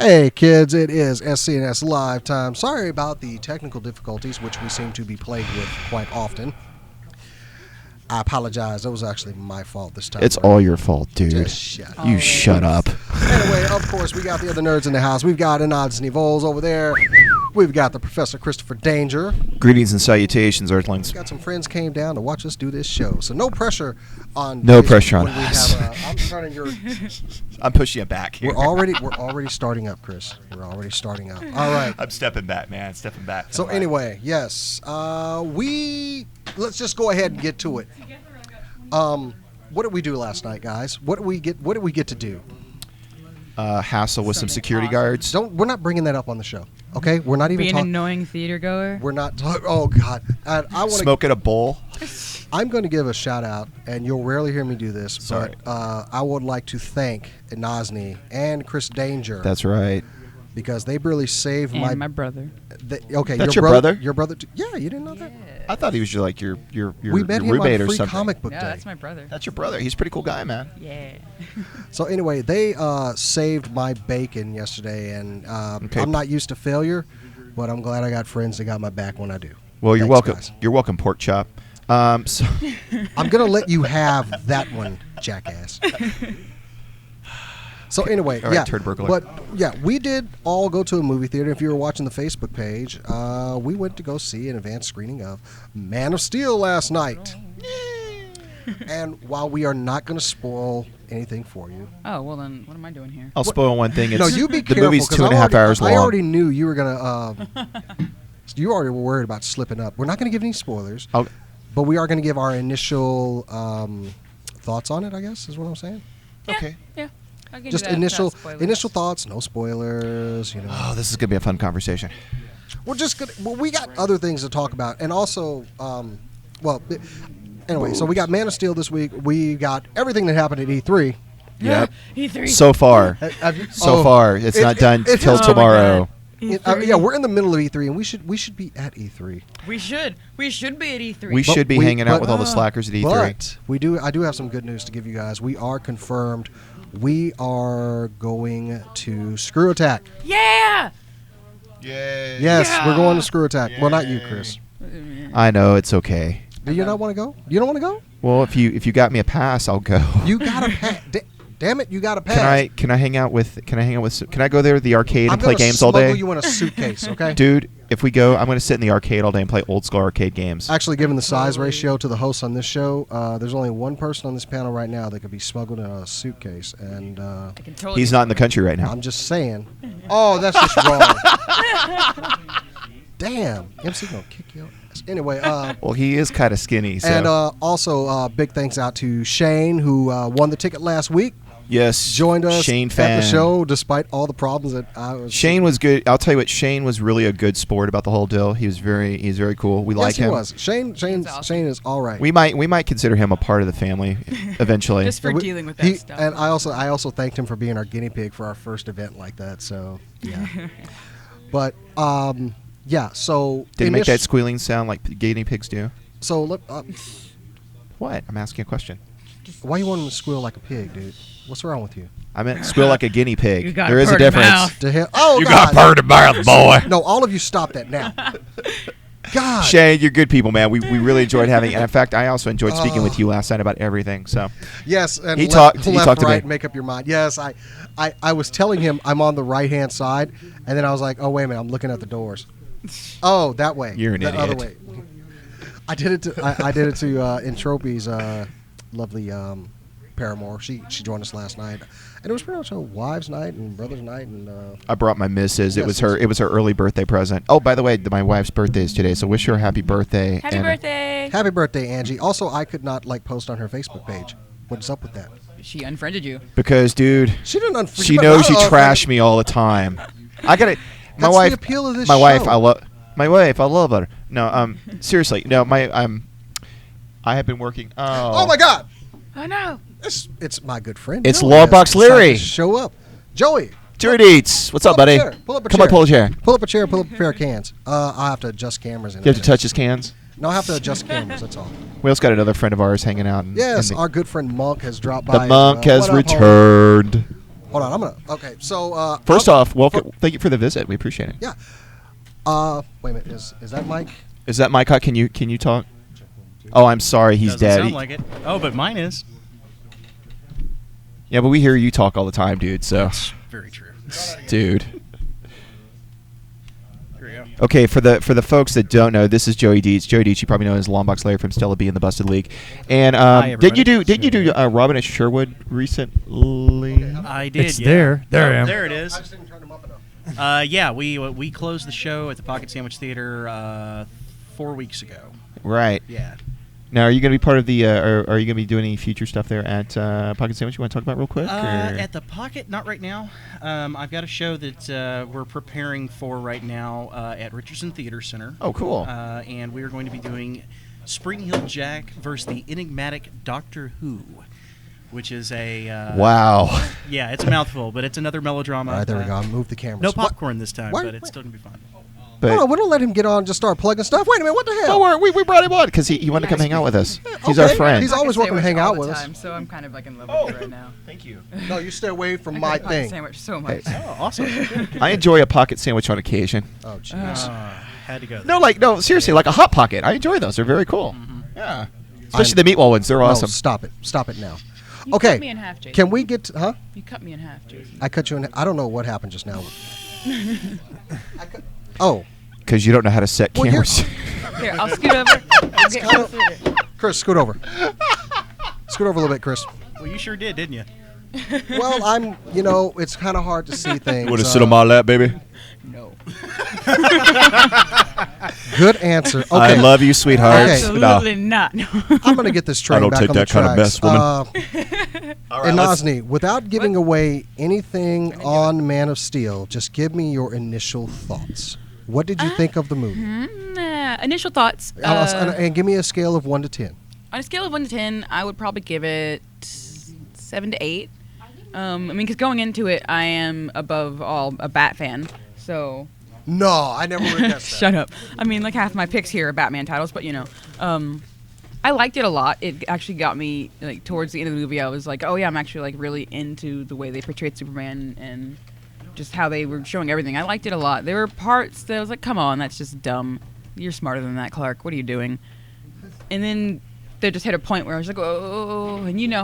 Hey kids, it is SCNS Live time. Sorry about the technical difficulties, which we seem to be plagued with quite often. I apologize. That was actually my fault this time. It's all your fault, dude. Just shut up. You shut up. Anyway, of course, we got the other nerds in the house. We've got Anods and Evols over there. We've got the Professor Christopher Danger. Greetings and salutations, Earthlings. Got some friends came down to watch us do this show. So no pressure on. No pressure on us. I'm starting your. I'm pushing you back here. We're already starting up, Chris. We're already starting up. All right. I'm stepping back, man. Stepping back. So anyway, yes, let's just go ahead and get to it. What did we do last night, guys? What did we get to do? Hassle with some security guards. We're not bringing that up on the show. Okay, we're not even be an annoying theater goer. We're not. Oh God, I want to smoke at a bowl. I'm going to give a shout out, and you'll rarely hear me do this, Sorry. but I would like to thank Nazni and Chris Danger. That's right. Because they really saved and my brother. Okay, that's your brother? Your brother? Yeah, you didn't know that? I thought he was your we met him roommate on or Free something. Comic Book Day. That's my brother. That's your brother. He's a pretty cool guy, man. Yeah. So anyway, they saved my bacon yesterday, and Okay. I'm not used to failure, but I'm glad I got friends that got my back when I do. Well, you're Thanks, welcome. guys. You're welcome, pork chop. So I'm gonna let you have that one, jackass. So anyway, All right, yeah, turd burglar. but yeah, we did all go to a movie theater. If you were watching the Facebook page, we went to go see an advanced screening of Man of Steel last night. And while we are not going to spoil anything for you, Oh, well then, what am I doing here? I'll spoil one thing. It's, no, you be the careful. movie's 'cause 2.5 hours long. I already knew you were gonna. You already were worried about slipping up. We're not going to give any spoilers, but we are going to give our initial thoughts on it. I guess is what I'm saying. Yeah, Okay. Yeah. I can do Just that without spoilers. initial thoughts, no spoilers. You know. Oh, this is gonna be a fun conversation. We're just gonna. Well, we got other things to talk about, and also, anyway. So we got Man of Steel this week. We got everything that happened at E3. Yep. E3. So far, far, it's not done till tomorrow. Yeah, we're in the middle of E3, and we should be at E3. We should be at E3. We should be hanging out with all the slackers at E3. But I do have some good news to give you guys. We are confirmed. We are going to Screw Attack. Yeah. Yay. Yes, Yeah. we're going to Screw Attack. Well, not you, Chris. I know it's okay. Do you not want to go? You don't want to go? Well, if you got me a pass, I'll go. You got a pass. Damn it, you got a pass. Can I hang out with? Can I go there to the arcade and play games all I'm day? gonna smuggle you in a suitcase, okay? Dude, if we go, I'm gonna sit in the arcade all day and play old school arcade games. Actually, given the size ratio to the hosts on this show, there's only one person on this panel right now that could be smuggled in a suitcase, and I can totally He's not in the country right now. I'm just saying. Oh, that's just wrong. Damn, MC gonna kick you. Anyway, Well, he is kind of skinny. So. and also big thanks out to Shane who won the ticket last week. Yes, Joined us Shane at fan. the show despite all the problems that I was. Shane was good. I'll tell you what. Shane was really a good sport about the whole deal. He's very cool. We like he him. was. Shane is all right. We might consider him a part of the family eventually. Just for And dealing with that stuff. And I also thanked him for being our guinea pig for our first event like that. So yeah, but yeah. So Did he make that squealing sound like guinea pigs do? So look, What? I'm asking a question. why you want him to squeal like a pig, dude? What's wrong with you? I meant squeal like a guinea pig. You got There is a purty difference. mouth. To him? Oh, You God. got purty mouth, boy. No, all of you stop that now. God. Shane, you're good people, man. We really enjoyed having, and in fact, I also enjoyed speaking with you last night about everything. So Yes, and He left, talked left, to me. right, make up your mind. Yes, I was telling him I'm on the right hand side, and then I was like, oh wait a minute, I'm looking at the doors. Oh, that way. You're an the idiot. Other way. I did it to Entropy's lovely paramour. She joined us last night, and it was pretty much a wives' night and brothers' night, and I brought my missus. Yes, It was her early birthday present. Oh, by the way, my wife's birthday is today, so wish her a happy birthday. Happy and birthday. happy birthday, Angie. Also, I could not post on her Facebook page. What's up with that? She unfriended you. Because, dude, She didn't. she knows you trash me all the time. I gotta. My That's wife. the appeal of this my wife. show. My wife. I love her. No. Seriously. No. I have been working. Oh my God! Oh no. It's my good friend. It's Joey Lawbox has decided Leary. to show up, Joey. Jared Eats. What's up, buddy? Pull up a Come chair. on, pull a chair. Pull up a chair. Pull up a pair of cans. I have to adjust cameras. You have to touch his cans. No, I have to adjust cameras. That's all. We also got another friend of ours hanging out. Yes, in our good friend Monk has dropped by. the monk as well. has What up, homie? returned. Hold on, I'm gonna. Okay, so First off, welcome. Thank you for the visit. We appreciate it. Yeah. Wait a minute. Is that Mike? Is that Mike? Can you talk? Oh, I'm sorry. He's Doesn't dead. sound like it. Oh, but mine is. Yeah, but we hear you talk all the time, dude. So, Very true. dude. Here we go. Okay, for the folks that don't know, this is Joey Dietz. Joey Dietz, you probably know as Longbox Larry from Stella B and the Busted League. And did you do Robin at Sherwood recently? I did. It's yeah. there. There I am. There it is. I just didn't turn him up enough. Yeah, we closed the show at the Pocket Sandwich Theater 4 weeks ago. Right. Yeah. Now, are you going to be part of the? Are you going to be doing any future stuff there at Pocket Sandwich? You want to talk about real quick? Or? At the Pocket, not right now. I've got a show that we're preparing for right now at Richardson Theater Center. Oh, cool. And we are going to be doing Spring Hill Jack versus the enigmatic Doctor Who, which is a Wow. Yeah, it's a mouthful, but it's another melodrama. All right, there we go. I'll move the camera. No popcorn this time, What? but it's still gonna be fun. But Hold on, we don't let him get on and just start plugging stuff. Wait a minute, what the hell? don't worry, we brought him on because he wanted to come hang out with us. He's our Okay. friend. He's always welcome to hang out with us. Time, so I'm kind of like in love with you right now. Thank you. No, you stay away from I my like pocket thing. sandwich so much. Oh, awesome. I enjoy a pocket sandwich on occasion. Oh, jeez. Had to go. No, seriously, like a hot pocket. I enjoy those. They're very cool. Yeah. Especially the meatball ones. They're No, awesome. stop it. Stop it now. You Okay. cut me in half, Jason. Can we get to, huh? You cut me in half, Jason. I cut you in. I don't know what happened just now. Oh, Because you don't know how to set Well, cameras. Here, I'll scoot over. I'll get closer. Chris, scoot over. Scoot over a little bit, Chris. Well, you sure did, didn't you? Well, it's kind of hard to see things. Want to sit on my lap, baby? No. Good answer. Okay. I love you, sweetheart. Okay. Absolutely not. I'm going to get this train I don't back take on that the kind of tracks. mess, woman. And Nazni, without giving away anything on Man of Steel, just give me your initial thoughts. What did you think of the movie? Initial thoughts. And give me a scale of 1 to 10. On a scale of 1 to 10, I would probably give it 7 to 8. Because going into it, I am above all a Bat fan. So No, I never would have guessed that. shut up. Like half my picks here are Batman titles, but I liked it a lot. It actually got me like towards the end of the movie. I was like, oh yeah, I'm actually like really into the way they portrayed Superman and just how they were showing everything. I liked it a lot. There were parts that I was like, come on, that's just dumb. You're smarter than that, Clark. What are you doing? And then they just hit a point where I was like, oh, and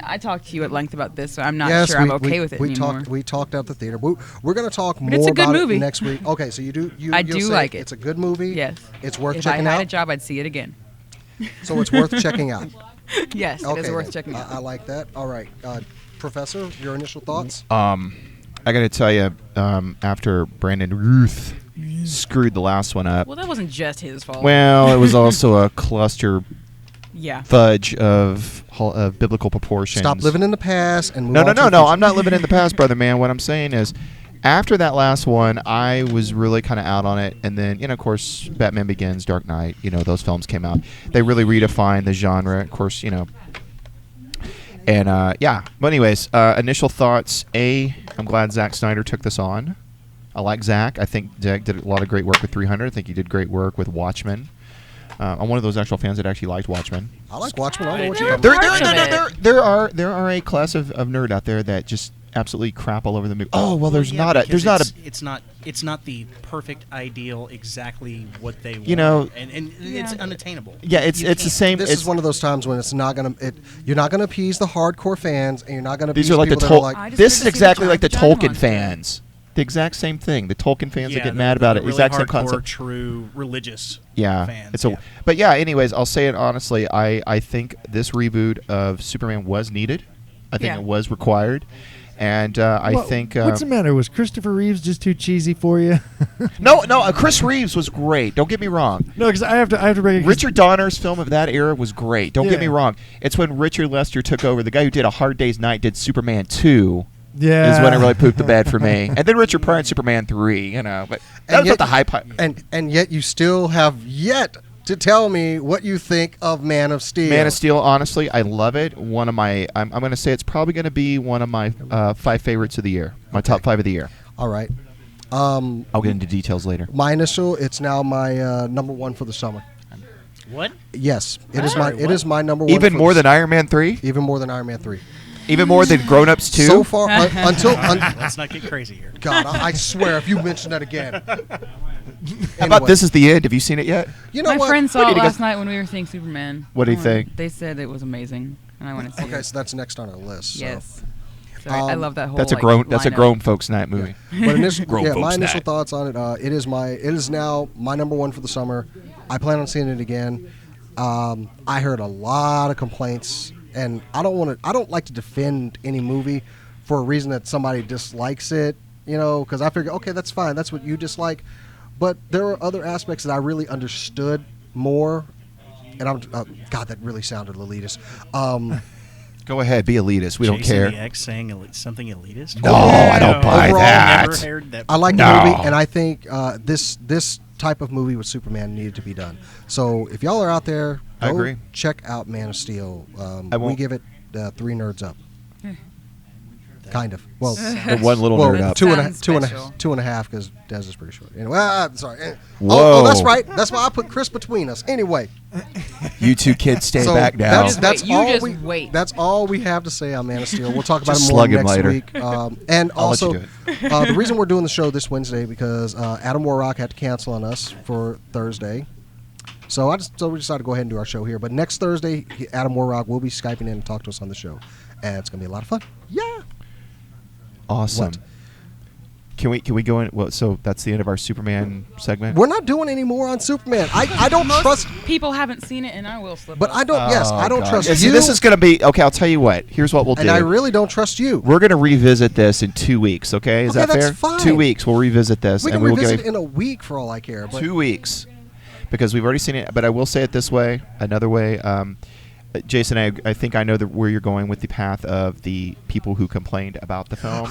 I talked to you at length about this, so I'm not sure I'm okay with it anymore. We talked at the theater. We're going to talk more it's a good about movie. it next week. Okay, so I you'll do say like it. It's a good movie. Yes. It's worth if checking I had out. a job, I'd see it again. So it's worth checking out. Yes, Okay, it is worth then. checking out. I like that. All right, Professor, your initial thoughts? I got to tell you, after Brandon Ruth screwed the last one up, Well, that wasn't just his fault. well, it was also a cluster yeah. fudge of biblical proportions. Stop living in the past and move No, on no, to no, the no. future. I'm not living in the past, brother, man. What I'm saying is, after that last one, I was really kind of out on it. And then, of course, Batman Begins, Dark Knight, those films came out. They really redefined the genre, of course, And, yeah. But anyways, initial thoughts. I'm glad Zack Snyder took this on. I like Zack. I think Zack did a lot of great work with 300. I think he did great work with Watchmen. I'm one of those actual fans that actually liked Watchmen. I like Watchmen. I don't know what There you're were talking parts about. of it. There are a class of nerd out there that just absolutely crap all over the movie. Oh well, there's Yeah, not a because there's not a it's not the perfect ideal exactly what they want. And it's unattainable. yeah. It's the same. This it's, is one of those times when it's not gonna. You're not gonna appease the hardcore fans, and you're not gonna. these appease are like the people that are Tolkien. I just This is wanted to see exactly the like the giant Tolkien monster. fans. The exact same thing. The Tolkien fans that get the- mad about the it. really Exact same hardcore, concept. True religious. Yeah, fans. But yeah. Anyways, I'll say it honestly. I think this reboot of Superman was needed. I think Yeah. it was required, and I think What's the matter? Was Christopher Reeves just too cheesy for you? no. Chris Reeves was great. Don't get me wrong. No, because I have to bring it. Richard Donner's film of that era was great. Don't get me Yeah. wrong. It's when Richard Lester took over. The guy who did A Hard Day's Night did Superman 2 Yeah. is when it really pooped the bed for me. And then Richard Pryor and Superman 3, But that was at the high point. And yet you still have yet to tell me what you think of Man of Steel. Man of Steel, honestly, I love it. One of my, I'm going to say it's probably going to be one of my 5 favorites of the year. My top 5 of the year. All right. I'll get into details later. My initial. It's now my number one for the summer. What? Yes, it is Sorry, my. It what? is my number one. Even for more the than Iron Man 3? Even more than Iron Man 3. Even more than grown-ups too. So far, until Let's not get crazy here. God, I swear, if you mention that again. How about This Is the End? Have you seen it yet? You know My what? friend saw We it need to go- last night when we were seeing Superman. What do you think? They said it was amazing, and I want to see Okay, it. so that's next on our list. So. Yes. So I love that whole. That's a like, grown. That's a lineup. grown folks night movie. But initial, Grown yeah, folks my initial night. thoughts on it. It is now my number one for the summer. I plan on seeing it again. I heard a lot of complaints, and I don't like to defend any movie for a reason that somebody dislikes it. You know, because I figure, okay, that's fine. That's what you dislike. But there are other aspects that I really understood more. And I'm God, that really sounded elitist. Go ahead, be elitist. We don't Jason care. the X saying something elitist? No, I don't buy Overall, that. Never heard that. I like No. the movie, and I think this type of movie with Superman needed to be done. So if y'all are out there, I go agree. check out Man of Steel. I We won't- give it 3 nerds up. Kind of. Well, The one little well, nerd up. two and a Sounds two and special. a 2.5 because Des is pretty short. Anyway, sorry. Whoa. Oh, that's right. That's why I put Chris between us. Anyway, You two kids stay so back now. That's You all just we. wait. That's all we have to say on Man of Steel. We'll talk about Just it more slug him next later. week. And I'll let you also, do the reason we're doing the show this Wednesday because Adam Warrock had to cancel on us for Thursday. So we decided to go ahead and do our show here. But next Thursday, Adam Warrock will be Skyping in and talk to us on the show, and it's gonna be a lot of fun. Yeah. Awesome. What? Can we go in? Well, so that's the end of our Superman segment. We're not doing any more on Superman. I don't trust, People haven't seen it, and I will slip. but up. I don't. Yes, I don't God. trust Yeah, see, you. this is going to be okay. I'll tell you what. Here's what we'll do. and I really don't trust you. We're going to revisit this in 2 weeks. Okay, is Okay, that fair? that's fine. 2 weeks. We'll revisit this, We and can we will revisit give it in a week for all I care. But 2 weeks because we've already seen it. But I will say it this way. Another way. Jason, I think I know where you're going with the path of the people who complained about the film.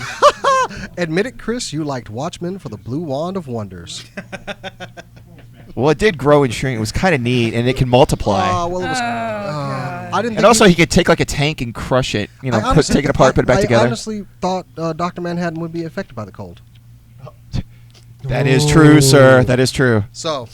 admit it, Chris, you liked Watchmen for the Blue Wand of Wonders. Well, it did grow and shrink. It was kind of neat, and it can multiply. Well, it was. God. I didn't. And think also, he could take like a tank and crush it. You know, take it apart, put it back together. I honestly thought Dr. Manhattan would be affected by the cold. That is true, sir. That is true. So,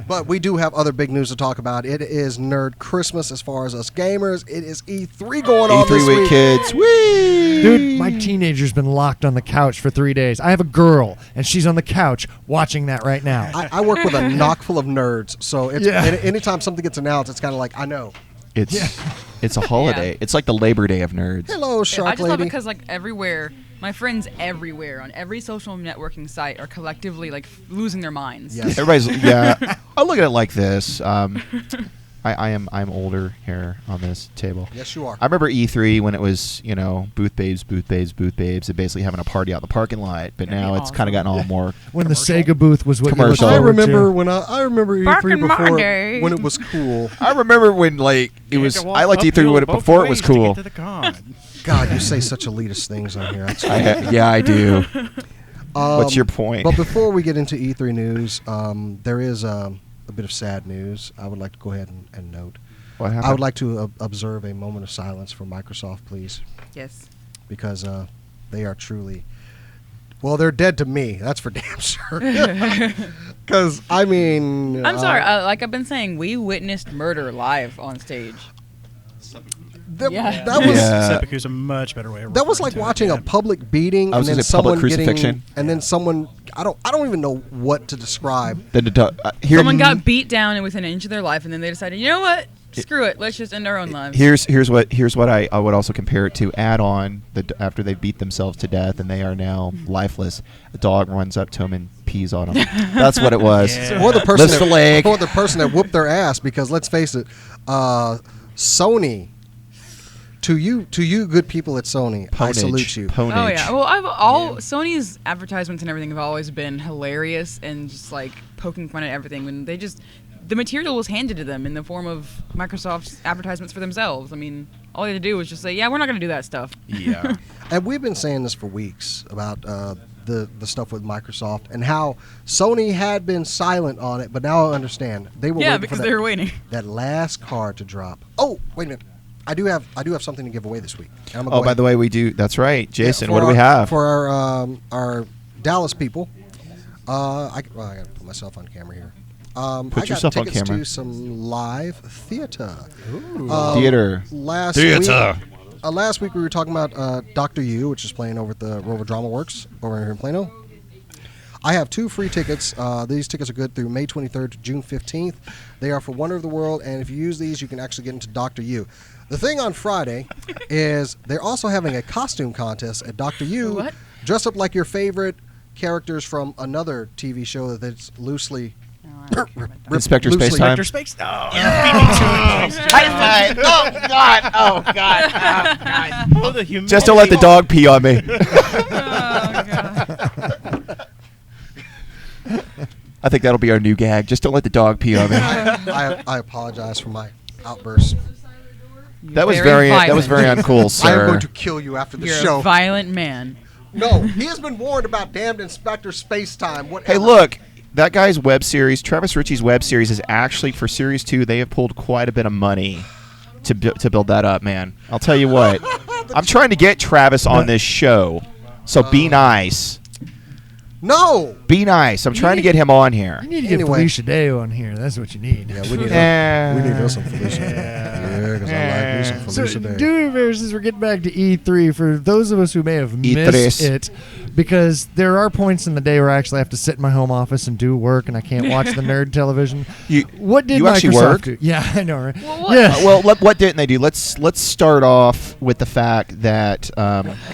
but we do have other big news to talk about. It is Nerd Christmas as far as us gamers. It is E3 going on this E3 week, week. kids. Whee! Dude, my teenager's been locked on the couch for 3 days. I have a girl, and she's on the couch watching that right now. I work with a knock full of nerds, so it's, Yeah. anytime something gets announced, it's kind of like, I know. It's a holiday. Yeah. It's like the Labor Day of nerds. Hello, Shark I just love it Lady. because like everywhere, my friends everywhere on every social networking site are collectively like losing their minds. Yes. Everybody's I look at it like this. I'm older here on this table. Yes, you are. I remember E3 when it was, you know, booth babes, and basically having a party out in the parking lot. But That'd now be it's kind of awesome. gotten all more. When the Sega booth was what you looked Commercial. I forward remember to. when I remember Back E3 in my before day. when it was cool. I remember when like it was. I liked E3 when before it was cool. To the con. God, you say such elitist things on here. That's Yeah, I do. What's your point? But before we get into E3 news, there is a bit of sad news I would like to go ahead and note. What happened? I would like to observe a moment of silence for Microsoft, please, Yes. because they are truly, well, they're dead to me. That's for damn sure. Because, I mean... I'm sorry. Like I've been saying, we witnessed murder live on stage. Yeah. That was... Yeah. Seppuku's a much better way of That was referring like to it, watching yeah. a public beating I and was then gonna say public someone getting crucifixion. and then someone I don't even know what to describe. Here, Someone got beat down and within an inch of their life, and then they decided, you know what? Screw it. Let's just end our own lives. Here's what I would also compare it to. Add on after they beat themselves to death and they are now lifeless. A dog runs up to them and pees on them. That's what it was. Yeah. Or the person Lifts the leg. or the person that whooped their ass, because let's face it, Sony. To you good people at Sony, I salute you. Ponage. Oh yeah. Well, Sony's advertisements and everything have always been hilarious and just like poking fun at everything. When they just the material was handed to them in the form of Microsoft's advertisements for themselves. I mean, all they had to do was just say, "Yeah, we're not going to do that stuff." Yeah. And we've been saying this for weeks about the stuff with Microsoft and how Sony had been silent on it, but now I understand they were Yeah, waiting because for they were waiting. that last card to drop. Oh, wait a minute. I do have something to give away this week. And I'm gonna Oh, go by ahead- the way, we do. That's right, Jason. Yeah, What do we for have? for our Dallas people? I got to put myself on camera here. I got yourself on tickets camera. to some live theater. Theater. Last Theater. week, last week we were talking about Doctor U, which is playing over at the Rover Drama Works over here in Plano. I have 2 free tickets. These tickets are good through May 23rd to June 15th. They are for Wonder of the World, and if you use these, you can actually get into Doctor U. The thing on Friday is they're also having a costume contest at Doctor U. What? Dress up like your favorite characters from another TV show that's loosely... Inspector loosely- Spacetime. Dr. Space. Oh, High five! Oh God! Oh God! Oh God! oh, the humility. Just don't let the dog pee on me. Oh, God. I think that'll be our new gag. Just don't let the dog pee on me. I apologize for my outburst. That was very violent. uncool, sir. I am going to kill you after the You're show. a violent man. No, he has been warned about damned Inspector Spacetime. Whatever. Hey, look, that guy's web series, Travis Ritchie's web series, is actually for Series 2. They have pulled quite a bit of money to build that up, man. I'll tell you what. I'm trying to get Travis on this show, so be nice. No. Be nice. I'm trying to get him on here. You need to get Anyway. Felicia Day on here. That's what you need. Yeah, we need Eh. we need us some Felicia. Yeah, because I like me some So, Felicia Day. do me a favor, since we're getting back to E3, for those of us who may have E3. missed it, because there are points in the day where I actually have to sit in my home office and do work, and I can't watch the nerd television. What did you Microsoft actually work? do? Yeah, I know, right? Well, what? Yeah. What didn't they do? Let's start off with the fact that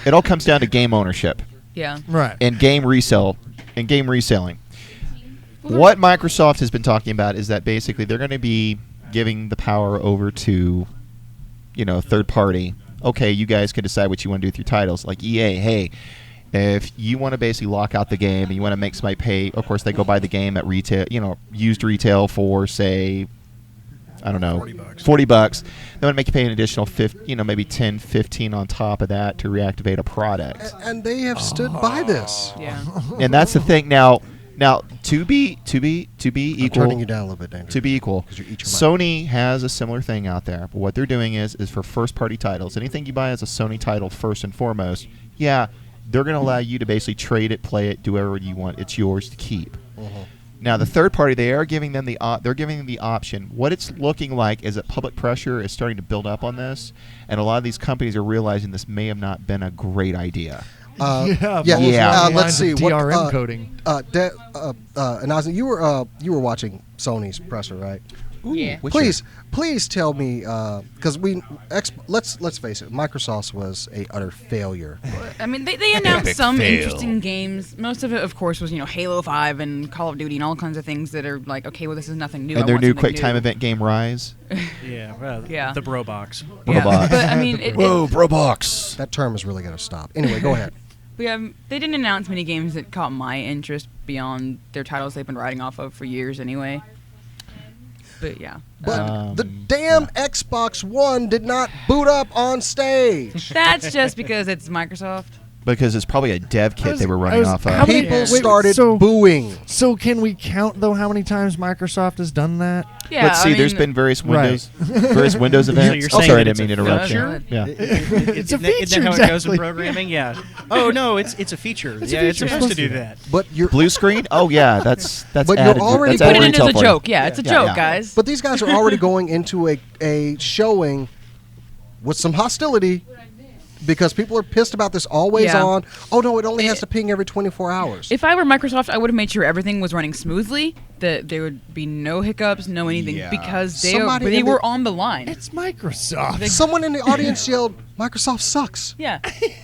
it all comes down to game ownership Yeah. Right. and game reselling. Well, What Microsoft has been talking about is that basically they're going to be giving the power over to, third party. Okay, you guys can decide what you want to do with your titles. Like EA, hey, if you want to basically lock out the game and you want to make somebody pay, of course they go buy the game at retail, used retail for say, I don't know, $40. They want to make you pay an additional maybe 10, 15 on top of that to reactivate a product. And they have stood by this. Yeah. And that's the thing. Now to be I'm equal. turning you down a little bit, Danger. To be equal, 'Cause you eat your Sony has a similar thing out there. But what they're doing is for first-party titles, anything you buy as a Sony title first and foremost, they're going to allow you to basically trade it, play it, do whatever you want. It's yours to keep. Now, the third party, they are giving them the option. What it's looking like is that public pressure is starting to build up on this, and a lot of these companies are realizing this may have not been a great idea. Let's see. DRM coding. Nazim, you were watching Sony's presser, right? Yeah. Please tell me, because let's face it, Microsoft's was a utter failure. I mean, they announced some interesting games. Most of it, of course, was Halo 5 and Call of Duty and all kinds of things that are like, okay, well, this is nothing new. And I their want new something quick new. time event game Rise. Yeah, Yeah. the bro box. Yeah. Robots. But I mean, Brobox. That term is really going to stop. Anyway, go ahead. they didn't announce many games that caught my interest beyond their titles they've been writing off of for years anyway. But yeah. But the damn Xbox One did not boot up on stage. That's just because it's Microsoft. Because it's probably a dev kit they were running off how of. many- People Yeah. started so- booing. So can we count, though, how many times Microsoft has done that? Yeah. Let's see. I There's mean, been various Right. Windows events. you're Oh, saying sorry, I that didn't mean to it's a interrupt you. feature? Yeah. It's a Isn't that feature, how it goes in exactly. programming? Yeah. Oh no, it's a feature. It's a It's feature. supposed to do that. But you're Blue screen? Oh yeah, that's But you're added. already That's Put added it in as retail a for you. joke. Yeah, it's a Yeah, joke, yeah. guys. But these guys are already going into a showing with some hostility because people are pissed about this always Yeah. on. Oh no, it only has to ping every 24 hours. If I were Microsoft, I would have made sure everything was running smoothly, that there would be no hiccups, no anything, Yeah. because Somebody they in were the- on the line. It's Microsoft. Someone in the audience yelled, "Microsoft sucks." Yeah.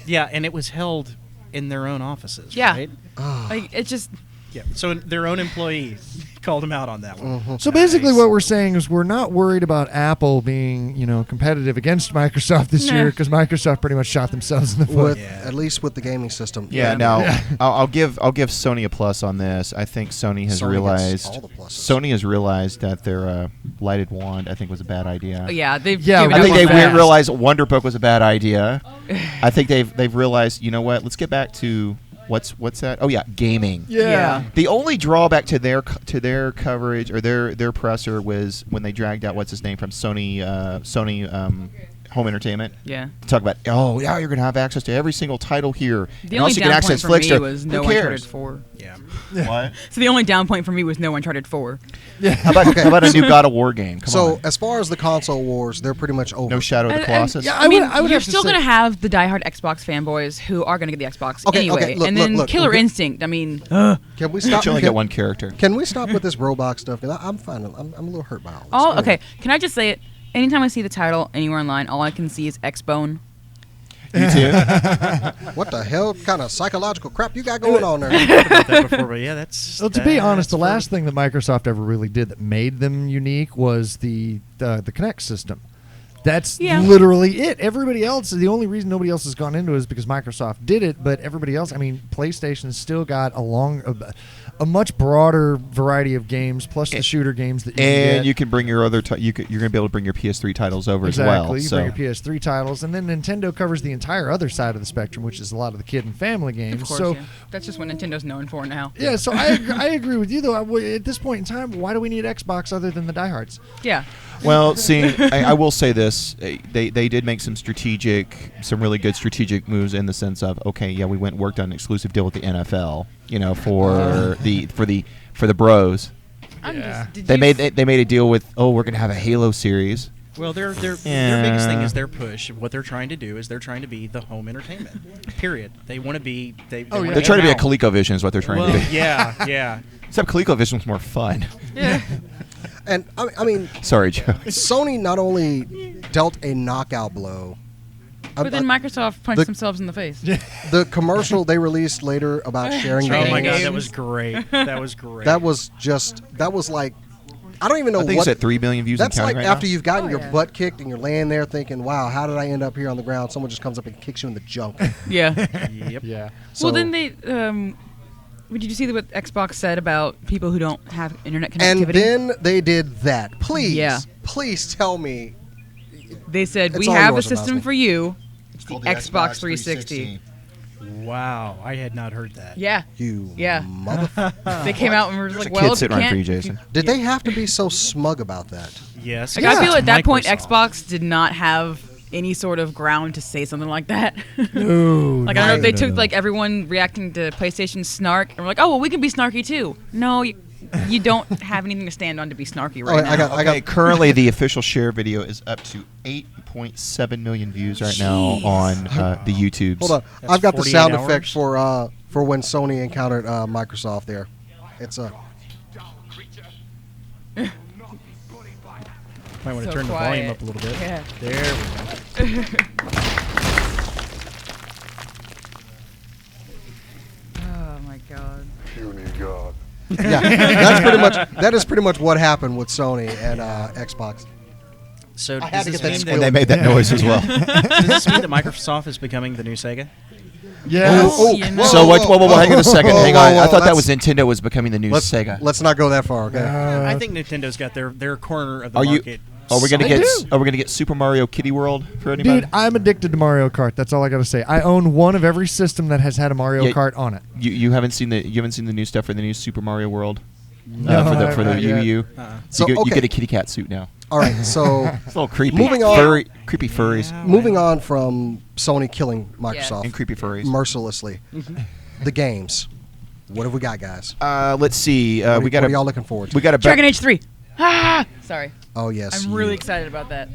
Yeah, and it was held in their own offices. Yeah. Right? Like, it just... Yeah. So their own employees called them out on that one. So basically, what we're saying is we're not worried about Apple being, competitive against Microsoft this Nah. year because Microsoft pretty much shot themselves in the foot. With Yeah. at least with the gaming system. Yeah. Now I'll give Sony a plus on this. I think Sony has Sony gets realized all the pluses. Sony has realized that their lighted wand I think was a bad idea. Yeah, they've Yeah, given I up think on they that. realized Wonderbook was a bad idea. I think they've realized, you know what? Let's get back to what's that? Oh yeah, gaming. Yeah. The only drawback to their coverage or their presser was when they dragged out what's his name from Sony home entertainment. Yeah. Talk about, oh, yeah, you're going to have access to every single title here. The and only also you can down access point for me Flickster. was Who no cares? Uncharted 4. Yeah. What? So the only down point for me was no Uncharted 4. How about a new God of War game? Come So on. as far as the console wars, they're pretty much over. No Shadow of the And- Colossus? yeah, I mean, I would you're have to still say- going to have the diehard Xbox fanboys who are going to get the Xbox Okay, anyway. okay, look, and then look, Killer okay. Instinct. I mean, Can we stop? You only get one character. Can we stop with this Roblox stuff? 'Cause I'm fine. I'm a little hurt by all this. all Anyway. okay. Can I just say it? Anytime I see the title anywhere online, all I can see is X-Bone. You too? What the hell kind of psychological crap you got going on there? About that before, but yeah, that's. Well, to be honest, the that's last thing that Microsoft ever really did that made them unique was the Kinect system. That's Yeah. literally it. Everybody else, the only reason nobody else has gone into it is because Microsoft did it. But everybody else, I mean, PlayStation's still got a much broader variety of games, plus the shooter games that you can And get. you can bring your other. You're going to be able to bring your PS3 titles over Exactly. as well. You So bring your PS3 titles, and then Nintendo covers the entire other side of the spectrum, which is a lot of the kid and family games. Of course, so yeah. That's just what Nintendo's known for now. yeah, so I agree with you though. At this point in time, why do we need Xbox other than the diehards? Yeah. Well, see, I will say this: they did make some really good strategic moves in the sense of, okay, yeah, we went and worked on an exclusive deal with the NFL, for the bros. I'm just, did They you made a deal with, we're gonna have a Halo series. Well, their biggest thing is their push. What they're trying to do is they're trying to be the home entertainment. Period. They want to be. Oh, yeah. They're trying to be a now. ColecoVision, is what they're trying to be. Yeah. Except ColecoVision's more fun. Yeah. And I mean, Sorry, Joe. Sony not only dealt a knockout blow. But then Microsoft punched themselves in the face. The commercial they released later about sharing the Oh my God, games, that was great. That was great. that was like, I don't even know I think what. it's at 3 million views. That's and like counting right after now. you've gotten Oh, your yeah. butt kicked and you're laying there thinking, "Wow, how did I end up here on the ground?" Someone just comes up and kicks you in the junk. Yeah. Yep. Yeah. So- Well, then they. Did you see what Xbox said about people who don't have internet connectivity? And then they did that. Yeah. Please tell me. they said, It's "We all have a yours, system announcement. for you. It's the Xbox 360." Wow, I had not heard that. Yeah. You Yeah. mother. They came out and were just There's like, a "Well, kid sitting if you right for you, can't." Jason. Did they have to be so smug about that? Yes. Like, I feel at that point, Microsoft. Xbox did not have any sort of ground to say something like that. No, Like, I don't know if they no, took no. like everyone reacting to PlayStation's snark and were like, "Oh, well, we can be snarky too." No, you don't have anything to stand on to be snarky right now. I got. Currently, the official share video is up to 8.7 million views right now on the YouTubes. Hold on, That's I've got the 48 sound hours? effect for when Sony encountered Microsoft. There, it's a. Might want to So turn quiet. the volume up a little bit. Yeah. There we go. Oh my god. Yeah, that is pretty much what happened with Sony and Xbox. So I had to does get this that mean And they made that noise as well. does this mean that Microsoft is becoming the new Sega? Yes. Oh, you know. So what? Whoa, hang on a second. Whoa, Hang whoa, on. I whoa, thought that let's- was Nintendo was becoming the new Sega. Let's not go that far, okay? I think Nintendo's got their corner of the Are you? market. Are we gonna I get? do. Are we gonna get Super Mario Kitty World for anybody? Dude, I'm addicted to Mario Kart. That's all I got to say. I own one of every system that has had a Mario Yeah. Kart on it. You haven't seen the new stuff for the new Super Mario World No, for the not Wii yet. U. So, you okay. get a kitty cat suit now. All right, so It's a little creepy. Moving on. Creepy furries moving on from Sony killing Microsoft and creepy furries. mercilessly, the games. What have we got, guys? Let's see. What We got are y'all looking forward to? we got a Dragon Age 3. Ah! Sorry. Oh yes, I'm really excited about that.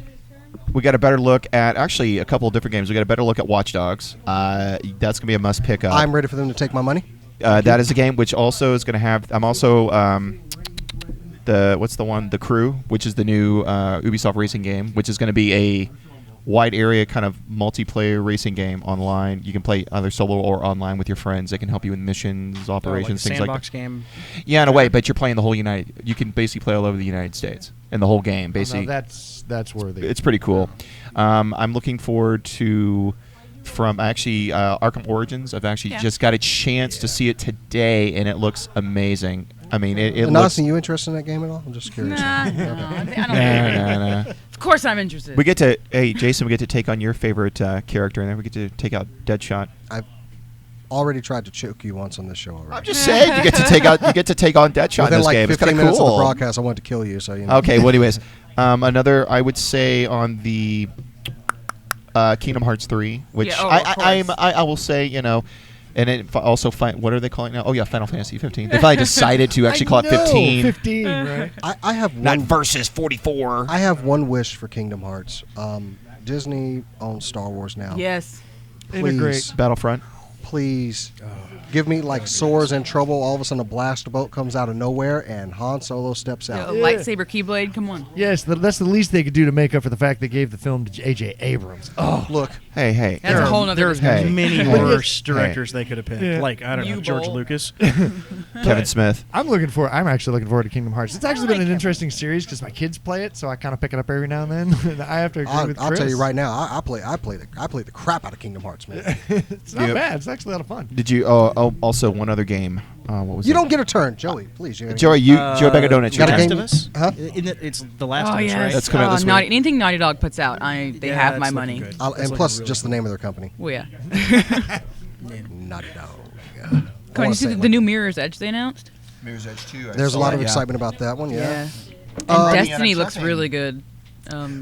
we got a better look at actually a couple of different games. We got a better look at Watch Dogs. That's gonna be a must pick up. I'm ready for them to take my money. That is a game which also is gonna have. I'm also the Crew, which is the new Ubisoft racing game, which is gonna be a wide area kind of multiplayer racing game online. You can play either solo or online with your friends. They can help you with missions, operations, like a things like sandbox that. game. Yeah, in a way, but you're playing the whole United. You can basically play all over the United States and the whole game. Oh, Basically, no, that's worthy. it's pretty cool. I'm looking forward to from actually Arkham Origins. I've actually just got a chance to see it today, and it looks amazing. I mean, it looks. Nelson, you interested in that game at all? I'm just curious. Nah, I don't Nah. Of course I'm interested. We get to Jason. We get to take on your favorite character, and then we get to take out Deadshot. I've already tried to choke you once on this show already. I'm just saying, you get to take on Deadshot in Within this like game. It's 15 kind of minutes of the cool. broadcast, I wanted to kill you. So you know. Okay. Well, anyways, another I would say on the Kingdom Hearts 3, which Yeah, of course. I will say, and it also what are they calling it now? Oh yeah, Final Fantasy 15. They finally decided to actually call it 15. 15, right? I have Not one. versus 44. I have one wish for Kingdom Hearts. Disney owns Star Wars now. Yes. Please, Battlefront. please, give me like Sora's in trouble. All of a sudden, a blast bolt comes out of nowhere, and Han Solo steps A out. lightsaber keyblade. Come on. Yes, that's the least they could do to make up for the fact they gave the film to J.J. Abrams. Oh, Look, Hey. That's a whole nother There's discussion. Hey. many Hey. worse directors they could have picked. Yeah. Like, I don't know, George U-Bolt. Lucas. Kevin Smith. I'm actually looking forward to Kingdom Hearts. It's actually been an interesting series because my kids play it, so I kind of pick it up every now and then. And I have to agree with Chris. I'll tell you right now, I play the crap out of Kingdom Hearts, man. It's not Yep. bad. It's actually a lot of fun. Did you? Also, one other game. What was You it? don't get a turn, Joey. Please, you Joey, Joe Begadona, it's your got a Last game? of Us? Huh? It's The Last Oh of Us, yes. right? That's coming out this week. Anything Naughty Dog puts out, they Yeah, have it's my looking money. good. And That's plus, looking just the really name of their company. Well, yeah. Naughty Dog. Come on, you see the new Mirror's Edge they announced? Mirror's Edge 2. There's a lot of excitement about that one. Yeah. And Uh, Destiny looks Trucking. really good.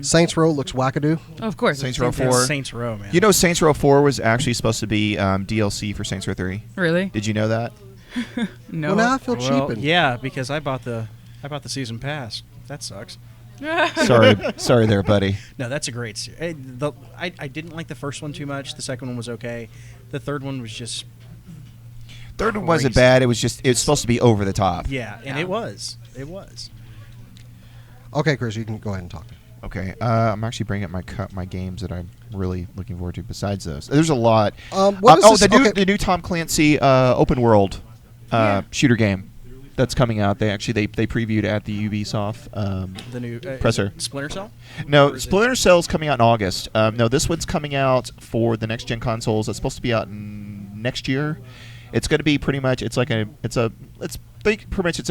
Saints Row looks wackadoo. Of course. Saints it's Row Saints 4. Saints Row, man. You know, Saints Row 4 was actually supposed to be DLC for Saints Row 3. Really? Did you know that? No. Well, now I feel Well, cheapened. yeah, because I bought the season pass. That sucks. Sorry there, buddy. No, that's a great series. I didn't like the first one too much. The second one was okay. The third one was just Third one wasn't crazy. bad. It was supposed to be over the top. yeah, and Yeah. it was. It was. Okay, Chris, you can go ahead and talk. Okay, I'm actually bringing up my games that I'm really looking forward to. Besides those, there's a lot. What is this? Okay. The new Tom Clancy open world shooter game that's coming out. They previewed at the Ubisoft. The new Presser. Splinter Cell. No, Or is it- Splinter Cell's coming out in August. No, this one's coming out for the next gen consoles. It's supposed to be out next year. It's going to be pretty much. It's an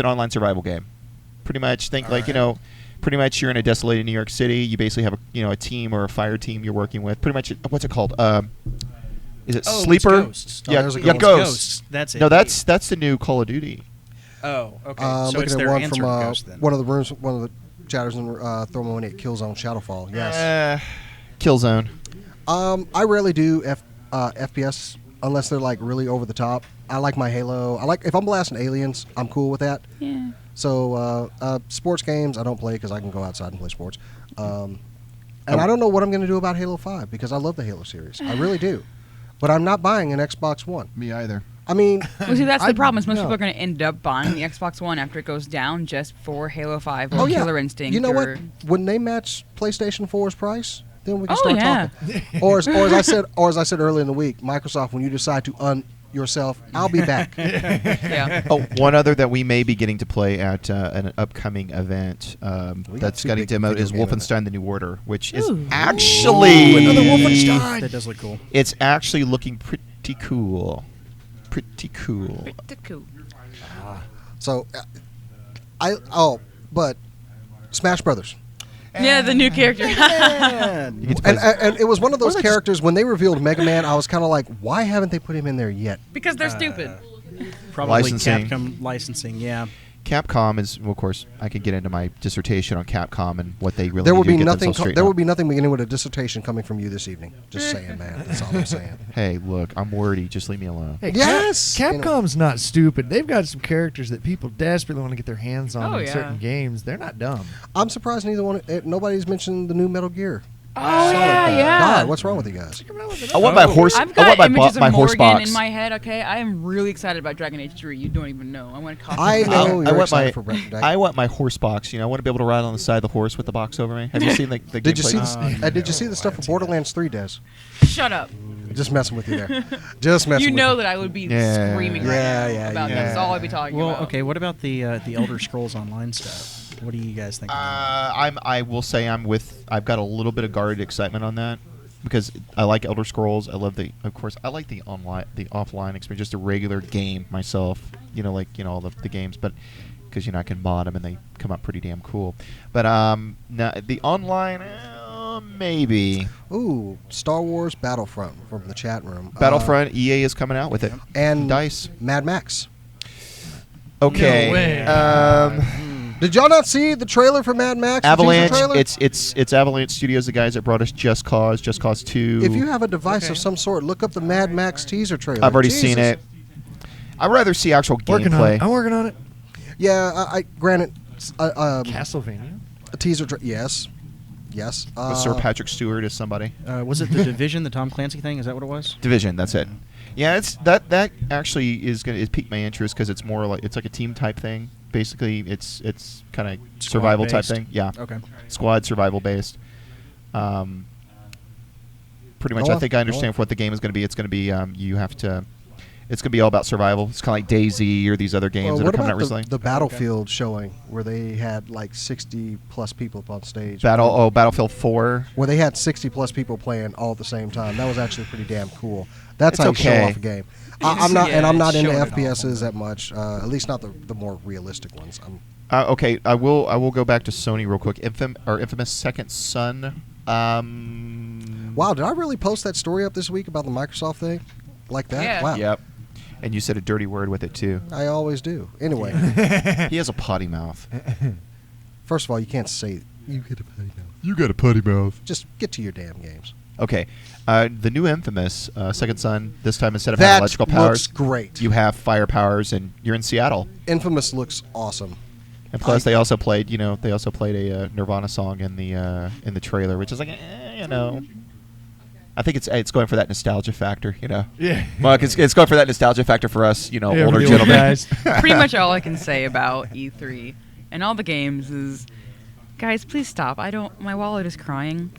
online survival game. Pretty much think pretty much you're in a desolated New York City. You basically have a team or a fire team you're working with. Pretty much, what's it called? Is it Oh, Sleeper? it's Ghosts. Oh, Yeah, there's a yeah, Ghosts. Ghosts. That's it. No, that's the new Call of Duty. Oh, okay. So Looking it's at their one answer from to Ghost then. one of the rooms, one of the chatters in Thermal 1 Killzone Shadowfall. Yes. Killzone. I rarely do FPS unless they're like really over the top. I like my Halo. If I'm blasting aliens, I'm cool with that. Yeah. So sports games I don't play because I can go outside and play sports. And I don't know what I'm going to do about Halo 5 because I love the Halo series. I really do. But I'm not buying an Xbox One. Me either. I mean, Well, see, that's the problem. Is most no. people are going to end up buying the Xbox One after it goes down just for Halo 5 or oh yeah. Killer Instinct. You know what? or, When they match PlayStation 4's price, then we can Oh, start yeah. talking. or as I said earlier in the week, Microsoft, when you decide to yourself, I'll be back. Yeah. Oh, one other that we may be getting to play at an upcoming event got that's two getting big demoed video is game events. Wolfenstein: The New Order, which is Ooh. actually Ooh, another Wolfenstein. That does look cool. It's actually looking pretty cool. Pretty cool. Pretty cool. So, but Smash Brothers. Yeah, the new character. You get to play- And it was one of those characters, when they revealed Mega Man, I was kind of like, why haven't they put him in there yet? because they're stupid. Probably Licensing. Capcom licensing. Yeah. Capcom is, well, of course, I could get into my dissertation on Capcom and what they really There need will to be get nothing. themselves straightened There will out. be nothing beginning with a dissertation coming from you this evening. Just saying, man. That's all I'm saying. Hey, look, I'm wordy. Just leave me alone. Hey, Yes! Capcom's not stupid. They've got some characters that people desperately want to get their hands on Oh, in yeah. certain games. They're not dumb. I'm surprised nobody's mentioned the new Metal Gear. Oh, yeah. God, what's wrong with you guys? I want my horse. I've I got want images my of horse Morgan box. in my head. Okay, I am really excited about Dragon Age 3. You don't even know. I want to costume. I myself. know I you're want excited my for Brett Deck. I want my horse box. I want to be able to ride on the side of the horse with the box over me. Have you seen the Did you see gameplay? Did you see the stuff for Borderlands 3, Des? Shut up. Just messing with you there. Just messing You with know you. that I would be Yeah. screaming Yeah, right now yeah, about yeah. that. That's all I'd be talking Well, about. okay. What about the Elder Scrolls Online stuff? What do you guys think? I will say I've got a little bit of guarded excitement on that because I like Elder Scrolls. I like the offline experience, just a regular game myself. All the games, but because I can mod them and they come out pretty damn cool. But now the online. Maybe Ooh, Star Wars Battlefront from the chat room. Battlefront. EA is coming out with it. And Dice. Mad Max. Okay. No way. Did y'all not see the trailer for Mad Max? the teaser Avalanche. trailer? It's Avalanche Studios, the guys that brought us Just Cause 2. If you have a device of some sort, look up the Mad Max teaser trailer. I've already Jesus. seen it. I'd rather see actual Working on gameplay. it. I'm working on it. Yeah, I granted, Castlevania. a teaser. Yes. With Sir Patrick Stewart as somebody. Was it the Division, the Tom Clancy thing? Is that what it was? Division. That's it. Yeah, it's that actually is gonna pique my interest because it's more like it's like a team type thing. Basically, it's kind of survival type Squad-based. thing. Yeah. Okay. Squad survival based. Pretty much, I think I understand what the game is going to be. It's going to be you have to. It's going to be all about survival. It's kind of like DayZ or these other games that are what coming out about recently. the Battlefield showing where they had like 60 plus people up on stage? Battlefield 4. Where they had 60 plus people playing all at the same time. That was actually pretty damn cool. That's It's how okay. you show off a game. I'm not, and I'm not it's into showing it FPSs that much. At least not the more realistic ones. Okay, I will go back to Sony real quick. Infamous Second Son. Wow, did I really post that story up this week about the Microsoft thing? Like that? Yeah. Wow. Yep. And you said a dirty word with it too. I always do. Anyway, He has a potty mouth. first of all, you can't say you get a potty mouth. You got a potty mouth. Just get to your damn games. Okay, the new Infamous Second Son. This time instead of That having electrical powers, looks great. you have fire powers, and you're in Seattle. Infamous looks awesome. And plus, they also played a Nirvana song in the trailer, which is like, I think it's going for that nostalgia factor, Yeah. Mark, it's going for that nostalgia factor for us, Yeah, older for the old gentlemen. guys. Pretty much all I can say about E3 and all the games is, guys, please stop. My wallet is crying.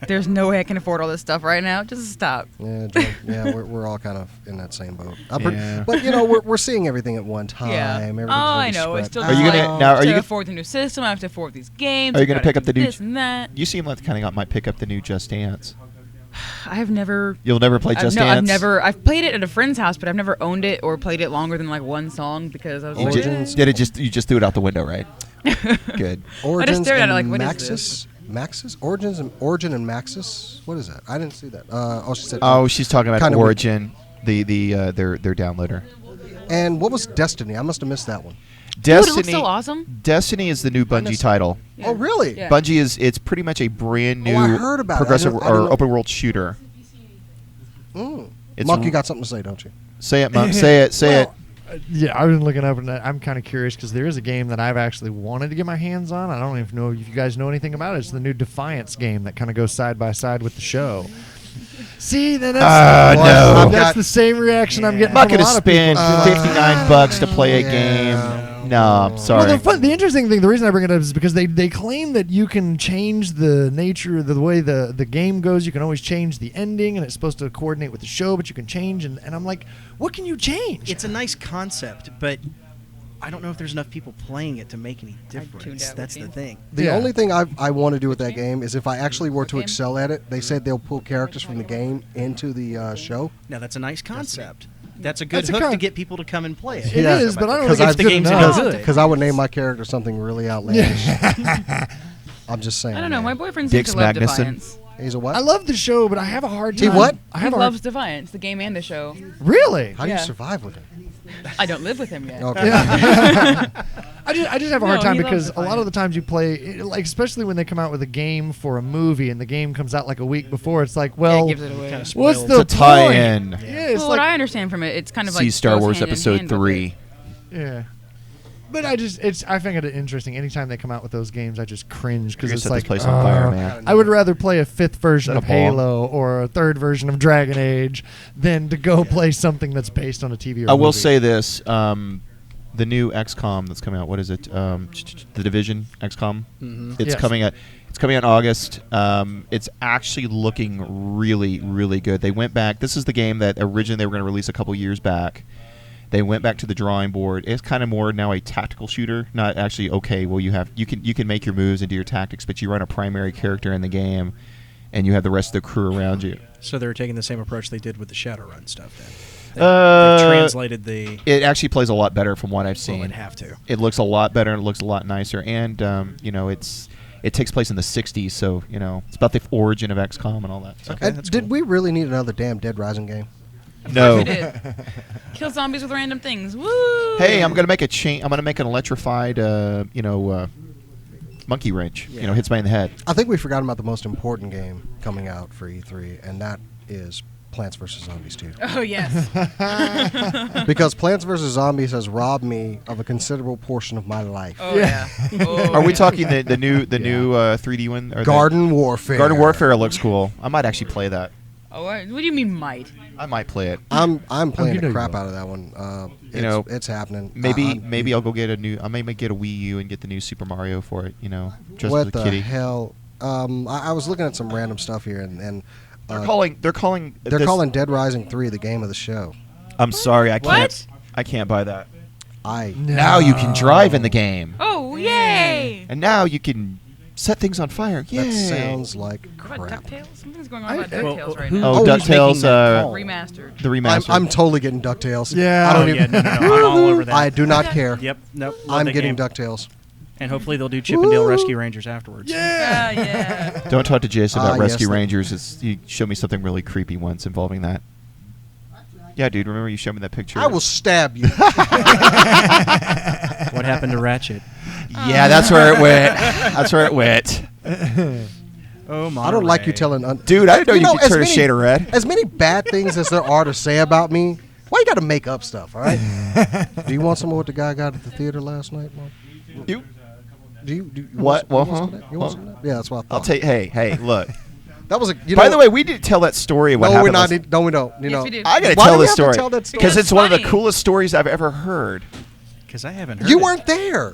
There's no way I can afford all this stuff right now. Just stop. Yeah, Joe, yeah, we're all kind of in that same boat. Yeah. But we're seeing everything at one time. Yeah. Everything's I really know. It's spread still Are you just gonna- like, now, are to you gonna- afford the new system. I have to afford these games. Are you I gonna gotta pick up do the new- this and that? You seem like the kind of might pick up the new Just Dance. I have never. You'll never play Just no, Dance. I've never. I've played it at a friend's house, but I've never owned it or played it longer than like one song because I was You like, Origins. you just threw it out the window, right? Good. Origins stared at and it like, what is Maxis? this? Maxis? Origin and Maxis? What is that? I didn't see that. She said. Oh, she's talking about Kinda Origin, their downloader. And what was Destiny? I must have missed that one. Dude, it looks so awesome. Destiny is the new Bungie missed- title. Yeah. Oh, really? Yeah. Bungie it's pretty much a brand new I heard about it. I progressive didn't- I didn't or know- open world shooter. Mm. It's Monk, r- you got something to say, don't you? Say it, Monk. Say it. Say it. Yeah, I've been looking up, and I'm kind of curious because there is a game that I've actually wanted to get my hands on. I don't even know if you guys know anything about it. It's the new Defiance game that kind of goes side by side with the show. See, then that's, no. I've that's got- the same reaction I'm getting I'm not from a going to lot of people. spend $59 to play a yeah. game. No, I'm sorry. Well, the interesting thing, the reason I bring it up is because they claim that you can change the nature, the way the game goes. You can always change the ending, and it's supposed to coordinate with the show, but you can change. And I'm like, what can you change? It's a nice concept, but I don't know if there's enough people playing it to make any tuned difference. out That's with the you. thing. The Yeah. only thing I want to do with that game is if I actually were to Game? excel at it, they said they'll pull characters from the game into the show. Now that's a nice concept. That's a good That's a hook con- to get people to come and play it. It Yeah. is, but I don't Because think I- it's the good game's enough. good. Because I would name my character something really outlandish. I'm just saying. I don't know. My man. boyfriend Dix seems to love Magnuson. Defiance. He's a what? I love the show, but I have a hard He time. what? I He have a loves hard, Defiance, the game and the show. really. How do you Yeah. survive with him? I don't live with him yet. Okay. I just have a hard No, time he loves because a Defiance. lot of the times you play, like especially when they come out with a game for a movie and the game comes out like a week before, it's like, Yeah, well, it gives it away. Kinda spoiled. what's the It's a tie-in. point? Yeah, it's Well, like, what I understand from it, it's kind of See like Star goes Wars hand in Episode hand with 3. yeah. But I find it interesting. Anytime they come out with those games, I just cringe because You're it's gonna set like, this place on fire, man. I would rather play a 5th version Is that of a ball? Halo or a 3rd version of Dragon Age than to go play something that's based on a TV or I will movie. say this: the new XCOM that's coming out. What is it? The Division XCOM. It's Yes. coming out. It's coming out in August. It's actually looking really, really good. They went back. This is the game that originally they were going to release a couple years back. They went back to the drawing board. It's kind of more now a tactical shooter, not actually well you can make your moves and do your tactics, but you run a primary character in the game, and you have the rest of the crew around you. So they're taking the same approach they did with the Shadowrun stuff. Then Uh, they translated the. It actually plays a lot better from what I've Well, seen. it'd have to. It looks a lot better and it looks a lot nicer, and it takes place in the '60s, so it's about the origin of XCOM and all that. So. Okay, And that's did cool. we really need another damn Dead Rising game? No. We did. Kill zombies with random things. Woo! Hey, I'm gonna make a chain. I'm gonna make an electrified, monkey wrench. Yeah. Hits me in the head. I think we forgot about the most important game coming out for E3, and that is Plants vs. Zombies 2. Oh yes. Because Plants vs. Zombies has robbed me of a considerable portion of my life. Oh yeah. Oh, Are we yeah. talking the new 3D one? Or Garden Warfare. Garden Warfare looks cool. I might actually play that. Oh, what do you mean might? I might play it. I'm playing you know the you crap will. out of that one. It's happening. Maybe I'll go get a new. I may get a Wii U and get the new Super Mario for it. Just what as a the kitty. hell? I was looking at some random stuff here, and They're calling they're calling Dead Rising 3 the game of the show. I'm sorry, I can't. What? I can't buy that. Now you can drive in the game, Oh yay! and now you can set things on fire. Yay! That sounds like What about crap. DuckTales? Something's going on about Well, DuckTales right who- now. Oh, who's DuckTales, making that call? Remastered. the remaster. I'm totally getting DuckTales. Yeah. I don't Oh, even. yeah, no, I'm all over that. I do not care. Yep, nope. love I'm that getting game. DuckTales. And hopefully they'll do Chip and Dale Woo! Rescue Rangers afterwards. Yeah, yeah. Don't talk to Jason about Ah, Rescue yes, Rangers. He showed me something really creepy once involving that. Yeah, dude. Remember you showed me that picture? I will stab you. What happened to Ratchet? Yeah, that's where it went. That's where it went. Oh my! I don't like you telling. Dude, I didn't know you could as turn a many- shade of red. As many bad things as there are to say about me, why you got to make up stuff? All right. Do you want some of what the guy got at the theater last night, Mom? You? Do you What? Want Well, some of that? You want some of that? Yeah, that's what I thought. I'll take. Hey, look. That was a. By the way, we didn't tell that story. Of what no, happened we're not. last- No, we don't. You Yes, know, we do. I gotta Why tell do we this have to story tell that story? because it's one of the funny. coolest stories I've ever heard. Because I haven't heard. you it. weren't there.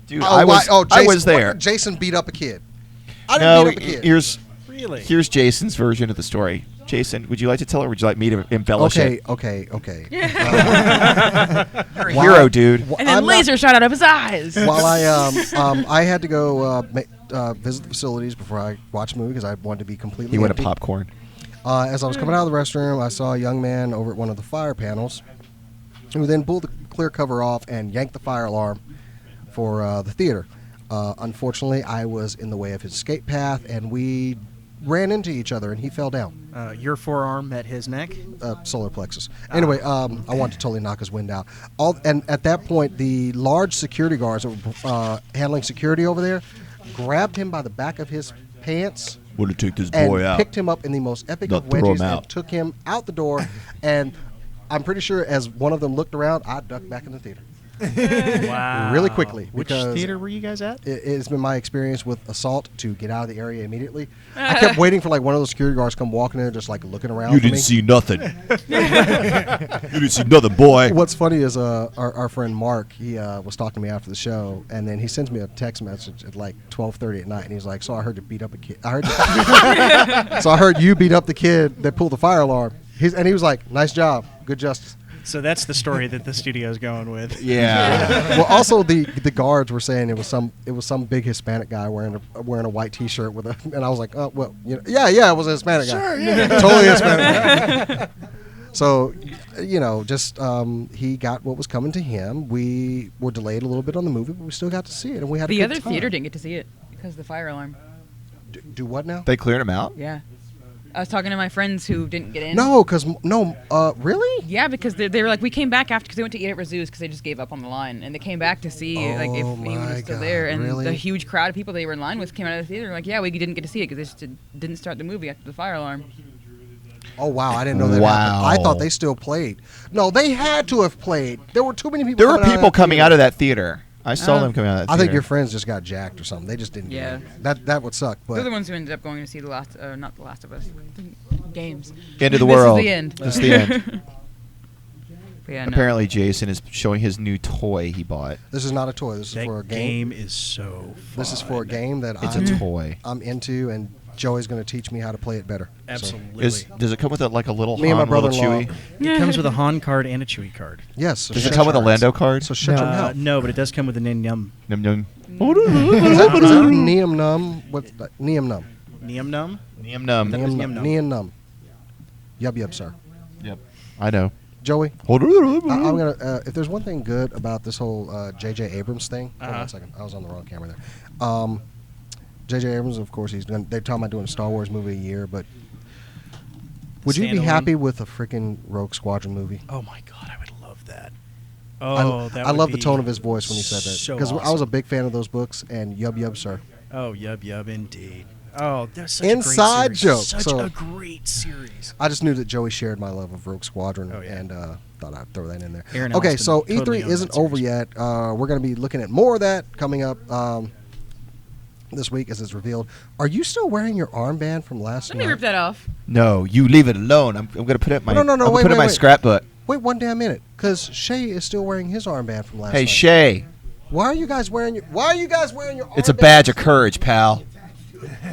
Dude, I Jason, was there. Jason beat up a kid. I didn't No, beat up a kid. Really? here's Jason's version of the story. Jason, would you like to tell it, or would you like me to embellish it? Okay. Hero, dude. And then laser shot out of his eyes. While I had to go visit the facilities before I watched the movie because I wanted to be completely. He went to empty. popcorn. As I was coming out of the restroom, I saw a young man over at one of the fire panels who then pulled the clear cover off and yanked the fire alarm for the theater. Unfortunately, I was in the way of his escape path, and we ran into each other, and he fell down. Your forearm met his neck. Solar plexus. Anyway, I wanted to totally knock his wind out. And at that point, the large security guards that were handling security over there grabbed him by the back of his pants Want to take this and picked him up in the most epic of Not throw him wedgies out. and took him out the door. And I'm pretty sure as one of them looked around, I ducked back in the theater. Wow. Really quickly, Which because theater were you guys at? It's been my experience with assault to get out of the area immediately. I kept waiting for like one of those security guards to come walking in, just like looking around. for me. nothing. You didn't see nothing, boy. What's funny is our friend Mark, he was talking to me after the show, and then he sends me a text message at like 12:30 at night, and he's like, "So I heard you beat up a kid. So I heard you beat up the kid that pulled the fire alarm." And he was like, "Nice job, good justice." So that's the story that the studio's going with. Yeah. Well, also the guards were saying it was some big Hispanic guy wearing a white T-shirt with and I was like, oh well, yeah, it was a Hispanic guy, Sure, yeah. totally Hispanic guy. So, just he got what was coming to him. We were delayed a little bit on the movie, but we still got to see it, and we had a The good other time. theater didn't get to see it because of the fire alarm. Do what now? They cleared him out? Yeah. I was talking to my friends who didn't get in. Really? Yeah, because they were like, we came back after because they went to eat at Razoo's because they just gave up on the line, and they came back to see like if Oh anyone was my still God, there, and really? the huge crowd of people they were in line with came out of the theater like, yeah, we didn't get to see it because they just didn't start the movie after the fire alarm. Oh wow, I didn't know that happened. I thought they still played. No, they had to have played. There were too many people. There were coming out of people that coming theater. out of that theater. I saw them coming out of that I theater. think your friends just got jacked or something. They just didn't. Yeah. Get it. That would suck. They're the But ones who ended up going to see not the Last of Us games. End of the This world. is the end. This is the end. But yeah, no. Apparently, Jason is showing his new toy he bought. this is not a toy. This is That for a game. game is so fun. This is for a game that It's I'm, a toy. I'm into, and Joey's going to teach me how to play it better. So, Absolutely. Does it come with like a little Me and my Han, little brother-in-law. Chewy? It comes with a Han card and a Chewie card. yes. So Does shut it come with a your Lando mouth. card? So shut your mouth. No, but it does come with a Nin Yum. Num num. Is that Neum Num? What's that? Neum Num. Neum Num? Num num. That was Neum Neum Num. Neum Num. Yub, sir. Yep. I know. Joey, Hold on. I'm gonna. If there's one thing good about this whole J.J. Abrams thing, hold on Uh-huh. a second. I was on the wrong camera there. J.J. Abrams, of course, they're talking about doing a Star Wars movie a year, but Would you be standalone. happy with a freaking Rogue Squadron movie? Oh my god, I would love that. I, Oh, that I would love the be tone of his voice when he said that. so Because I was awesome. a big fan of those books, and yub, sir. Oh, yub, indeed. Oh, that's such Inside a great joke. series. Such So- a great series. I just knew that Joey shared my love of Rogue Squadron, Oh, yeah. and thought I'd throw that in there. Aaron Okay, Alston so totally E3 owned isn't that over series. yet. We're going to be looking at more of that coming up this week as it's revealed. Are you still wearing your armband from last Let night? me rip that off. No, you leave it alone. I'm going to put it in my. No, I'm gonna wait, put it in my wait. scrapbook. Wait one damn minute, because Shay is still wearing his armband from last Hey, night. Shay, Why are you guys wearing your armband? it's a badge of courage, pal.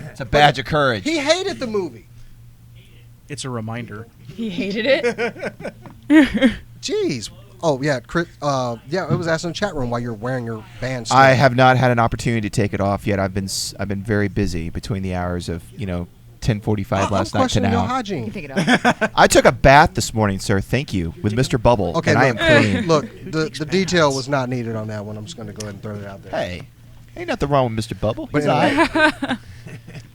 It's a badge of courage. He hated the movie. It's a reminder. He hated it. Jeez. Oh yeah, Chris. Yeah, it was asked in the chat room why you're wearing your band. I have not had an opportunity to take it off yet. I've been very busy between the hours of 10:45 last I'm night to questioning your now. You hygiene. can take it off. I took a bath this morning, sir. Thank you, with Mr. Bubble, Okay, and I am look, clean. Look, the detail was not needed on that one. I'm just going to go ahead and throw it out there. Hey, ain't nothing wrong with Mr. Bubble. But He's anyway. all right.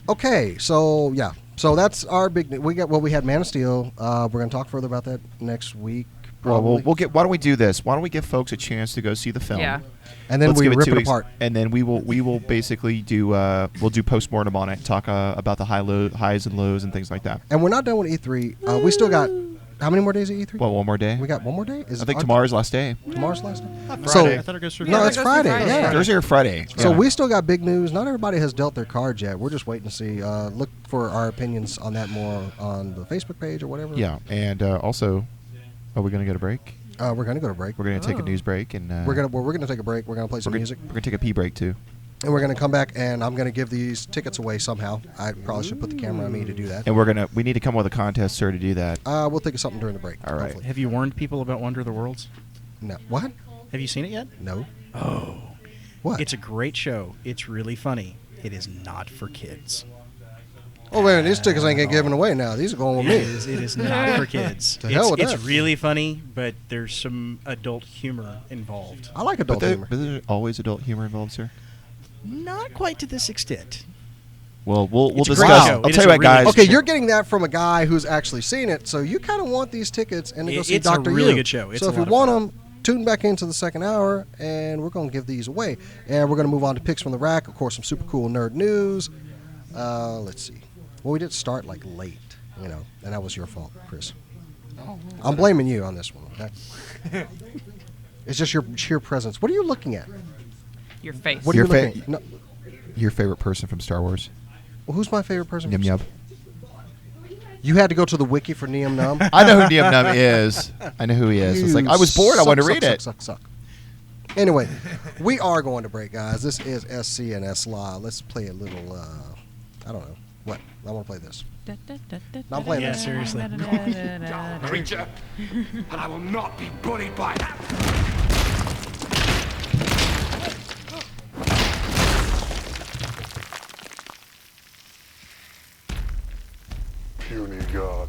Okay, so yeah, so that's our big. We had Man of Steel. We're going to talk further about that next week. Well, Probably. we'll get. Why don't we do this? Why don't we give folks a chance to go see the film? Yeah. and then Let's we give rip 2 it weeks, apart. and then we will basically do we'll do postmortem on it, talk about the highs and lows and things like that. And we're not done with E3. We still got how many more days of E3? Well, one more day. we got one more day. I think tomorrow's last day. Tomorrow's last day. Friday. So I thought it goes through no, Yeah, it's it goes through Friday. Friday. Yeah. Thursday or Friday. So Yeah. we still got big news. Not everybody has dealt their cards yet. We're just waiting to see. Look for our opinions on that more on the Facebook page or whatever. Yeah, and also, are we going to go to break? We're gonna go to break. We're going to take a Oh. news break, and We're gonna take a break. We're gonna play some music, We're going to take a pee break too. and we're gonna come back. And I'm gonna give these tickets away somehow. I probably should put the camera on me to do that. And we need to come up with a contest, sir, to do that. We'll think of something during the break. All right. hopefully. Have you warned people about Wonder of the Worlds? No. What? Have you seen it yet? No. Oh. What? It's a great show. It's really funny. It is not for kids. Oh man, these tickets ain't getting given away now. These are going with me. It is not for kids. To hell with It's that. really funny, but there's some adult humor involved. I like adult But humor. there's always adult humor involved, sir. Not quite to this extent. Well, we'll It's a discuss. great I'll show. tell It you is a what, really guys. good Okay, show. you're getting that from a guy who's actually seen it, so you kind of want these tickets and to go see It's a Doctor really You. good show. It's so a if you lot of want fun. them, tune back into the second hour, and we're going to give these away. And we're going to move on to picks from the rack. Of course, some super cool nerd news. Let's see. Well, we did start like late, and that was your fault, Chris. I'm blaming you on this one. Okay? It's just your sheer presence. What are you looking at? Your face. What are Your you looking at? No. Your favorite person from Star Wars? Well, who's my favorite person? Yum from- Yum. You had to go to the wiki for Neum Num. I know who Yum Num is. I know who he is. It's like I was bored. I wanted to read it. Suck. Anyway, we are going to break, guys. This is SCNS Live. Let's play a little. I don't know what. I want to play this. I'm playing Yeah, this. seriously. Creature, and I will not be bullied by that. Puny God.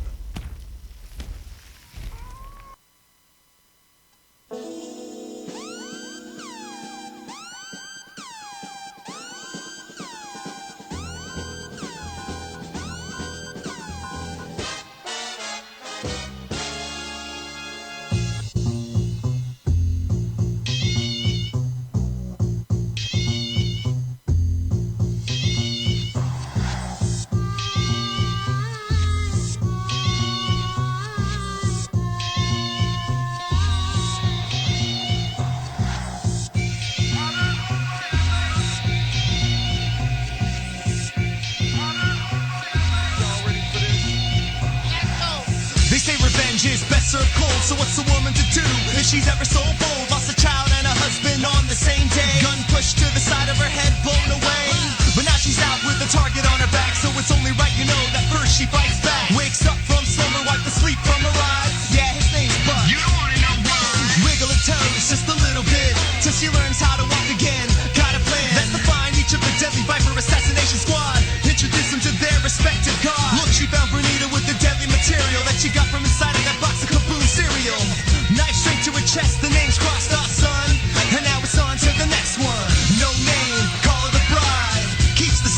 They say revenge is best served cold, so what's a woman to do if she's ever so bold? Lost a child and a husband on the same day. Gun pushed to the side of her head, blown away. But now she's out with a target on her back, so it's only right that first she fights back. Wakes up from slumber, wipe the sleep from her eyes. Yeah, his name's Bud. You don't wanna know why. Wiggle her toes just a little bit till she learns how to walk again. Got a plan. Let's define each of the deadly Viper assassination squad. Introduce them to their respective gods. Look, she found Bernita with the deadly material that she got from inside of that box of Kaboom cereal. Knife straight to her chest, the name's crossed off, son. And now it's on to the next one. No name, call her the bride. Keeps the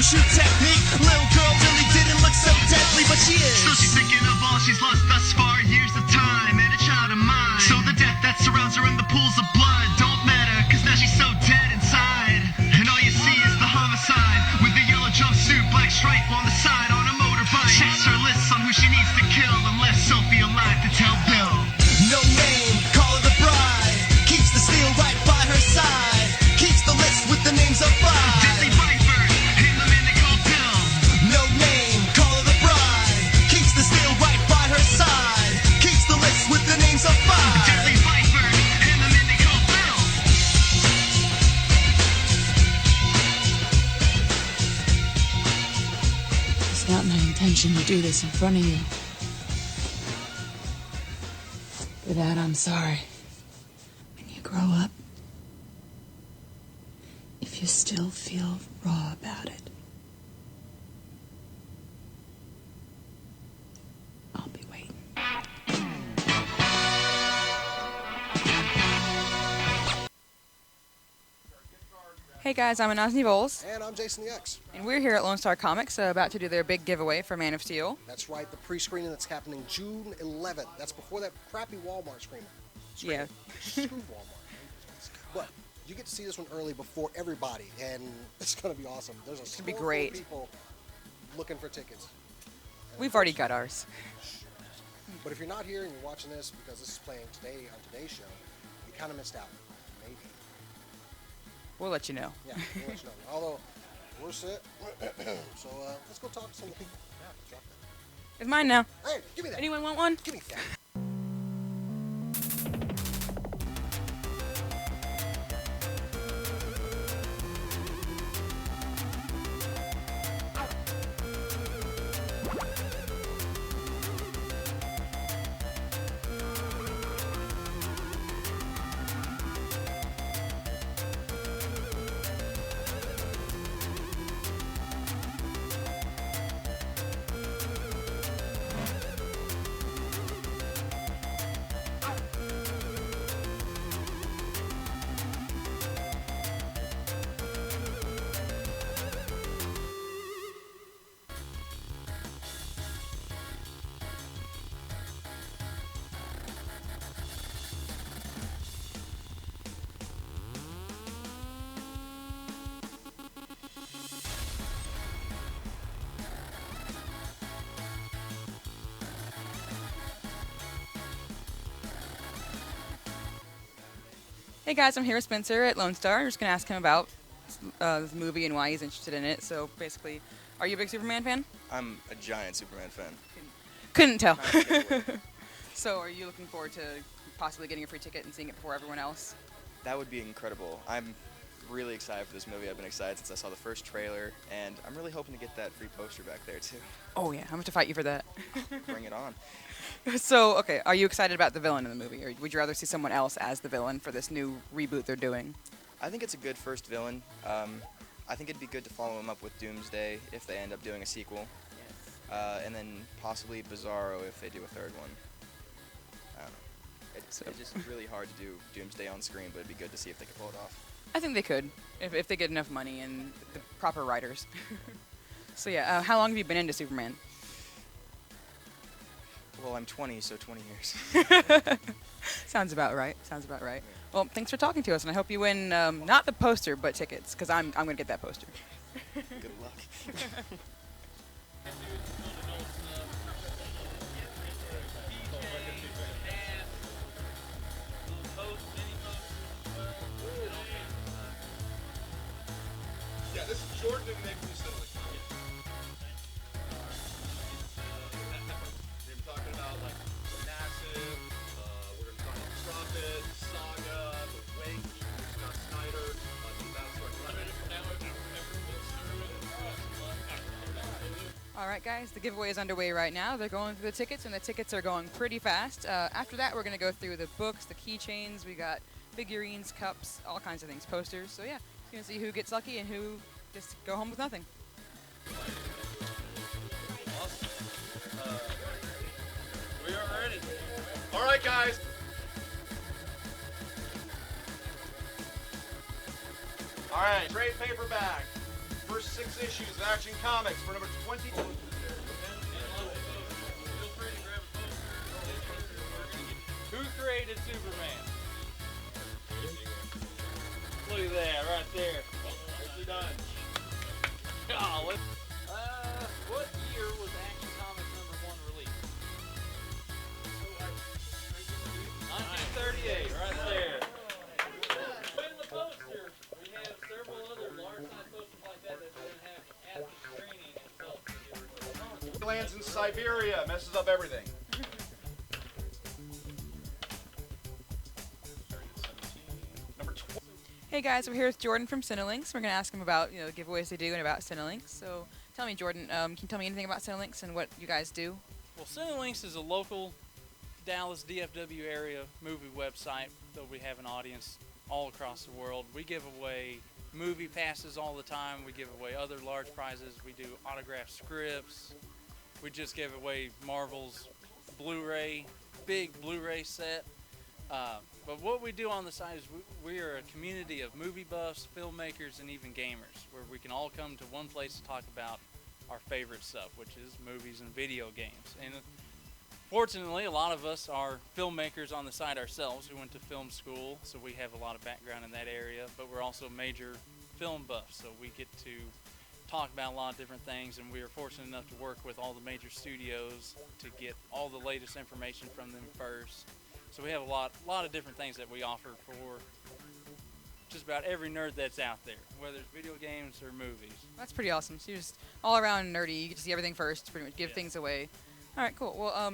shoot technique. Little girl really didn't look so deadly, but she is. So she's thinking of all she's lost thus far, years of time and a child of mine. So the death that surrounds her in the pools of blood don't matter, cause now she's so dead inside. And all you see is the homicide, with the yellow jumpsuit, black stripe on the side, on a motorbike. Checks her lists on who she needs to kill, and left Sophie alive to tell Bill. No name, call her the bride. Keeps the steel right by her side. Keeps the list with the names of five. Deadly Viper, and the man they call Bill. No name, call her the bride. Keeps the steel right by her side. Keeps the list with the names of five. Deadly Viper, and the man they call Bill. It's not my intention to do this in front of you. For that, I'm sorry. When you grow up, if you still feel raw about it, I'll be waiting. Hey guys, I'm Anasni Bowles, And I'm Jason the X. and we're here at Lone Star Comics, about to do their big giveaway for Man of Steel. That's right, the pre-screening that's happening June 11th. That's before that crappy Walmart screening. Yeah. Screw Walmart. But you get to see this one early before everybody, and it's going to be awesome. There's a gonna be store full of great. people looking for tickets. We've already got ours. But if you're not here and you're watching this because this is playing today on today's show, you kind of missed out. Maybe. We'll let you know. Yeah, we'll let you know. Although, we're set. So let's go talk to some of the people. Yeah, drop that. It's mine now. Hey, give me that. Anyone want one? Give me that. Hey guys, I'm here with Spencer at Lone Star. I'm just going to ask him about this movie and why he's interested in it. So basically, are you a big Superman fan? I'm a giant Superman fan. Couldn't tell. Not a giveaway. So are you looking forward to possibly getting a free ticket and seeing it before everyone else? That would be incredible. I'm really excited for this movie. I've been excited since I saw the first trailer, and I'm really hoping to get that free poster back there too. Oh yeah, I'm going to fight you for that. Bring it on. So, okay, are you excited about the villain in the movie, or would you rather see someone else as the villain for this new reboot they're doing? I think it's a good first villain. I think it'd be good to follow him up with Doomsday if they end up doing a sequel. And then possibly Bizarro if they do a third one. I don't know. It's just really hard to do Doomsday on screen, but it'd be good to see if they could pull it off. I think they could, if they get enough money and the proper writers. So yeah, how long have you been into Superman? Well, I'm 20, so 20 years. Sounds about right. Sounds about right. Well, thanks for talking to us, and I hope you win not the poster, but tickets, because I'm going to get that poster. Good luck. Yeah, this is Jordan and makes me silly. They were talking about like Massive, we're gonna talk about Trumpet, Saga, The Wake, Scott Snyder, that's what All right, guys, the giveaway is underway right now. They're going through the tickets, and the tickets are going pretty fast. After that, we're going to go through the books, the keychains. We got figurines, cups, all kinds of things, posters. So yeah, you're going to see who gets lucky and who just go home with nothing. Awesome. We are ready. All right, guys. All right, trade paperback. first 6 issues of Action Comics for number 20. Who created Superman? Look at that right there. Nicely done. Oh, what year was Action Comics #1 released? 1938, right there. In the poster, we have several other large-size posters like that that didn't have after screening itself. Lands in Siberia, messes up everything. Number 12. Hey guys, we're here with Jordan from Cinelinx. We're going to ask him about the giveaways they do and about Cinelinx. So tell me, Jordan, can you tell me anything about Cinelinx and what you guys do? Well, Cinelinx is a local Dallas DFW area movie website that we have an audience all across the world. We give away movie passes all the time. We give away other large prizes. We do autographed scripts. We just gave away Marvel's Blu-ray, big Blu-ray set. But what we do on the site is we are a community of movie buffs, filmmakers, and even gamers, where we can all come to one place to talk about our favorite stuff, which is movies and video games. And fortunately, a lot of us are filmmakers on the site ourselves. We went to film school, so we have a lot of background in that area, but we're also major film buffs, so we get to talk about a lot of different things, and we are fortunate enough to work with all the major studios to get all the latest information from them first. So we have a lot of different things that we offer for just about every nerd that's out there, whether it's video games or movies. That's pretty awesome. So you're just all around nerdy. You get to see everything first, pretty much give things away. All right, cool. Well,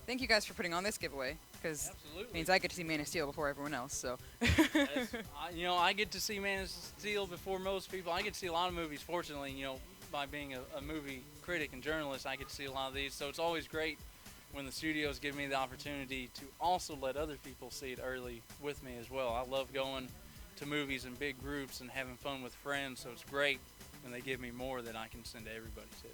thank you guys for putting on this giveaway, because it means I get to see Man of Steel before everyone else. So, I get to see Man of Steel before most people. I get to see a lot of movies. Fortunately, by being a movie critic and journalist, I get to see a lot of these. So it's always great when the studios give me the opportunity to also let other people see it early with me as well. I love going to movies in big groups and having fun with friends. So it's great when they give me more that I can send to everybody too.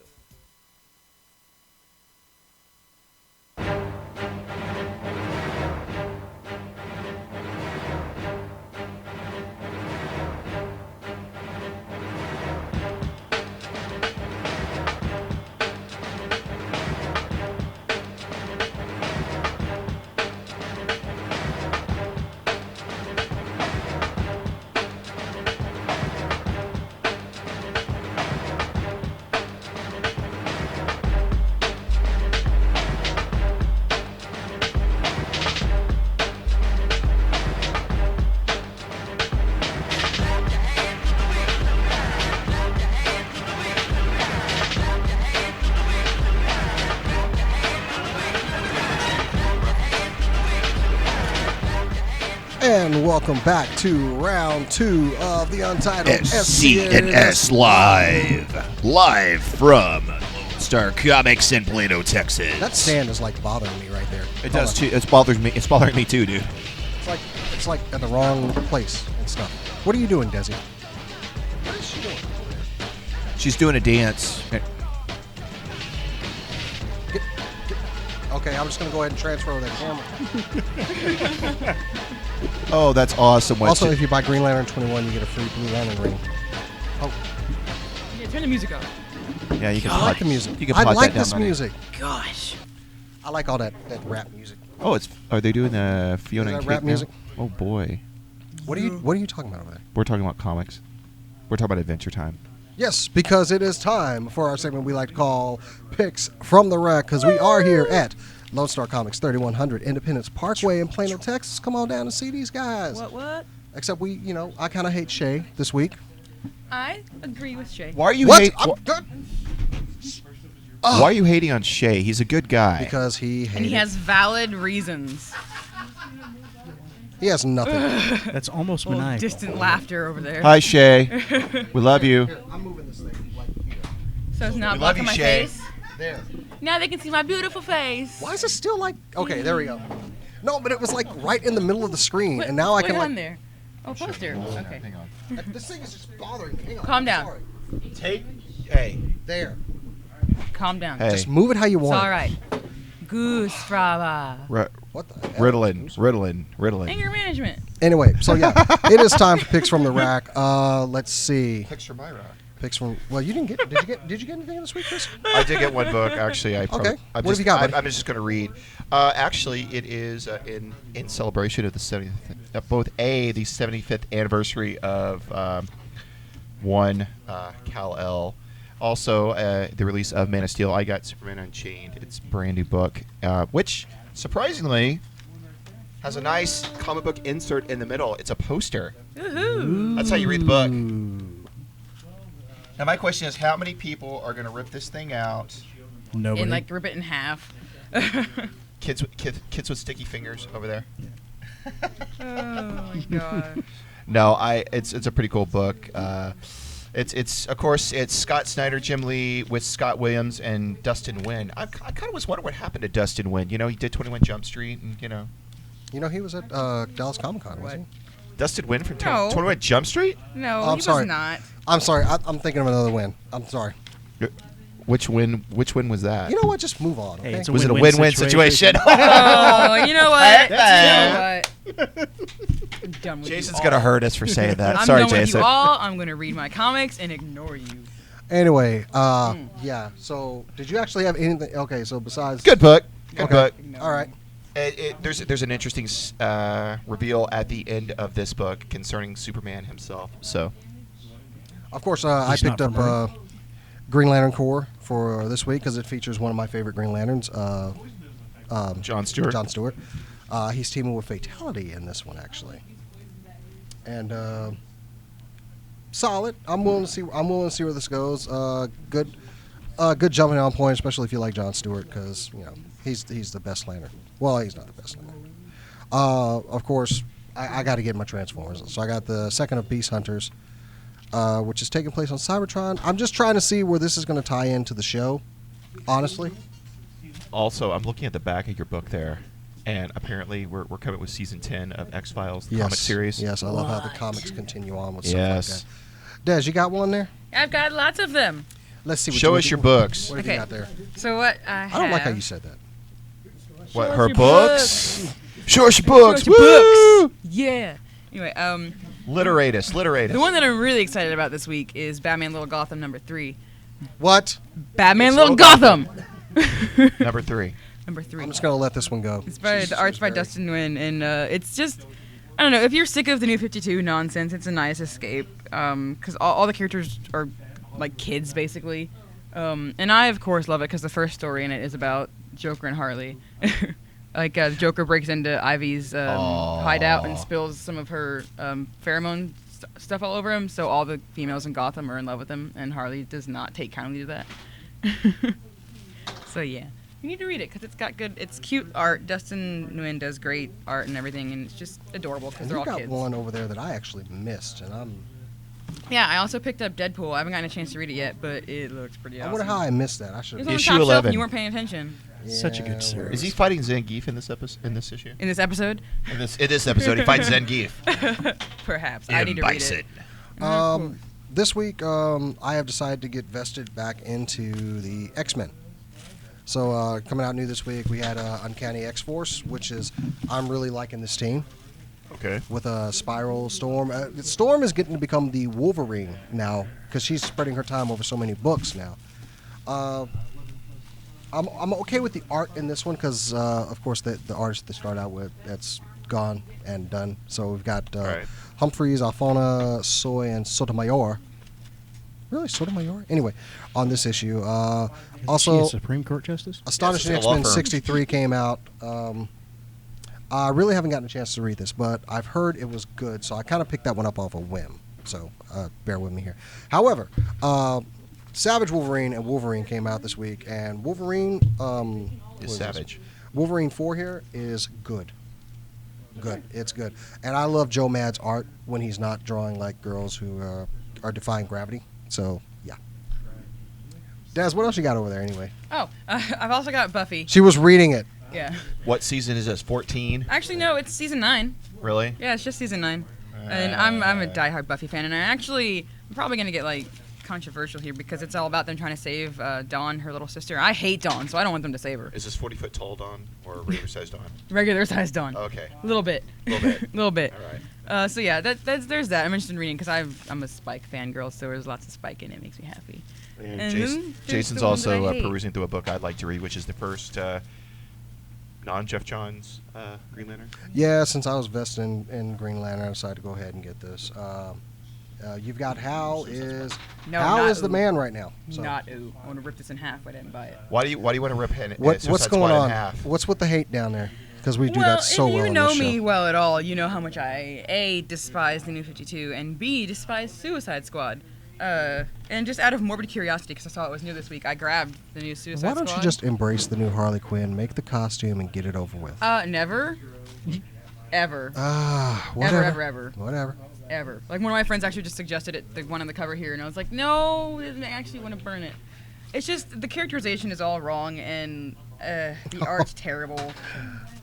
And welcome back to round 2 of the Untitled SCNS live from Lone Star Comics in Plano, Texas. That stand is like bothering me right there. It does too. It's bothering me too, dude. It's like at the wrong place and stuff. What are you doing, Desi? What is she doing? She's doing a dance. Okay, I'm just gonna go ahead and transfer over that camera. Oh, that's awesome. Also, if you buy Green Lantern 21, you get a free Blue Lantern ring. Oh. Yeah, turn the music off. Yeah, you can. I like the music. You can I plot like that down this on it. music. Gosh. I like all that rap music. Oh, are they doing the Fiona Is and that Cake rap now? music? Oh boy. What are you talking about over there? We're talking about comics. We're talking about Adventure Time. Yes, because it is time for our segment we like to call Picks from the Rack, because we are here at Lone Star Comics, 3100 Independence Parkway in Plano, Texas. Come on down and see these guys. What? Except I kind of hate Shay this week. I agree with Shay. Why are you Why are you hating on Shay? He's a good guy. Because he hated. And he has valid reasons. He has nothing. That's almost Little maniacal. distant laughter over there. Hi, Shay. We love you. Here, I'm moving this thing like here. So it's not We love blocking you, my Shay. face. There. Now they can see my beautiful face. Why is it still like? Okay, there we go. No, but it was like right in the middle of the screen, and now I Put can it like. on there. Oh, poster. Okay. Hang on. This thing is just bothering me. Hang on. Calm I'm down. sorry. Hey. There. Calm down. Hey. Just move it how you It's want. all right. Goose Fraba. What the hell? Ritalin. Anger management. Anyway, so yeah, it is time for Picks from the Rack. Let's see. Picture my rock. picks from. Well, you didn't get. Did you get anything this week, Chris? I did get one book actually. Okay. What have you got, buddy? I'm just going to read. Actually, it is in celebration of the 70th, the 75th anniversary of one Kal-El. Also, the release of Man of Steel. I got Superman Unchained. It's a brand new book, which surprisingly has a nice comic book insert in the middle. It's a poster. Woohoo! That's how you read the book. Now, my question is, how many people are going to rip this thing out? Nobody. And like rip it in half. Kids with sticky fingers over there. Oh my god. No, it's a pretty cool book. It's of course it's Scott Snyder, Jim Lee with Scott Williams and Dustin Nguyen. I kind of was wondering what happened to Dustin Nguyen. You know, he did 21 Jump Street, and you know, he was at Dallas Comic Con, wasn't he? Dustin Nguyen from No. 21 Jump Street. No, I'm he sorry. was not. I'm sorry. I'm thinking of another win. I'm sorry. Which win was that? You know what? Just move on. Hey, Okay. it's a Was it a win-win win-win situation? Oh, you know what? Hey. You know what? I'm done with Jason's you gonna all. hurt us for saying that. I'm Sorry, done Jason. with you all. I'm gonna read my comics and ignore you. Anyway, yeah. So, did you actually have anything? Okay, so besides. Good book. Good Okay. book. All right. There's an interesting reveal at the end of this book concerning Superman himself. So, Of course, I He's picked not up Green Lantern Corps for this week because it features one of my favorite Green Lanterns, John Stewart. John Stewart. He's teaming with Fatality in this one, actually, and solid. I'm willing to see where this goes. Good jumping on point, especially if you like John Stewart, because he's the best Lantern. Well, he's not the best Lantern. Of course, I got to get my Transformers, so I got the second of Beast Hunters. Which is taking place on Cybertron. I'm just trying to see where this is going to tie into the show, honestly. Also, I'm looking at the back of your book there, and apparently we're coming with season 10 of X-Files, the comic series. Yes, I love how the comics continue on with stuff Yes. like that. Des, you got one there? I've got lots of them. Let's see. Show us your books. What have you got there? So what I have. I don't like how you said that. What, us her your books? Show us your books. Show us your books. Yeah. Anyway, Literate us. the one that I'm really excited about this week is Batman Little Gotham #3. What? Batman It's Little Little Gotham. Number 3. Number 3. I'm just going to let this one go. It's by the art's by Dustin Nguyen, and it's just, I don't know, if you're sick of the New 52 nonsense, it's a nice escape, because all the characters are like kids basically, and I of course love it because the first story in it is about Joker and Harley. Like Joker breaks into Ivy's hideout and spills some of her pheromone stuff all over him, so all the females in Gotham are in love with him, and Harley does not take kindly to that. So yeah, you need to read it because it's cute art. Dustin Nguyen does great art and everything, and it's just adorable because And they're you all got kids. one over there that I actually missed, and Yeah, I also picked up Deadpool. I haven't gotten a chance to read it yet, but it looks pretty I awesome. wonder how I missed that. I should. It was on the Issue top shelf 11. and you weren't paying attention. Such a good series. Is he fighting Zangief in this episode? In this issue? In this episode? In this episode, he fights Zangief. Perhaps. I need to read it. This week, I have decided to get vested back into the X-Men. So coming out new this week, we had Uncanny X-Force, which is I'm really liking this team. Okay. With Spiral, Storm. Storm is getting to become the Wolverine now because she's spreading her time over so many books now. I'm okay with the art in this one because, of course, the artist they start out with, that's gone and done. So we've got Right. Humphreys, Alfona, Soy, and Sotomayor. Really, Sotomayor? Anyway, on this issue. She Also, a Supreme Court justice? Astonishing Yes, it's a law X-Men firm. 63 came out. I really haven't gotten a chance to read this, but I've heard it was good, so I kind of picked that one up off a whim. So bear with me here. However, Savage Wolverine and Wolverine came out this week, and Wolverine what Is Savage. Wolverine 4 here is good. Good. It's good. And I love Joe Mad's art when he's not drawing like girls who are defying gravity. So, yeah. Daz, what else you got over there anyway? Oh, I've also got Buffy. She was reading it. Yeah. What season is this? 14? Actually, no, it's season 9. Really? Yeah, it's just season 9. And I'm a diehard Buffy fan, and I'm probably going to get, like, controversial here because it's all about them trying to save Dawn, her little sister. I hate Dawn, so I don't want them to save her. Is this 40-foot tall Dawn or regular-sized Dawn? Regular sized Dawn. Okay. A little bit. Little bit. Little bit. All right. So yeah, there's that. I'm interested in reading because I'm a Spike fangirl, so there's lots of Spike in it. Makes me happy. And And then there's Jason's the one that also I hate. perusing through a book I'd like to read, which is the first non-Jeff Johns Green Lantern. Yeah, since I was vested in Green Lantern, I decided to go ahead and get this. You've got Hal is No, Hal not is the ooh. man right now. So. Not ooh. I want to rip this in half. But I didn't buy it. Why do you want to rip it? What's going In on? half? What's with the hate down there? Because we do well, that so if well you on know this me show. well at all, you know how much I A, despise the New 52, and B, despise Suicide Squad. And just out of morbid curiosity, because I saw it was new this week, I grabbed the new Suicide Why Squad. don't you just embrace the new Harley Quinn, make the costume, and get it over with? Never. Ever. Whatever. Ever. Whatever. Ever. Like, one of my friends actually just suggested it, the one on the cover here, and I was like, no, I actually want to burn it. It's just, the characterization is all wrong, and the art's terrible.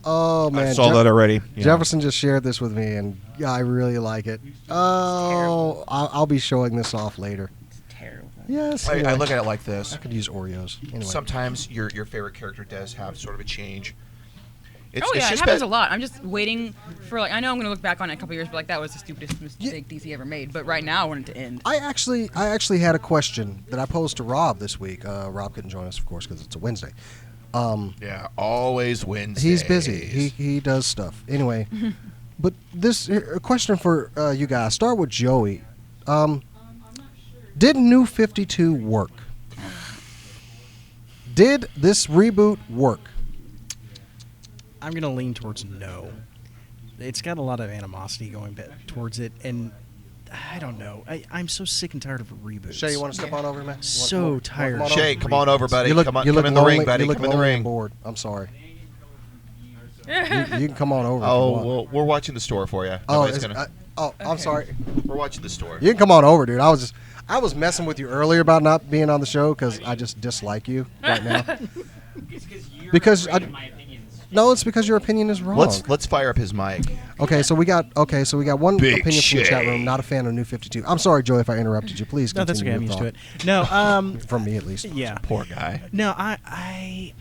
Oh man, I saw that already. Yeah. Jefferson just shared this with me, and I really like it. Oh, I'll be showing this off later. It's terrible. Yes. I anyway. look at it like this. I could use Oreos. Anyway. Sometimes your favorite character does have sort of a change. It happens a lot. I'm just waiting for, like, I know I'm going to look back on it in a couple years, but, like, that was the stupidest mistake DC ever made. But right now, I want it to end. I actually had a question that I posed to Rob this week. Rob couldn't join us, of course, because it's a Wednesday. Yeah, always wins. He's busy. He does stuff. Anyway, but this a question for you guys. Start with Joey. Did New 52 work? Did this reboot work? I'm going to lean towards no. It's got a lot of animosity going towards it, and I don't know. I'm so sick and tired of reboots. Shay, you want to step on over, man? So tired. Shay, come on over, buddy. You look come lonely, in the ring, buddy. You look Come in the lonely and ring. bored. I'm sorry. You can come on over. if you Oh, want. well, we're watching the store for you. Oh, Nobody's gonna. I'm sorry. We're watching the store. You can come on over, dude. I was messing with you earlier about not being on the show because I just dislike you right now. Because no, it's because your opinion is wrong. Let's fire up his mic. Okay, so we got one Big opinion from the chat Shay. room. Not a fan of New 52. I'm sorry, Joe, if I interrupted you. Please No, continue. that's okay. I'm your used to thought. it. No, From me at least. yeah. Poor guy. No, I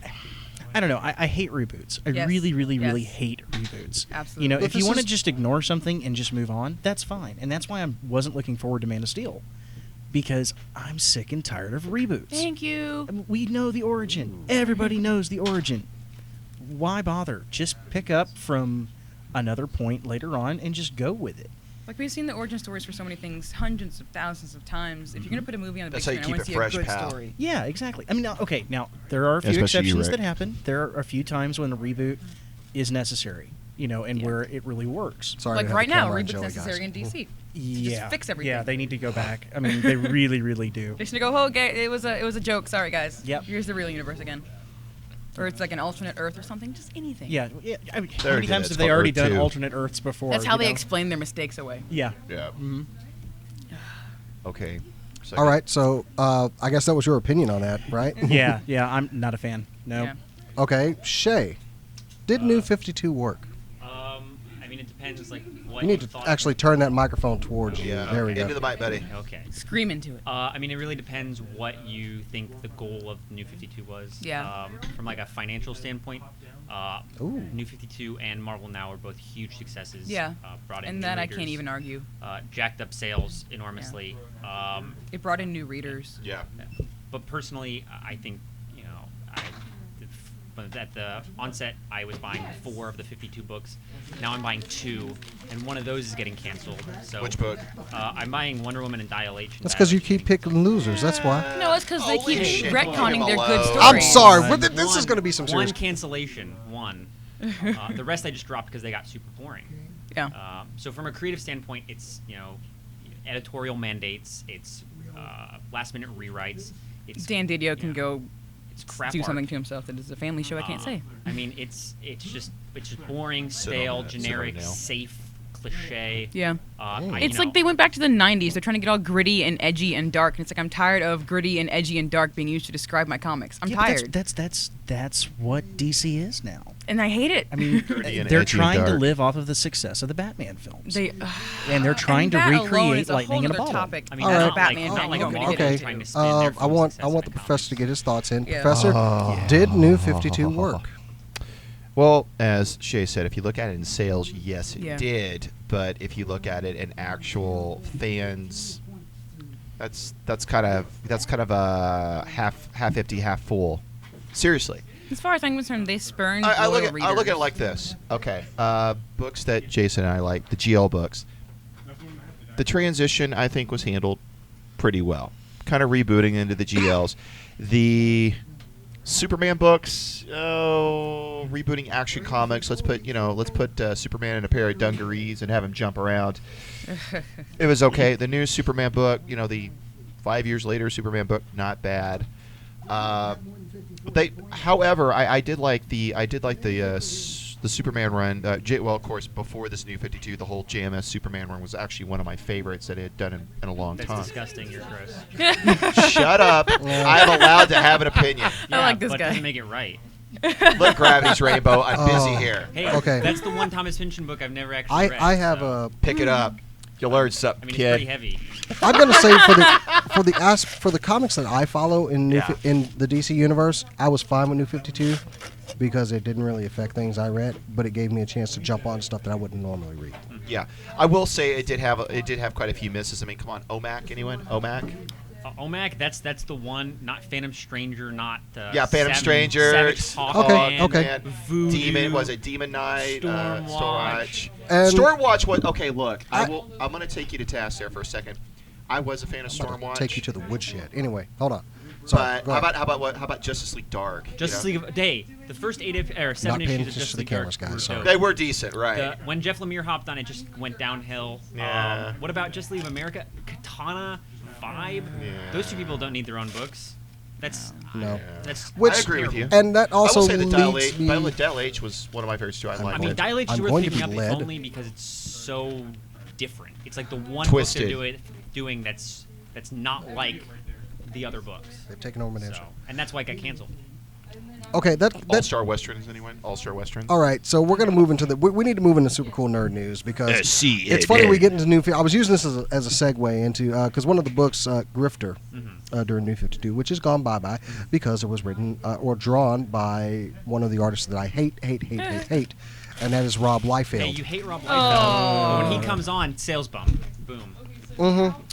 don't know. I hate reboots. I Yes. really, really, really Yes. hate reboots. Absolutely. You know, But if you this want to is- just ignore something and just move on, that's fine. And that's why I wasn't looking forward to Man of Steel. Because I'm sick and tired of reboots. Thank you. I mean, we know the origin. Everybody knows the origin. Why bother? Just pick up from another point later on and just go with it. Like, we've seen the origin stories for so many things hundreds of thousands of times. If you're going to put a movie on the big That's how you screen, I want keep to it see a fresh, good pal. story. Yeah, exactly. I mean, now there are a few Especially you, exceptions Rick. that happen. There are a few times when a reboot is necessary, and where it really works. Sorry. Like, to have right the now, camera on reboot's Joey, necessary guys. in DC. Yeah, Just fix everything. Yeah, they need to go back. I mean, they really, really do. They should go, oh, okay, it was a joke. Sorry, guys. Yep. Here's the real universe again. Or it's like an alternate Earth or something. Just anything. Yeah. I mean, They how already many did times it. have It's they called already Earth done 2. alternate Earths before? That's how they know? explain their mistakes away. Yeah. Yeah. hmm Okay. All right, so I guess that was your opinion on that, right? Yeah. I'm not a fan. No. Yeah. Okay, Shay, did New 52 work? I mean, it depends, like, what You need to thought. actually turn that microphone towards you. Yeah. There we Into go. the mic, buddy. Okay. Scream into it. I mean, it really depends what you think the goal of New 52 was. Yeah. From like a financial standpoint, Ooh. New 52 and Marvel Now are both huge successes. Yeah. Brought in And new that I readers, can't even argue. jacked up sales enormously. It brought in new readers. Yeah. But personally, I think, but at the onset, I was buying 4 of the 52 books. Now I'm buying 2, and one of those is getting canceled. So Which book? I'm buying Wonder Woman and Dilation. That's because you keep picking losers. That's why. No, it's because they keep shit. retconning their good I'm stories. I'm sorry. One- This is going to be some serious. One cancellation, one. The rest I just dropped because they got super boring. Yeah. So from a creative standpoint, it's editorial mandates, it's last minute rewrites. It's Dan Didio can go it's crap do something art. to himself that is a family show. I can't say. I mean, it's just boring, stale, that, sit generic, on it now. safe, cliche. Yeah. It's It's like they went back to the 90s. They're trying to get all gritty and edgy and dark. And it's like, I'm tired of gritty and edgy and dark being used to describe my comics. I'm Yeah, but tired. That's what DC is now. And I hate it. I mean, Gritty and they're edgy and trying to dark. live off of the success of the Batman films. They, and they're trying and to that alone recreate is a lightning whole in a other bottle. topic. I mean, All that's right. not like, Batman not fan, like you a don't Marvel get trying into. to spin their I film want success the in the professor to get his thoughts in. Yeah. Professor, did New 52 work? Well, as Shay said, if you look at it in sales, yes, it Yeah. did. but if you look at it in actual fans, that's kind of a half empty, half full. Seriously. As far as I'm concerned, they spurned I look loyal at readers. it like this. Okay, books that Jason and I like, the GL books. The transition, I think, was handled pretty well. Kind of rebooting into the GLs. The Superman books, rebooting Action Comics. Let's put Superman in a pair of dungarees and have him jump around. It was okay. The new Superman book, the 5 years later Superman book, not bad. However, I did like the Superman run. Well, of course, before this new 52, the whole JMS Superman run was actually one of my favorites that I had done in a long time. That's disgusting. You're gross. Shut up! I'm allowed to have an opinion. I like this but guy. Doesn't make it right. Look, Gravity's Rainbow. I'm busy here. Hey, Okay. That's the one Thomas Pynchon book I've never actually read. I have so. Pick it up. You'll learn something, I mean, kid. it's pretty heavy. I'm gonna say for the comics that I follow in in the DC universe, I was fine with New 52 because it didn't really affect things I read, but it gave me a chance to jump on stuff that I wouldn't normally read. Yeah, I will say it did have quite a few misses. I mean, come on, OMAC, anyone? OMAC? OMAC, that's the one, not Phantom Stranger, not Phantom Stranger. Savage Hawkman, Okay. Voodoo, Demon, was it Demon Knight? Stormwatch. And- was okay. Look, I'm going to take you to task there for a second. I was a fan of I'm about to Stormwatch. take you to the woodshed. Anyway, hold on. Sorry, But go how ahead. about Justice League Dark? Justice League of Day. The first 7 Not paying issues of attention Justice to the League cameras, Dark guys, were sorry. dope. They were decent, right? When Jeff Lemire hopped on, it just went downhill. Yeah. What about Just Leave America? Katana, Vibe. Yeah. Those two people don't need their own books. That's No. That's Which- I agree with you. And that also I will say that Dial leads H, me. Dial H was one of my favorites too. I liked I mean, it. Dial H is I'm worth going to picking be up led. only because it's so different. It's like the one Twisted. book they're doing that's not like the other books. They've taken over So, Manhattan. and that's why it got canceled. Okay, that's All-Star Westerns, anyone? All-Star Westerns? all right. So we're gonna move into we need to move into super cool nerd news because SCNS. it's funny we get into new. I was using this as a segue into because one of the books, Grifter, during New 52, which has gone bye because it was written or drawn by one of the artists that I hate, and that is Rob Liefeld. Hey, you hate Rob Liefeld, but when he comes on, sales bump, boom.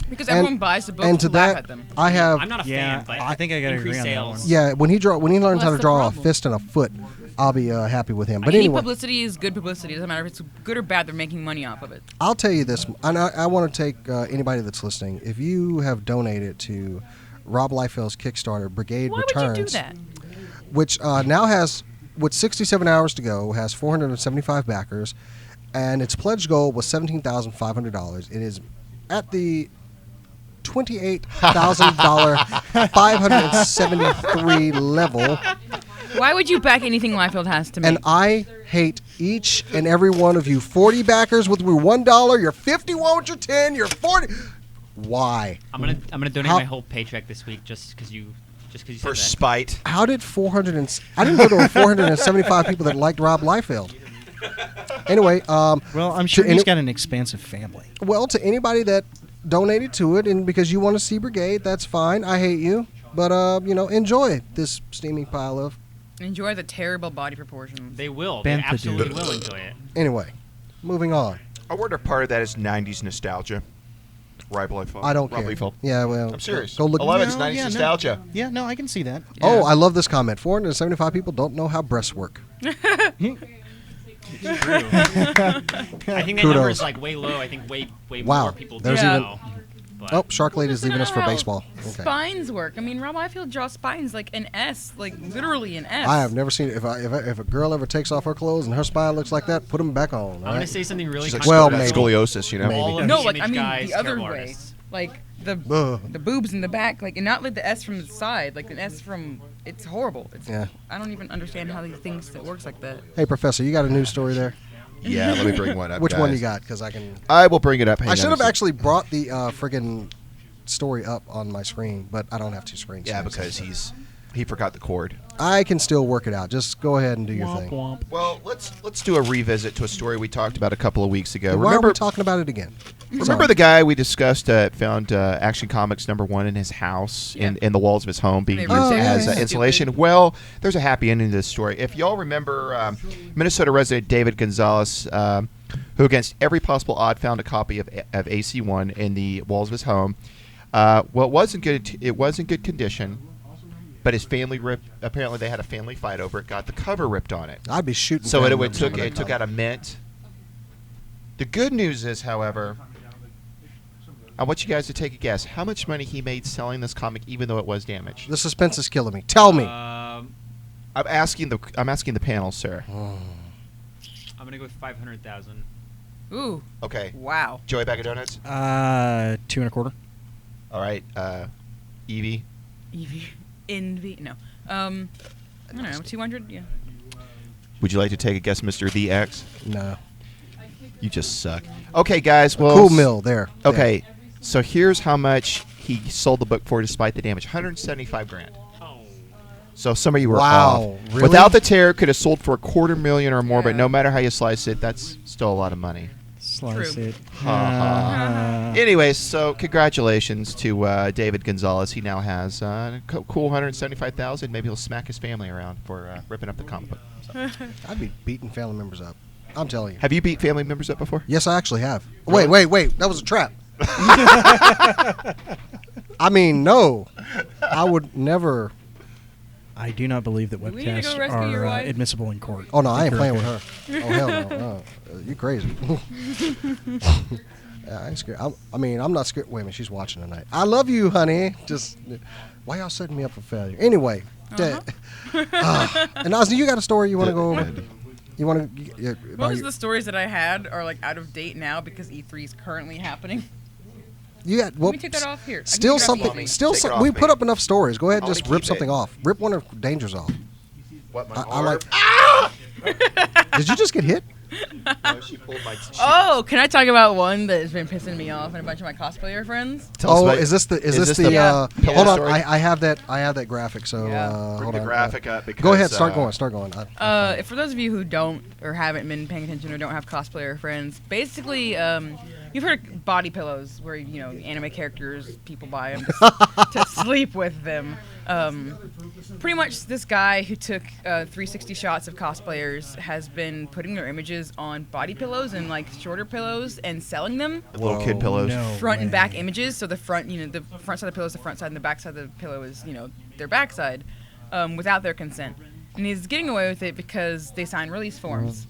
Because everyone buys the books and to to laugh that, at them. I have I'm not a Yeah, fan, but I think I gotta agree increased on that one. sales. yeah. When he learns how to that's the draw a problem. fist and a foot, I'll be happy with him. But Any anyway, publicity is good publicity. It doesn't matter if it's good or bad. They're making money off of it. I'll tell you this, and I want to take anybody that's listening. If you have donated to Rob Liefeld's Kickstarter, Brigade Why Returns, would you do that? which now has, with 67 hours to go, has 475 backers, and its pledge goal was $17,500. It is at the $28,000 573 level, Why would you back anything Liefeld has to make? and I hate each and every one of you 40 backers with your $1, your 51 with your 10, your 40. Why? I'm gonna donate How- my whole paycheck this week just because you said For that. spite. How did I didn't know there were 475 people that liked Rob Liefeld. Anyway, Well, I'm sure to he's any- got an expansive family. well, to anybody that donated to it, and because you want to see Brigade, that's fine. I hate you, but enjoy this steaming pile of. Enjoy the terrible body proportions. They will. They Bantha absolutely dude. will enjoy it. Anyway, moving on. I wonder if part of that is 90s nostalgia. Rob Liefeld. I don't Rob care. Liefeld. Yeah, well, I'm serious. Go look. A lot of it's No, 90s yeah, no. nostalgia. Yeah, no, I can see that. Oh, I love this comment. 475 people don't know how breasts work. It's true. I think that number Kudos. is like way low. I think way Wow, more people there's do even- know. But Oh, Shark Lady's leaving us for I don't know how baseball. Okay. Spines work. I mean, Rob Liefeld draws spines like an S, like literally an S. I have never seen it. If a girl ever takes off her clothes and her spine looks like that, put them back on. I'm gonna say something really She's like, Well, controversial. maybe. scoliosis, you know? Maybe. All of No, the like image I mean guys, the other terrible way, artists. like the Ugh. boobs in the back, like and not like the S from the side, like an S from. It's horrible. It's, Yeah. I don't even understand how these things that works like that. Hey, Professor, you got a news story there? Yeah, let me bring one up. Which one guys. you got? Because I can. I will bring it up. Hang I on should a have sec. actually brought the friggin' story up on my screen, but I don't have two screens. Yeah, so- because he forgot the cord. I can still work it out. Just go ahead and do your thing. Well, let's do a revisit to a story we talked about a couple of weeks ago. Why are we talking about it again? Remember the guy we discussed found Action Comics #1 in his house in the walls of his home being They used were as stupid. insulation? Well, there's a happy ending to this story. If y'all remember, Minnesota resident David Gonzalez who, against every possible odd, found a copy of AC1 in the walls of his home. Well, it wasn't good. It was in good condition, but his family apparently they had a family fight over it. Got the cover ripped on it. I'd be shooting. So family it members over that took cover. out a mint. The good news is, however, I want you guys to take a guess how much money he made selling this comic, even though it was damaged. The suspense is killing me. Tell me. I'm I'm asking the panel, sir. gonna go with 500,000. Ooh. Okay. Wow. Joey, bag of donuts. 2.25. All right. Evie. Envy. No. I don't know. 200. Yeah. Would you like to take a guess, Mr. The X? No. You just suck. Okay, guys. Well, Cool mill there. Okay. So here's how much he sold the book for, despite the damage: $175,000. So some of you were Wow, off. really? Without the tear, could have sold for $250,000 or more. But no matter how you slice it, that's still a lot of money. Slice True. it. Ha ha. Anyways, so congratulations to David Gonzalez. He now has a cool $175,000. Maybe he'll smack his family around for ripping up the comic book. So. I'd be beating family members up. I'm telling you. Have you beat family members up before? Yes, I actually have. Really? Wait. That was a trap. I mean, no. I would never. I do not believe that we need to go webcasts rescue your are wife? admissible in court. Oh, no, I ain't playing with her. Oh, hell no. No. You crazy. Yeah, I ain't scared. I'm not scared. Wait a minute, she's watching tonight. I love you, honey. Just, why y'all setting me up for failure? Anyway. And Ozzy, you got a story you want to go over? You want to? Most of the stories that I had are like out of date now because E3 is currently happening. You got, well, Let me take that off here. I can Still take it off something. easy. Still, Take it some, off we me. put up enough stories. Go ahead, I just wanna rip keep something it. off. Rip one of Danger's off. What, my I like. arm? Did you just get hit? No, she pulled my. Oh, can I talk about one that has been pissing me off and a bunch of my cosplayer friends? Tell us Oh, about- is this the? Is this the? pillow Hold on, story? I have that. I have that graphic. So Yeah. hold Bring the on. graphic up because, Go ahead. Start going. Start going. For those of you who don't or haven't been paying attention or don't have cosplayer friends, basically, you've heard of body pillows where anime characters people buy them to sleep with them. Pretty much, this guy who took 360 shots of cosplayers has been putting their images on body pillows and like shorter pillows and selling them. Little kid pillows. No Front and way. back images. So the front, the front side of the pillow is the front side, and the back side of the pillow is, their back side, without their consent. And he's getting away with it because they sign release forms.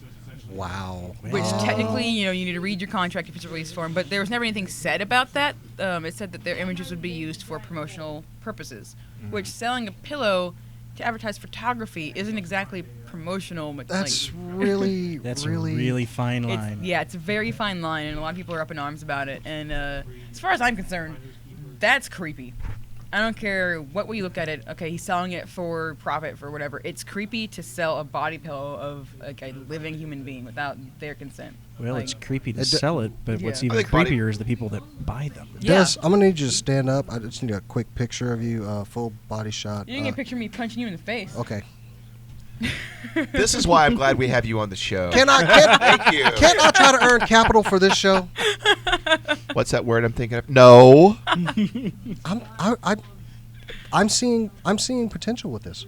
Wow. Which technically, you need to read your contract if it's a release form, but there was never anything said about that. It said that their images would be used for promotional purposes, which selling a pillow to advertise photography isn't exactly promotional. But That's really, That's really, a really fine line. it's a very fine line, and a lot of people are up in arms about it. And as far as I'm concerned, that's creepy. I don't care what way you look at it. Okay, he's selling it for profit, for whatever. It's creepy to sell a body pillow of like a living human being without their consent. Well, Like, it's creepy to It d- sell it, but what's Yeah. I even think body- creepier is the people that buy them. Yeah. Des, I'm gonna need you to stand up. I just need a quick picture of you, full body shot. You didn't get a picture of me punching you in the face. Okay. This is why I'm glad we have you on the show. Thank you. Can't I try to earn capital for this show? What's that word I'm thinking of? No. I'm seeing potential with this.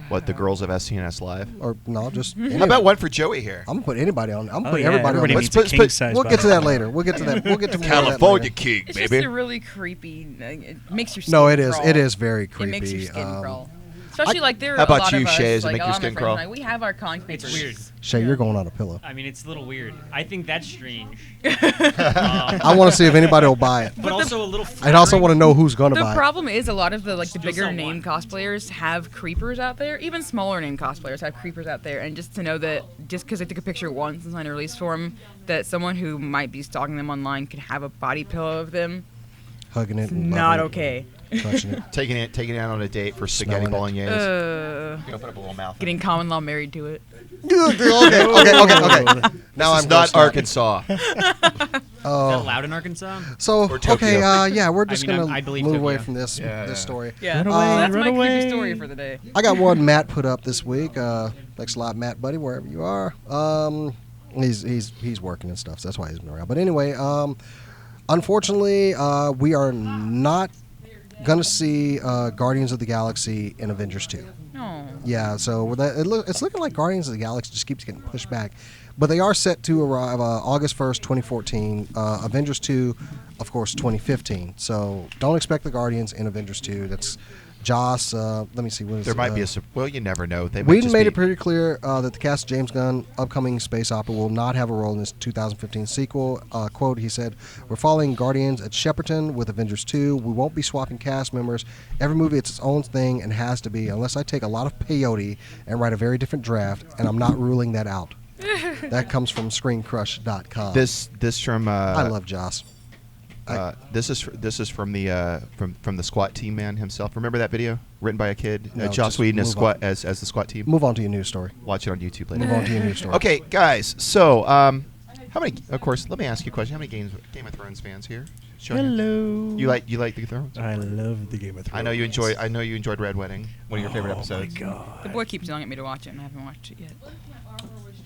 What, the girls of SCNS Live? Or no, just How about one for Joey here? I'm gonna put anybody on. I'm Oh, putting yeah, everybody everybody on. needs Let's a put- king-size We'll get to body. that later. We'll get to that. We'll get to more of that California later. king, It's baby. just a really creepy. It makes your skin No, it is. crawl. It is very It makes your creepy. skin crawl. Especially like there are How about a lot you, of us, Shay? Does it like make a your lot of my skin friends crawl? and I, we have our con papers. It's weird. Shay, you're going on a pillow. I mean, it's a little weird. I think that's strange. I want to see if anybody will buy it. But also a little. I'd also want to know who's gonna The buy it. problem is a lot of the the Still bigger sell name one. cosplayers have creepers out there. Even smaller name cosplayers have creepers out there. And just to know that just because they took a picture once and signed a release form, that someone who might be stalking them online could have a body pillow of them, Hugging it. it's and not loving okay. it, touching it. Taking it out on a date for spaghetti Smelling it. bolognese. You open up a little mouth. Getting common law married to it. Okay. Now This I'm is not grossed out. Arkansas. Is that loud in Arkansas? So Or Tokyo. okay, yeah, we're just mean, gonna I believe move away Tokyo. from this Yeah. story. Yeah, Run so away, that's run my away. creepy story for the day. I got one Matt put up this week. Thanks a lot, Matt, buddy, wherever you are. He's working and stuff, so that's why he's been around. But anyway, unfortunately, we are not gonna see Guardians of the Galaxy in Avengers 2. Oh. Yeah, so it's looking like Guardians of the Galaxy just keeps getting pushed back. But they are set to arrive August 1st, 2014. Avengers 2, of course, 2015. So don't expect the Guardians in Avengers 2. That's Joss. Let me see. What is There might be well, you never know. They might Whedon just made be- it pretty clear that the cast of James Gunn upcoming space opera will not have a role in this 2015 sequel. Quote, he said, "We're following Guardians at Shepperton with Avengers 2. We won't be swapping cast members. Every movie it's its own thing and has to be, unless I take a lot of peyote and write a very different draft, and I'm not ruling that out." That comes from ScreenCrush.com. This from. I love Joss. This is from the SWAT team man himself. Remember that video written by a kid, No, Joss just Whedon as move on. SWAT as the SWAT team. Move on to your news story. Watch it on YouTube later. Move on to your news story. Okay, guys. So, how many? Of course, let me ask you a question. How many Game of Thrones fans here? Show of hands. Hello. You like the Thrones? I love the Game of Thrones. I know you enjoyed Red Wedding, one of your favorite episodes. Oh my god. The boy keeps yelling at me to watch it, and I haven't watched it yet.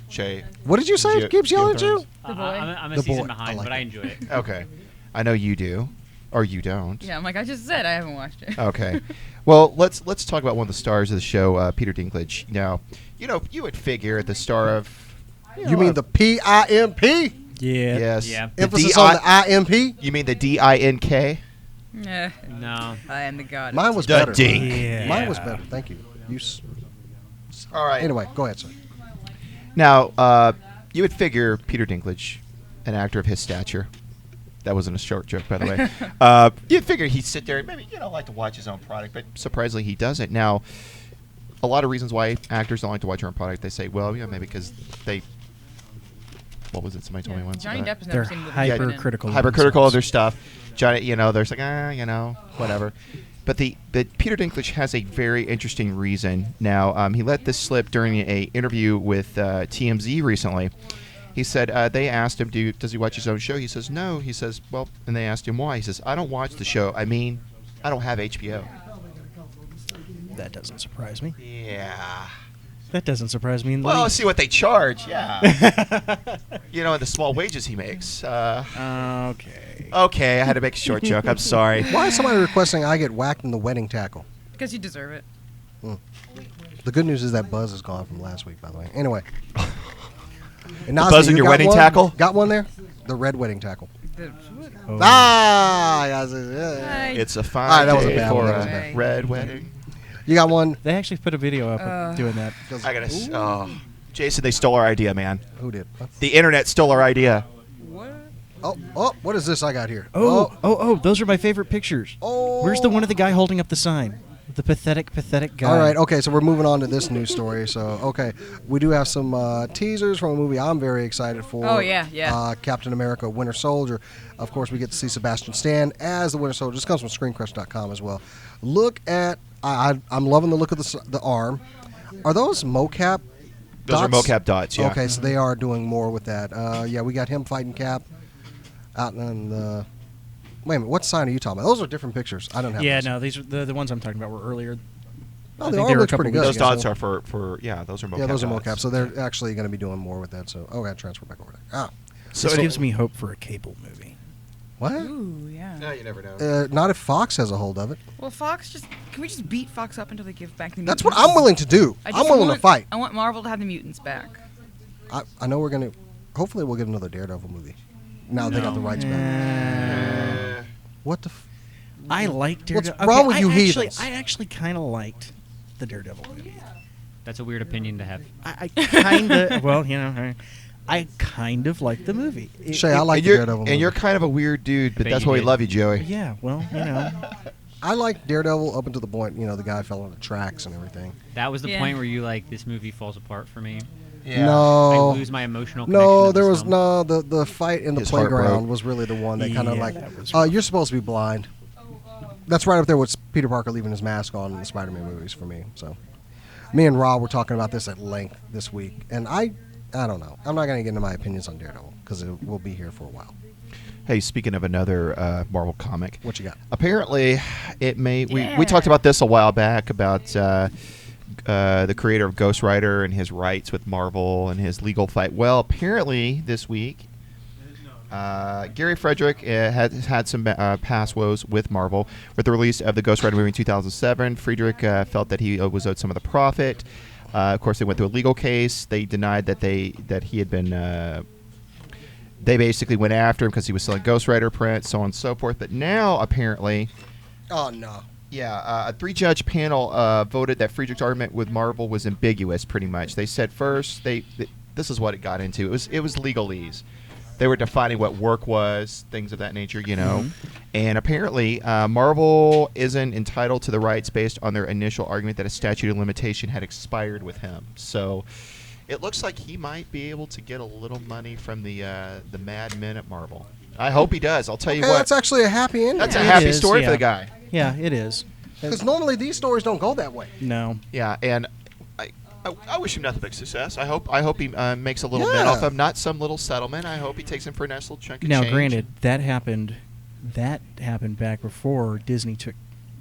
Shay. What did you say? Did It keeps Game of yelling at you? Thrones? The boy. I'm a The season boy. behind, I like but I it. enjoy it. Okay, I know you do, or you don't. Yeah, I'm like, I just said I haven't watched it. Okay. Well, let's talk about one of the stars of the show, Peter Dinklage. Now, you would figure the star of. You mean the PIMP? Yeah. Yes. Yeah. The Emphasis on the IMP? You mean the DINK? No. I am the god. Mine was The better. dink. Yeah. Mine was better. Thank you. All right. Anyway, go ahead, sir. Now, you would figure Peter Dinklage, an actor of his stature. That wasn't a short joke, by the way. You'd figure he'd sit there and maybe like to watch his own product, but surprisingly he doesn't. Now, a lot of reasons why actors don't like to watch their own product. They say, well, maybe because they. What was it? Somebody told me once. Johnny about Depp has They're never seen the movie. hypercritical. hypercritical of themselves. their stuff. Johnny, there's like, whatever. But Peter Dinklage has a very interesting reason. Now, he let this slip during a interview with TMZ recently. He said they asked him, does he watch his own show? He says no. He says, well, and they asked him why. He says, I don't watch the show. I mean, I don't have HBO. That doesn't surprise me. Yeah. That doesn't surprise me in the Well, least. see what they charge. Yeah. And the small wages he makes. Okay. Okay, I had to make a short joke. I'm sorry. Why is somebody requesting I get whacked in the wedding tackle? Because you deserve it. The good news is that buzz is gone from last week, by the way. Anyway. And The Nazi, buzz in you your got wedding one? tackle? Got one there? The red wedding tackle. Oh. Yeah. It's a All fine right, that was a day bad for one, that was a bad. red wedding. You got one? They actually put a video up of doing that. I gotta. Jason, they stole our idea, man. Who did? The internet stole our idea. Oh, what is this I got here? Oh, those are my favorite pictures. Oh. Where's the one of the guy holding up the sign? The pathetic guy. All right, okay, so we're moving on to this news story. So, okay, we do have some teasers from a movie I'm very excited for. Oh, yeah. Captain America Winter Soldier. Of course, we get to see Sebastian Stan as the Winter Soldier. This comes from ScreenCrush.com as well. Look at, I'm loving the look of the arm. Are those mocap Those are dots? mocap dots, yeah. Okay, so they are doing more with that. Yeah, we got him fighting Cap out in the... Wait a minute, what sign are you talking about? Those are different pictures. I don't have Yeah, those. no, these are the ones I'm talking about were earlier. Oh, I the think arm they were a looks couple pretty good. Those Yeah, dots so- are for those are mocap. Yeah, those are dots. mocap. So they're actually going to be doing more with that. So, I got to transfer back over there. Ah. So This it- gives me hope for a Cable movie. What? Ooh, yeah. No, you never know. Not if Fox has a hold of it. Well, Fox can we just beat Fox up until they give back the That's mutants? what I'm willing to do. I I'm just willing to want- fight. I want Marvel to have the mutants back. I know we're going to... Hopefully we'll get another Daredevil movie. Now they got the rights back. What the... I like Daredevil. What's wrong with you actually, heathens? I actually kind of liked the Daredevil movie. That's a weird opinion to have. I kind of... well, I kind of like the movie. Shay, I like and the you're, Daredevil movie. and you're kind of a weird dude, but Bet that's you why we did. love you, Joey. Yeah, well, I like Daredevil up until the point, the guy fell on the tracks and everything. That was the Yeah. point where you this movie falls apart for me. No. I lose my emotional connection. No, to there this was film. the fight in the His heart playground broke. was really the one that kind of Yeah, like that was rough. you're supposed to be blind. That's right up there with Peter Parker leaving his mask on in the Spider-Man movies for me. So, me and Rob were talking about this at length this week, and I don't know. I'm not going to get into my opinions on Daredevil because it will be here for a while. Hey, speaking of another Marvel comic, What you got? apparently it may. We talked about this a while back about the creator of Ghost Rider and his rights with Marvel and his legal fight. Well, apparently this week, Gary Frederick has had some past woes with Marvel. With the release of the Ghost Rider movie in 2007, Friedrich felt that he was owed some of the profit. Of course, they went through a legal case. They denied that he had been. They basically went after him because he was selling Ghost Rider prints, so on and so forth. But now, apparently, Oh no. yeah, a 3-judge panel voted that Friedrich's argument with Marvel was ambiguous. Pretty much, they said first this is what it got into. It was legalese. They were defining what work was, things of that nature, you know. And apparently, Marvel isn't entitled to the rights based on their initial argument that a statute of limitation had expired with him. So it looks like he might be able to get a little money from the Mad Men at Marvel. I hope he does. I'll tell you what. That's actually a happy ending. That's a It happy is, story yeah. for the guy. Yeah, it is. Because normally these stories don't go that way. No. Yeah, and I wish him nothing but success. I hope he makes a little bit Yeah. off of not some little settlement. I hope he takes him for a nice little chunk of Now, change. granted, that happened back before Disney took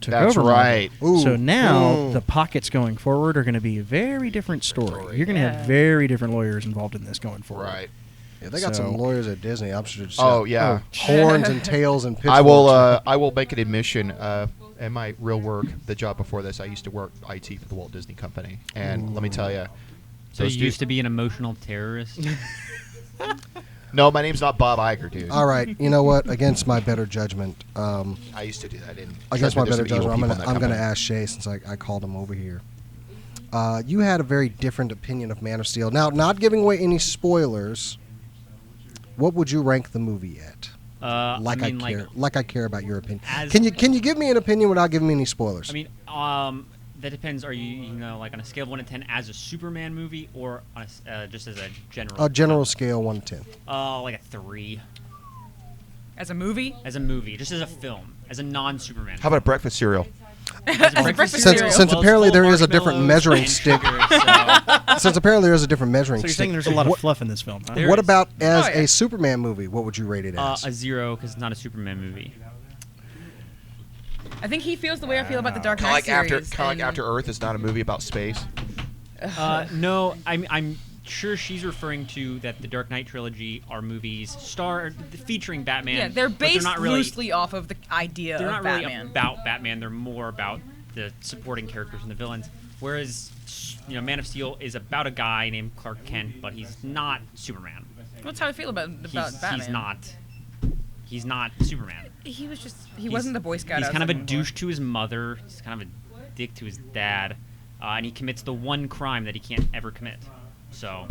That's over. right. Marvel. So Ooh. now Ooh. the pockets going forward are going to be a very different story. You're going to have very different lawyers involved in this going forward. Right. Yeah, they got So- some lawyers at Disney. I'm sure. Just Oh, yeah. horns and tails and pitchforks. I will make an admission. In my real work, the job before this, I used to work IT for the Walt Disney Company, and let me tell you. So you used to be an emotional terrorist? No, my name's not Bob Iger, dude. All right, you know what? Against my better judgment, I used to do that. against my better judgment, I'm gonna ask Shay since I called him over here. You had a very different opinion of Man of Steel. Now, not giving away any spoilers, what would you rank the movie at? Like I care about your opinion. Can you give me an opinion without giving me any spoilers? I mean, that depends. Are you like on a scale of 1 to 10 as a Superman movie, or on just as a general? A general scale 1 to 10. Like a 3. As a movie? As a movie, just as a film, as a non-Superman. How about breakfast cereal? As a breakfast Since cereal. since Well, apparently it's full there of is a different marshmallows measuring and stick. sugar, so- Since apparently there is a different measuring So you're stick. saying there's a lot what, of fluff in this film, huh? There what is. about as Oh, yeah. a Superman movie? What would you rate it as? A 0 because it's not a Superman movie. I think he feels the way I feel about the Dark Kind Knight of series. like and- After Earth is not a movie about space. No, I'm sure she's referring to that the Dark Knight trilogy are movies featuring Batman. Yeah, they're but based not really, loosely off of the idea They're of not Batman. really about Batman. They're more about the supporting characters and the villains. Whereas, Man of Steel is about a guy named Clark Kent, but he's not Superman. That's how I feel about Batman. He's not Superman. He was just. He wasn't the Boy Scout. He's I was kind of a looking for. douche to his mother. He's kind of a dick to his dad, and he commits the one crime that he can't ever commit. So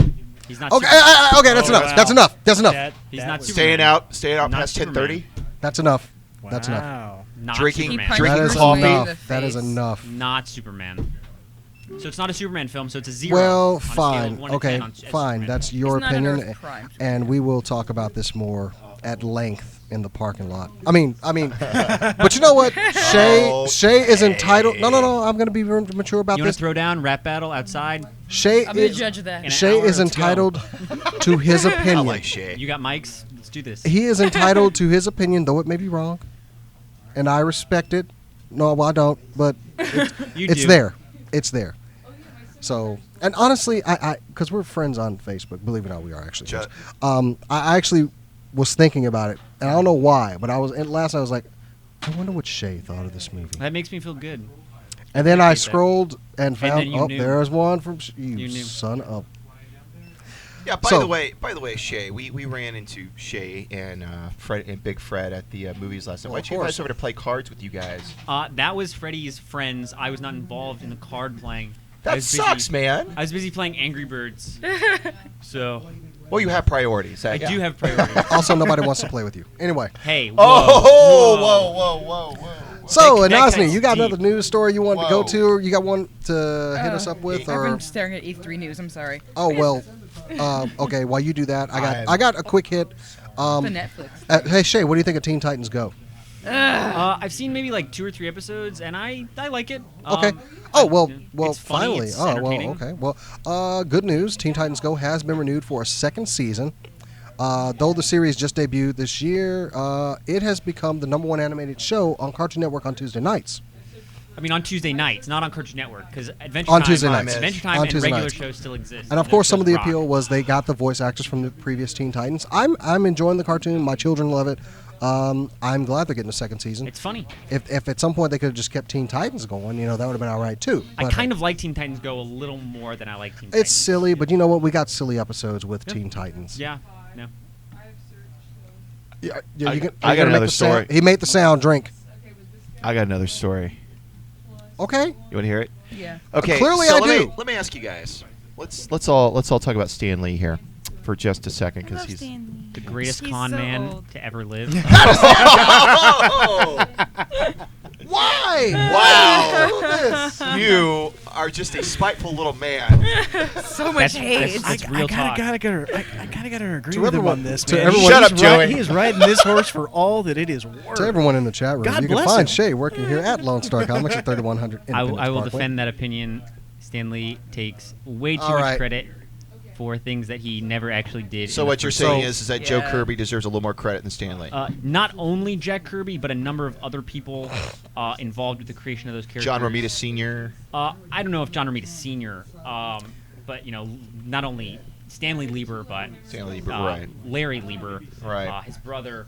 he's not. Okay, Superman. okay, that's Oh, enough. wow. That's enough. That's enough. He's not Staying Superman. out Not past Superman. 10:30. That's enough. That's enough. Wow. Not Drinking- Superman. He drinking That is punched coffee. me in enough. the That is face. enough. Not Superman. So it's not a Superman film. So it's a 0. Well, on a scale of fine. 1 to Okay, 10 on- as fine. Superman. That's your He's not an opinion, Earth crime. and we will talk about this more at length in the parking lot. I mean, but you know what? Shay is entitled. No. I'm going to be very mature about You want this. to throw down rap battle outside? Shay I'm the is, judge of that. In an Shay hour, is let's go. entitled to his I opinion. like Shay. You got mics? Let's do this. He is entitled to his opinion, though it may be wrong, and I respect it. No, well, I don't, but You it's do. there. It's there. So, and honestly, I because we're friends on Facebook. Believe it or not, we are actually. Ju- Friends. I actually was thinking about it, and I don't know why, but I was at last. I was like, I wonder what Shay thought of this movie. That makes me feel good. And then I appreciate that. scrolled and found, then you knew. there's one from you, You knew. son of. Yeah. By So- the way, Shay, we ran into Shay and Fred and Big Fred at the movies last night. Well, Why of don't you guys course. over to play cards with you guys? That was Freddie's friends. I was not involved in the card playing. I That was sucks, busy, man. I was busy playing Angry Birds. So Well, you have priorities. I do have priorities. Also, nobody wants to play with you. Anyway, Hey, whoa. Oh, whoa. so That Anasni, cuts you got deep. another news story you wanted to go Whoa. to, or you got one to hit us up with, I've or been staring at E3 News. I'm sorry. oh well, okay. While you do that, I'm- I got a quick hit. The Netflix. Hey Shay, what do you think of Teen Titans Go? I've seen maybe like 2 or 3 episodes, and I like it. Okay. Well, it's funny, finally. it's Oh, well, entertaining. okay. Well, good news. Teen Titans Go has been renewed for a second season. Though the series just debuted this year, it has become the #1 animated show on Cartoon Network on Tuesday nights. I mean, on Tuesday nights, not on Cartoon Network, because Adventure On Time, Tuesday nights. Adventure Time On and Tuesday regular nights. shows still exist. And of those course, some of shows the rock. appeal was they got the voice actors from the previous Teen Titans. I'm enjoying the cartoon. My children love it. I'm glad they're getting a second season. It's funny. If at some point they could have just kept Teen Titans going, that would have been all right too. I But kind of like Teen Titans Go a little more than I like Teen Titans. it's silly, but you know what? We got silly episodes with Teen Titans. Yeah, no. Yeah, I you got are you gonna make another the sound? story. He made the sound. Drink. I got another story. Okay. You want to hear it? Yeah. Okay. Clearly so I let do. Me, let me ask you guys. Let's all talk about Stan Lee here for just a second because he's The greatest He's con so man old. to ever live. Why? Wow. You are just a spiteful little man. So much hate. That's real talk. I kind of gotta agree To with him everyone- on this. to man. everyone- Shut He's up, Joey. Right, he is riding this horse for all that it is worth. To everyone in the chat room, God you can bless find him. Shay working here at Lone Star Comics at 3100 I Independence will Parkway. defend that opinion. Stan Lee takes way too All much right. credit for things that he never actually did. So in the what you're first saying place. is that Joe Yeah. Kirby deserves a little more credit than Stan Lee. Not only Jack Kirby, but a number of other people involved with the creation of those characters. John Romita Sr. I don't know if John Romita Sr., but not only Stanley Lieber, but Stanley Lieber, right. Larry Lieber, Right. his brother,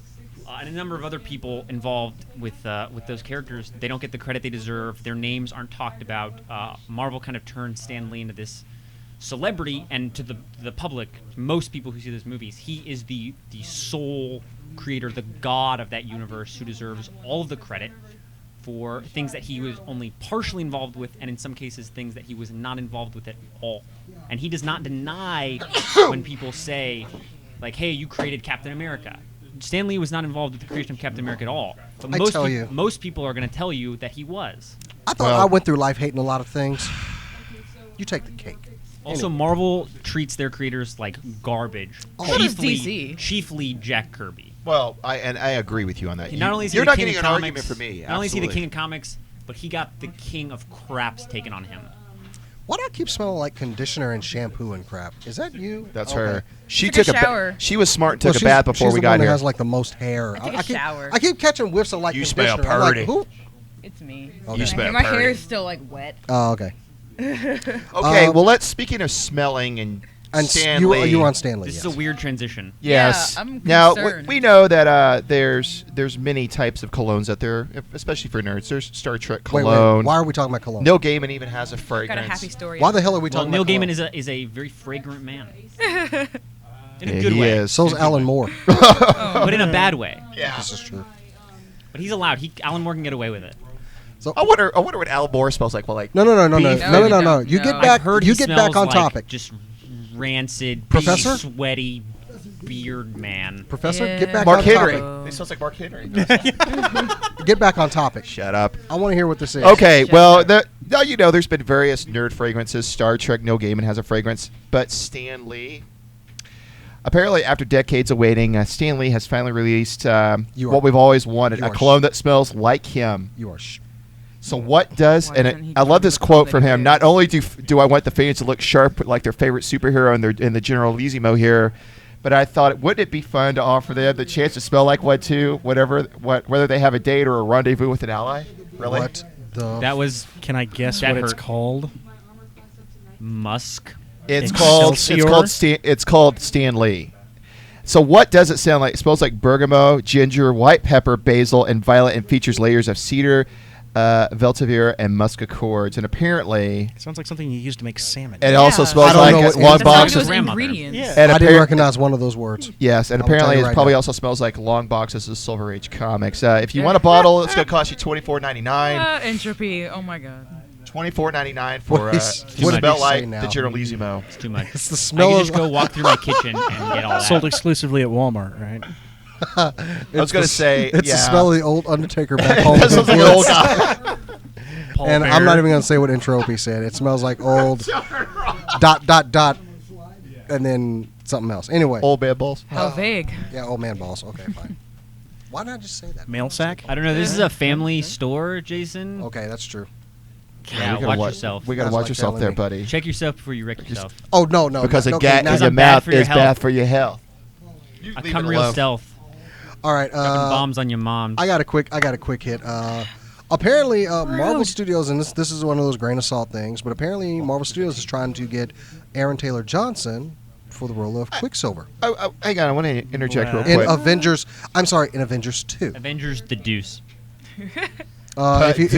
and a number of other people involved with those characters. They don't get the credit they deserve. Their names aren't talked about. Marvel kind of turned Stan Lee into this celebrity, and to the public, most people who see those movies, he is the sole creator, the god of that universe, who deserves all of the credit for things that he was only partially involved with, and in some cases things that he was not involved with at all. And he does not deny when people say, like, hey, you created Captain America. Stan Lee was not involved with the creation of Captain America at all. But most people are going to tell you that he was. I thought I went through life hating a lot of things. You take the cake. Also, Anyway. Marvel treats their creators like garbage. So does DC. Chiefly Jack Kirby. Well, I agree with you on that. He not only is he You're the not king getting of an comics, argument from me. Not only is he the Absolutely. king of comics, but he got the king of craps taken on him. Why do I keep smelling like conditioner and shampoo and crap? Is that you? That's Okay. her. She Took a took shower. She was smart and Well, took a bath before she's we the one got that here. has like the most hair. I took a shower. I keep catching whiffs of like You smell conditioner. I'm like, purty. who? It's me. Okay. You smell And my hair purty. is still like wet. Oh, okay. Okay, well, let's. Speaking of smelling and Stan Lee, you were on Stanley. This yes. is a weird transition. Yes. Yeah, I'm now concerned. we know that there's many types of colognes out there, especially for nerds. There's Star Trek Wait, cologne. why are we talking about cologne? Neil Gaiman even has a Got fragrance. a happy story. Why the hell are we Well, talking Neil about Gaiman cologne? is a very fragrant man. In a Yeah, good he way. is. So's Alan Moore. But in a bad way. Yeah. This is true. But he's allowed. Alan Moore can get away with it. So I wonder what Al Moore smells like. Well, like no. Beef. You No. get I've back. Heard You he get smells back on like topic. Just rancid, Professor? sweaty beard man. Professor, Yeah. get back Mark on Henry. topic. It smells like Mark Henry. Get back on topic. Shut up. I want to hear what this is. Okay, well, now there's been various nerd fragrances. Star Trek, Neil Gaiman has a fragrance, but Stan Lee. Apparently, after decades of waiting, Stan Lee has finally released what we've always wanted: you a are cologne that smells like him. You are. So what does? Why And doesn't he I love come this with quote from cologne him. that Not only do I want the fans to look sharp like their favorite superhero in the Generalissimo here, but I thought, wouldn't it be fun to offer them the chance to smell like one too, whether they have a date or a rendezvous with an ally? Really? What the? That was Can I guess That what it's hurt. called? Musk. It's Excelsior? it's called Stan Lee. So what does it sound like? It smells like bergamot, ginger, white pepper, basil, and violet, and features layers of cedar, vetiver, and musk accords. And apparently, It sounds like something you use to make salmon. it also I smells don't like know a what- long That's That's box not of. those grandmother. ingredients. Yeah. And I didn't appar- recognize one of those words. Yes, and I'll tell apparently you it right probably now. also smells like long boxes of Silver Age comics. If you want a bottle, it's going to cost you $24.99. Entropy. Oh my god. $24.99 for What is- to what did smell he say like now? the Generalissimo. It's too much. It's the I smell can of. just go walk through my kitchen and get all that. Sold exclusively at Walmart, right? I was going to say, It's yeah. the smell of the old Undertaker back home. That in the sounds like an old woods. guy. Paul And Bear. I'm not even going to say what Entropy said. It smells like old ... and then something else. Anyway. Old man balls. How vague. Yeah, old man balls. Okay, fine. Why not just say that? Mail sack? I don't know. This is a family store, Jason. Okay, that's true. Yeah, we gotta watch wa- yourself. We got to That's watch like yourself telling there, me. buddy. Check yourself before you wreck yourself. Oh no! Because no, a gat now- in your not bad mouth for your is health. bad for your health. You I leave come it real alone. stealth. All right. Dropping bombs on your mom. I got a quick hit. Apparently, Marvel Studios, and this is one of those grain of salt things, but apparently Marvel Studios is trying to get Aaron Taylor Johnson for the role of Quicksilver. Hang on, I want to interject real In quick. Avengers, I'm sorry, in Avengers 2. Avengers the Deuce. If you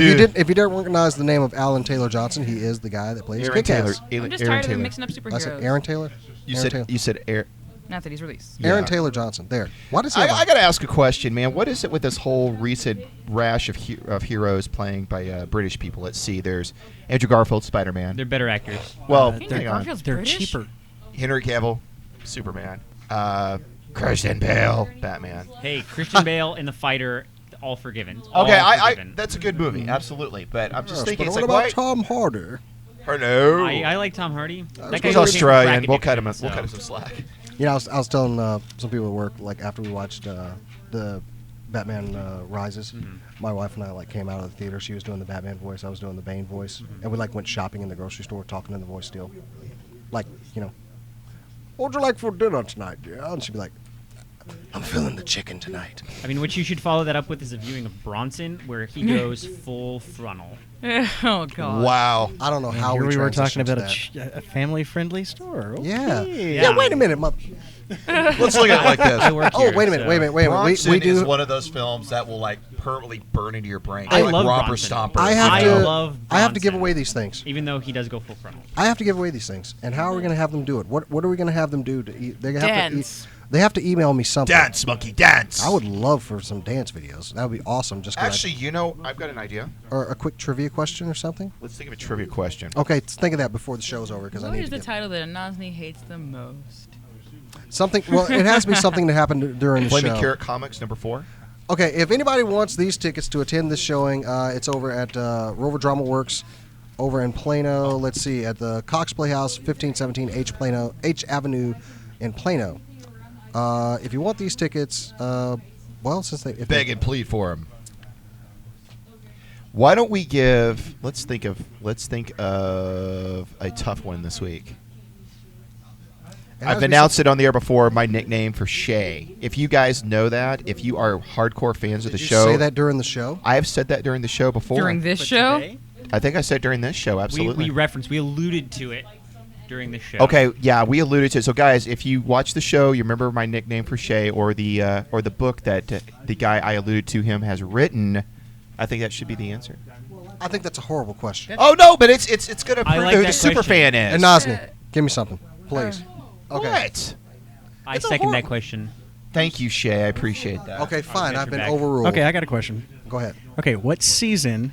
didn't recognize the name of Alan Taylor Johnson, he is the guy that plays Aaron Taylor. Kick-Ass. I'm just Aaron tired of Taylor. them mixing up superheroes. I said Aaron Taylor. You said Aaron. Not that he's released. Aaron Yeah. Taylor Johnson. There. Why does he? I got to ask a question, man. What is it with this whole recent rash of heroes playing by British people? Let's see. There's Andrew Garfield, Spider-Man. They're better actors. Well, Andrew hang on. Garfield's They're British? cheaper. Henry Cavill, Superman. Christian Bale, Batman. Hey, Christian Bale in The Fighter, all forgiven. Okay, All I forgiven. that's a good movie, absolutely. But I'm just Yes, thinking, but it's what like, about Tom Hardy? Hello. I like Tom Hardy. That He's guy Australian. came We'll from cut him. Crack We'll cut him Addiction, some slack. You know, I was telling some people at work, like after we watched the Batman Rises, my wife and I like came out of the theater. She was doing the Batman voice, I was doing the Bane voice, and we like went shopping in the grocery store, talking in the voice still, like what would you like for dinner tonight, dear? And she'd be like, I'm feeling the chicken tonight. I mean, what you should follow that up with is a viewing of Bronson, where he goes full frontal. Oh God. Wow. I don't know And how here we were talking transitioned to about that. a family-friendly store. Yeah. Okay. Yeah. Wait a minute, mother. Let's look at it like this. I work Oh, here, wait a minute. so- Wait a minute. Wait a minute. Bronson We do. is one of those films that will like permanently burn into your brain. I like love Romper Bronson. Stomper. I have I to. love I have to give Bronson. away these things. Even though he does go full frontal. I have to give away these things. And how are we going to have them do it? What are we going to have them do? They have Dance. they have to email me something. Dance, monkey, dance. I would love for some dance videos. That would be awesome. Just 'cause Actually, I've got an idea. or a quick trivia question or something. Let's think of a trivia question. Okay, think of that before the show's over because I What need is to the get title that Anasni hates the most? something. Well, it has to be something that happened during the Flaming show. Carrot Comics #4. Okay, if anybody wants these tickets to attend this showing, it's over at Rover Drama Works over in Plano. Let's see, at the Cox Playhouse, 1517 H Avenue in Plano. If you want these tickets, well, since they Beg and plead for him. Why don't we give? Let's think of a tough one this week. I've announced it on the air before. My nickname for Shay. If you guys know that, if you are hardcore fans of the Did you show, say that during the show? I have said that during the show before. During this But show? today? I think I said during this show. Absolutely. We alluded to it during the show. Okay, yeah, we alluded to it. So, guys, if you watch the show, you remember my nickname for Shay or the book that the guy I alluded to him has written. I think that should be the answer. I think that's a horrible question. Oh no, but it's going to I prove like who that the super question. fan is. And Nazni, give me something, please. Okay. What? I It's a second that horrible- question. Thank you, Shay. I appreciate that. Okay, fine. got I've your been back. overruled. Okay, I got a question. Go ahead. Okay, what season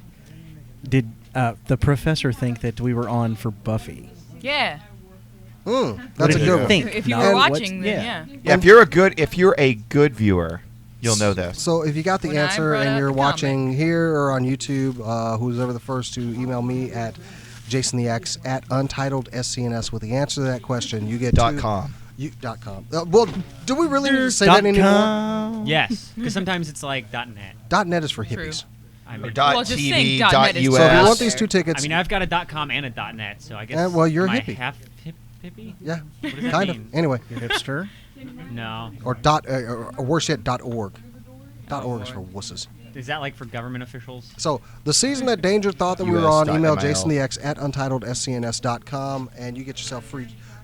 did the professor think that we were on for Buffy? Yeah. That's What a did good you one. think? If you Not were what's- watching, then yeah. Yeah, if you're a good viewer, you'll know this. So if you got the When I answer brought and up you're the watching here or on YouTube, who's ever the first to email me at JasonTheX at Untitled SCNS with the answer to that question, you get .com. .com. Well, do we really need to say that anymore? .com. Yes, because sometimes it's like .net. .net is for hippies. I Or mean, Well, just saying .tv, .net is .us. So if you Yes. want these two tickets, I mean, I've got a .com and a .net, so I guess. well, you're a am I hippie. half hippie? yeah, What does that kind mean? of. Anyway, You hipster? No. or worse yet, .org. .org is for wusses. Is that like for government officials? So the season that Danger thought that we were US. on, email ML. JasonTheX at UntitledSCNS.com, and you get yourself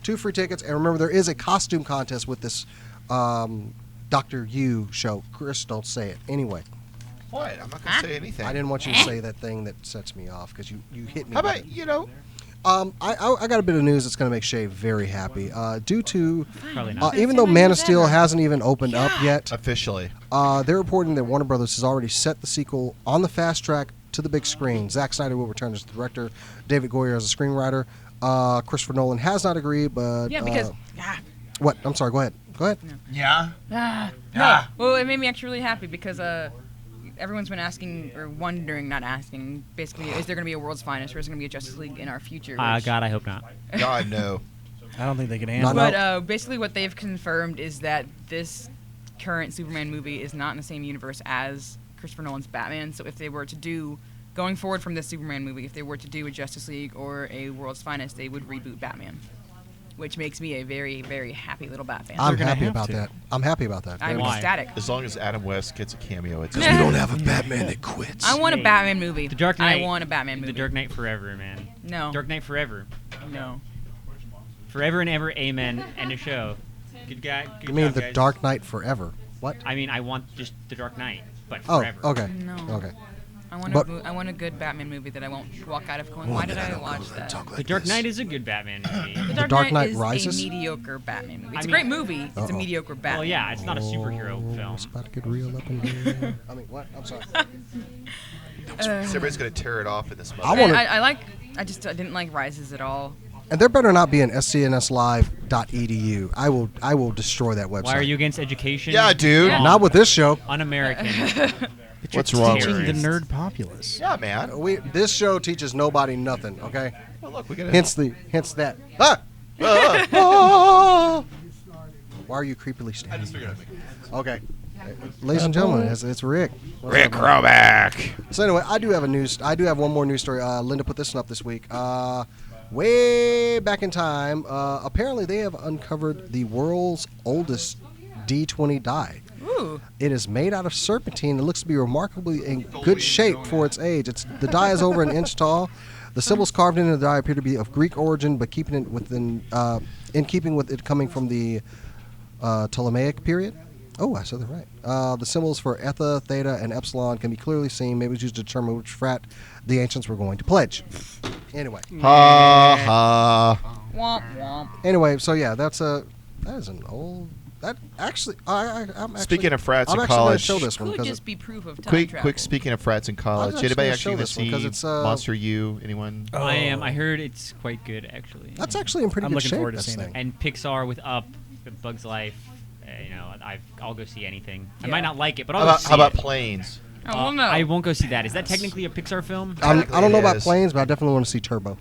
two free tickets. And remember, there is a costume contest with this Dr. You show. Chris, don't say it. Anyway, What? I'm not going to say anything. I didn't want you to say that thing that sets me off because you hit me. How with about, it. I got a bit of news that's going to make Shay very happy. Due to, Probably not. even though Man of Steel hasn't even opened up yet, officially? they're reporting that Warner Brothers has already set the sequel on the fast track to the big screen. Zack Snyder will return as the director, David Goyer as a screenwriter. Christopher Nolan has not agreed, but Yeah, because what? I'm sorry. Go ahead. Go ahead. Yeah. no. Well, it made me actually really happy because everyone's been asking or wondering, not asking, basically, is there going to be a World's Finest or is there going to be a Justice League in our future? which- God, I hope not. God, no. I don't think they can handle Not it. now. But basically, what they've confirmed is that this current Superman movie is not in the same universe as Christopher Nolan's Batman. So if they were to do, going forward from this Superman movie, if they were to do a Justice League or a World's Finest, they would reboot Batman. which makes me a very, very happy little Bat fan. I'm gonna happy have about to. that. I'm happy about that. I'm Why? ecstatic. As long as Adam West gets a cameo, it's We don't have a Batman that quits. I want a Hey, Batman movie. The Dark Knight. I want a Batman movie. The Dark Knight Forever, man. No. Dark Knight Forever. No. Forever and ever, amen. End of show. Good guy. Good You mean job, the guys. Dark Knight Forever? What? I mean, I want just the Dark Knight, but Oh, forever. okay. No. Okay. I want a good Batman movie that I won't walk out of going, why did I watch that? The Dark Knight is a good Batman movie. The Dark Knight is Rises? a mediocre Batman movie. It's I a great mean- movie. It's a Uh-oh. mediocre Batman. Well, yeah, it's not a superhero film. It's about to get real up in here. I mean, what? I'm sorry. Everybody's gonna tear it off in this I month. wanna- I didn't like Rises at all. And there better not be an scnslive.edu. I will destroy that website. Why are you against education? Yeah, dude. Yeah. Not with this show. Un-American. What's wrong with Teaching the you? nerd populace. Yeah, man. This show teaches nobody nothing. Okay. Oh, look, we got Hence that. Ah! Ah! Why are you creepily standing? Okay. Ladies and gentlemen, it's Rick. What's Rick up, man? Roback. So anyway, I do have one more news story. Linda put this one up this week. Way back in time, apparently they have uncovered the world's oldest D20 die. Ooh. It is made out of serpentine. It looks to be remarkably in good shape for its age. The die is over an inch tall. The symbols carved into the die appear to be of Greek origin, but keeping it in keeping with it coming from the Ptolemaic period. Oh, I said that right. The symbols for Eta, Theta, and Epsilon can be clearly seen. Maybe it was used to determine which frat the ancients were going to pledge. Anyway. Ha ha. Womp womp. Anyway, so yeah, that is an old. That actually, I'm actually. Speaking of frats I'm in actually gonna college, show this one Could because just be proof of time quick. travel. Speaking of frats in college, actually anybody gonna actually show gonna this one see 'cause it's, Monster U? Anyone? I am. I heard it's quite good, actually. that's actually in pretty I'm good looking shape. forward to This seeing thing. And Pixar with Up, with Bug's Life. I'll go see anything. I Yeah. might not like it, but How I'll go about, see how about it. Planes? Oh, well, no. I won't go see that. Is that technically a Pixar film? I don't know It about is. planes, but I definitely want to see Turbo.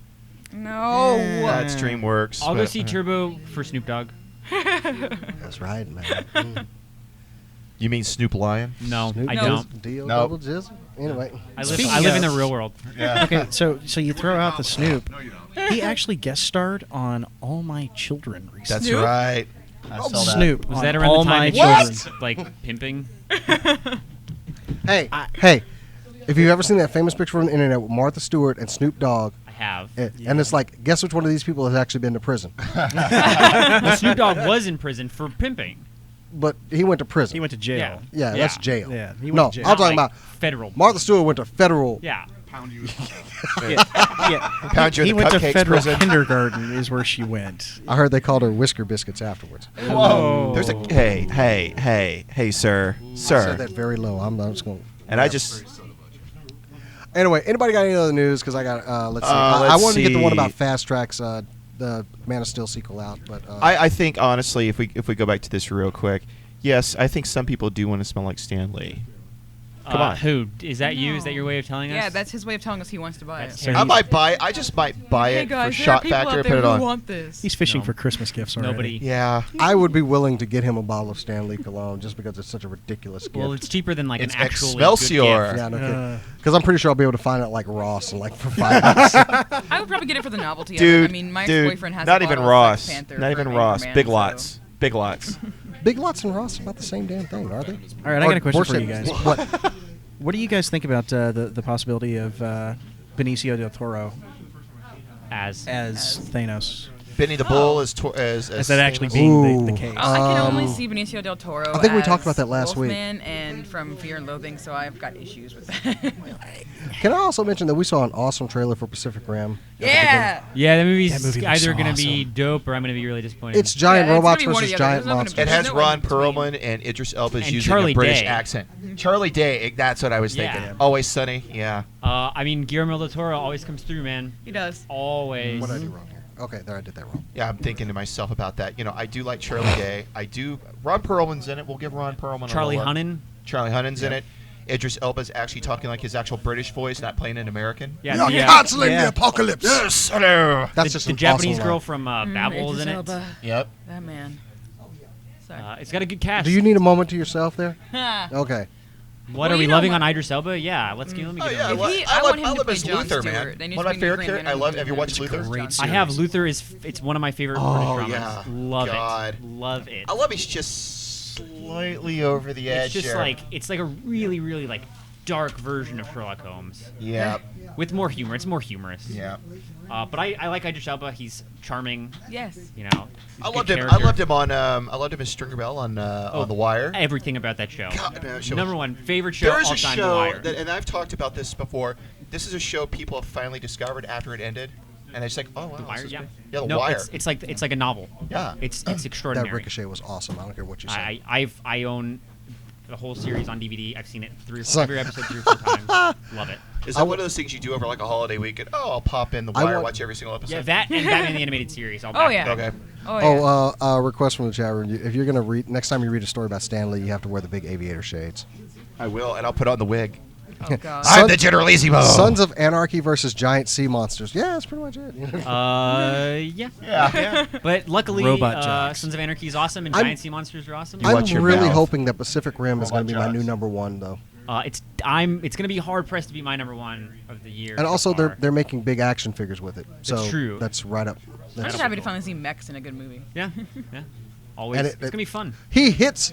No. That's DreamWorks. I'll go but- see Turbo for Snoop Dogg. That's right, man. Mm. You mean Snoop Lion? No, Snoop I No. don't. Deal Nope. double jizzle. Anyway, I Speaking live in of- the real world. Yeah. Okay, so you throw out the Snoop. He actually guest starred on All My Children recently. That's Snoop? right. I saw that. Snoop. Was on that around All the time My that she Children. was like pimping? hey, if you've ever seen that famous picture on the internet with Martha Stewart and Snoop Dogg, I have. and it's like, guess which one of these people has actually been to prison? Well, Snoop Dogg was in prison for pimping. But he went to prison. He went to jail. Yeah, Yeah. that's jail. Yeah, he went no, to jail. I'm talking Like about federal. Martha Stewart went to federal. Yeah. Yeah. Pound you in He the went to cupcakes federal prison. kindergarten is where she went. I heard they called her Whisker Biscuits afterwards. Whoa. There's a hey, sir, I said sir. that very low. I'm just going. And I just Anyway, anybody got any other news? Because I got. Let's see. I let's wanted to get the one see. about Fast Track's the Man of Steel sequel out, but I think honestly, if we go back to this real quick, yes, I think some people do want to smell like Stan Lee. Come on. Who? Is that you? Is that your way of telling us? Yeah, that's his way of telling us he wants to buy it. That's So I he's- might buy it. I just might buy Hey it guys, for there are shot people factor out and there put it who on. want this. He's fishing No. for Christmas gifts already. Nobody. Yeah. I would be willing to get him a bottle of Stan Lee cologne just because it's such a ridiculous gift. Well, it's cheaper than like It's an actual Excelsior. yeah, no kidding. Because I'm pretty sure I'll be able to find it like Ross and like for $5. I would probably get it for the novelty of Dude, it. I mean, my dude, ex-boyfriend has not a even bottle of Ross. Sex Panther Not for even Anchorman, Ross. Big so- Lots. Big Lots. Big Lots and Ross are about the same damn thing, are they? All right, I got a question worse for you than- guys. What do you guys think about the possibility of Benicio del Toro as Thanos? Benny the Bull is as Is that actually being the Ooh. case? I can only see Benicio del Toro. I think we as talked about that last week. Wolfman and from Fear and Loathing, so I've got issues with that. Can I also mention that we saw an awesome trailer for Pacific Rim? yeah. Yeah, the movie's That movie looks either so going to be awesome. dope or I'm going to be really disappointed. It's giant Yeah, it's robots gonna be one or versus the other. giant There's not gonna monsters. It has no Ron in between. Perlman and Idris Elba's And using Charlie a British Day. accent. Charlie Day. That's what I was thinking. Yeah. Always Sunny. Yeah. I mean, Guillermo del Toro always comes through, man. He does. Always. What did I do wrong here? Okay, there I did that wrong. Yeah, I'm thinking to myself about that. You know, I do like Charlie Day. I do. Ron Perlman's in it. We'll give Ron Perlman Charlie a look. Hunnam. Charlie Hunnam's in it. Idris Elba's actually talking like his actual British voice, not playing an American. Yeah, yeah. canceling Yeah. the apocalypse. Yes, hello. That's The, just the an Japanese awesome girl line. from Babel is in it. Idris Elba. Yep. That man. Sorry. It's got a good cast. Do you need a moment to yourself there? Okay. What Well, are we you know loving what? on Idris Elba? Yeah, let me Oh get yeah, him. I want him to love play his Jon Luther, Stewart. man. They need One to of my bring favorite Green characters. Lantern I love. to Have you him. watched Luther? Great I have series. Luther it's one of my favorite British Oh dramas. yeah, Love God. it. Love it. I love he's just slightly over the edge. It's just there. like it's like a really really like dark version of Sherlock Holmes yeah, with more humor. It's more humorous. yeah. But I like Idris Elba. He's charming. Yes. You know. he's I a loved good him. I character. loved him on. I loved him as Stringer Bell on The Wire. Everything about that show. God, that show Number was- one favorite show There is all a time. The show Wire. that, and I've talked about this before. This is a show people have finally discovered after it ended, and it's like, oh wow, The Wire, this is yeah. great. Yeah, The No, Wire. it's like a novel. Yeah. It's That extraordinary. Ricochet was awesome. I don't care what you say. I own the whole series on DVD. I've seen it So- every episode 3 or 4 times. Love it. Is that one of those things you do over like a holiday weekend? Oh, I'll pop in The I Wire, want- watch every single episode. Yeah, that and Batman the Animated Series. I'll Oh back yeah. Okay. Oh yeah. Oh, request from the chat room. If you're gonna read next time you read a story about Stanley, you have to wear the big aviator shades. I will, and I'll put on the wig. Oh god. I'm the Generalissimo. Sons of Anarchy versus giant sea monsters. Yeah, that's pretty much it. Yeah. Yeah. But luckily, Robot Jocks. Sons of Anarchy is awesome, and I'm- Giant Sea Monsters are awesome. You I'm watch your really mouth. hoping that Pacific Rim is going to be my Robot new Jocks. number one, though. It's gonna be hard pressed to be my number one of the year. And so also, far. they're making big action figures with it. So true. That's right up. I'm That's just happy to finally see mechs in a good movie. yeah. Always, And it's gonna be fun. He hits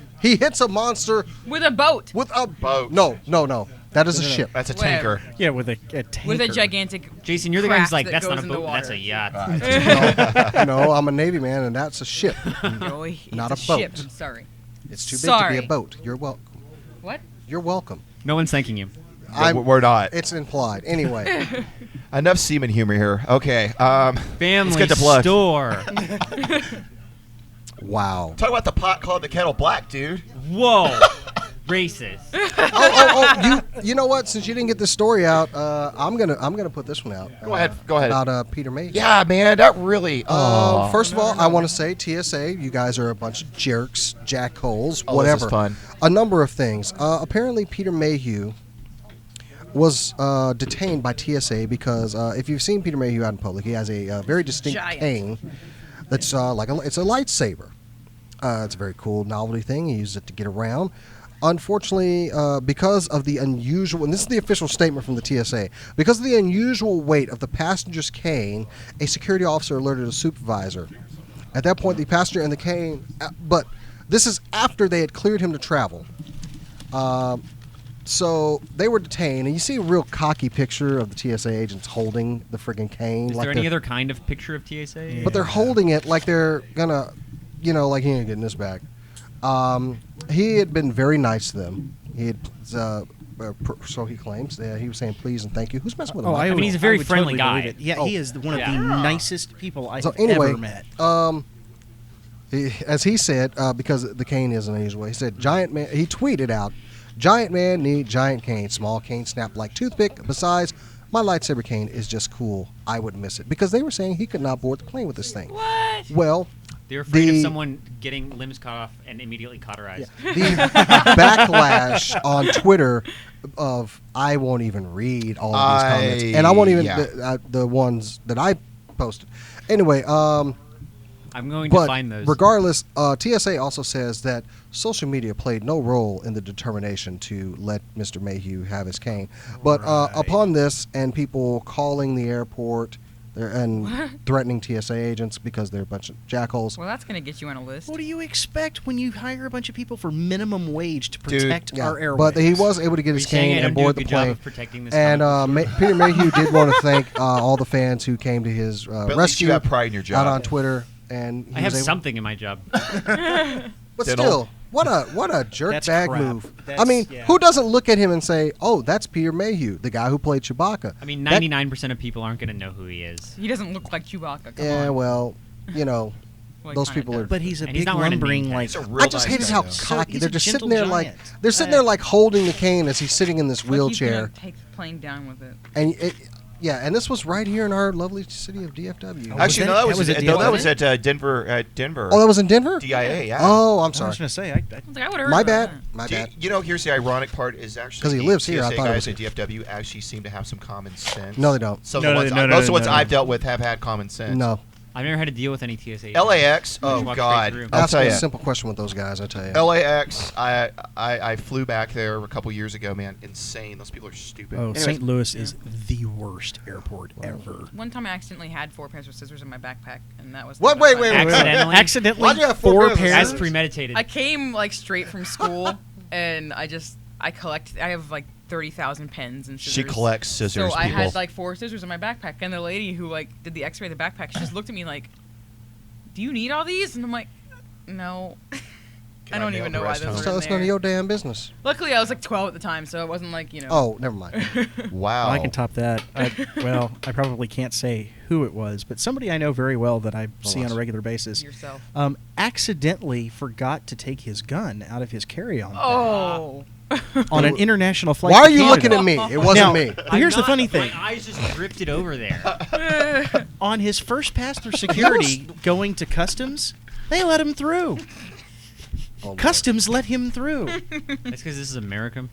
a monster With a boat. with a Boat. No. That is a ship. That's a Whatever. tanker. Yeah, with a tanker. With a gigantic. Jason, you're the guy who's craft like, that that's not goes a in the boat, that's a water. yacht. No, I'm a Navy man, and that's a ship. No, it's Not a a boat. ship. I'm sorry. It's too big to Sorry. be a boat. You're welcome. What? You're welcome. No one's thanking you. We're not. It's implied. Anyway, Enough semen humor here. Okay. Family let's get to blood. store. wow. Talk about the pot called the kettle black, dude. Whoa. Racist. You know what? Since you didn't get this story out, I'm gonna put this one out. Go ahead. About Peter May. Yeah, man, that really. First of all, I want to say TSA, you guys are a bunch of jerks, jackholes, Oh, whatever. this is fun. A number of things. Apparently, Peter Mayhew was detained by TSA because if you've seen Peter Mayhew out in public, he has a very distinct Giant. cane that's it's a lightsaber. It's a very cool novelty thing. He uses it to get around. Unfortunately, because of the unusual, and this is the official statement from the TSA, because of the unusual weight of the passenger's cane, a security officer alerted a supervisor. At that point, the passenger and the cane, but this is after they had cleared him to travel. So they were detained, and you see a real cocky picture of the TSA agents holding the friggin' cane. Is like there any they're- other kind of picture of TSA? But they're holding it like they're gonna, like he ain't getting this back. He had been very nice to them. He had, so he claims. He was saying please and thank you. Who's messing with him? Oh, I mean, he's a very would friendly totally believe guy. it. Yeah, Oh. he is one of Yeah. the nicest people I've So anyway, ever met. As he said, because the cane is unusual, he said, "Giant man." He tweeted out, "Giant man need giant cane. Small cane snapped like toothpick. Besides, my lightsaber cane is just cool. I would miss it." Because they were saying he could not board the plane with this thing. What? Well, They're afraid of the- someone getting limbs cut off and immediately cauterized. the backlash on Twitter of I won't even read all of these comments, and I won't even the ones that I posted. Anyway, I'm going to but find those. regardless, TSA also says that social media played no role in the determination to let Mr. Mayhew have his cane. But upon this, and people calling the airport and threatening TSA agents because they're a bunch of jackholes. Well, that's gonna get you on a list. What do you expect when you hire a bunch of people for minimum wage to Dude. protect Yeah, our airways? but he was able to get his Are you saying I cane don't and do a board the good job plane. of protecting this And comic book? Peter Mayhew did want to thank all the fans who came to his But at least rescue you have pride in your job. out on Twitter. And he I have was able- something in my job. But Diddle. still, what a That's jerkbag crap. move. I That's- mean, yeah. who doesn't look at him and say, "Oh, that's Peter Mayhew, the guy who played Chewbacca"? I mean, That- 99% of people aren't going to know who he is. He doesn't look like Chewbacca. Come Yeah, on. well, Well, he those kinda people are. does. But he's a And he's big not wearing a lumbering, name tag. like. He's a real I just nice hate guy, how though. cocky. he's They're a just sitting gentle there like giant. they're sitting there like holding the cane as he's sitting in this Like wheelchair. He's gonna take the plane down with it. And and this was right here in our lovely city of DFW. Actually, no, that- that was, that was at, at no, that DIA? was at Denver. At Denver. Oh, that was in Denver. DIA. Yeah. Oh, I'm I sorry. was going to say, I was like, I would have heard My about bad. that. My Do you, bad. you know, here's the ironic part is actually 'Cause he the lives here, I TSA thought it guys was- at DFW actually seem to have some common sense. No, they don't. Some No, of the no, ones, no, no, most of the no, ones no. I've dealt with have had common sense. No. I've never had to deal with any TSA. LAX. Just Oh walk straight God. through. I'll Ask tell a you. simple question with those guys. I tell you. LAX. I flew back there a couple years ago. Man, insane. Those people are stupid. Oh, Anyways, St. Louis is the worst airport ever. One time I accidentally had 4 pairs of scissors in my backpack, and that was What? not Wait, fun. wait, wait, wait. Accidentally. Accidentally, Why'd you have 4 4 pairs. As premeditated. I came like straight from school, and I collect. I have like 30,000 pens and scissors. She collects scissors. So I people. had like 4 scissors in my backpack, and the lady who like did the X-ray of the backpack, she just looked at me like, "Do you need all these?" And I'm like, "No." Can I don't mail even the know why rest those home? were So in it's none of there. your damn business. Luckily, I was like 12 at the time, so it wasn't like Oh, never mind. Wow. Well, I can top that. Well, I probably can't say who it was, but somebody I know very well that I see on a regular basis Yourself. accidentally forgot to take his gun out of his carry-on Oh. on an international flight. Why to are you Canada. looking at me? It wasn't Now, me. but here's the funny thing. My eyes just drifted over there. On his first pass through security going to customs, they let him through. Oh, Lord. Customs let him through. That's because this is America,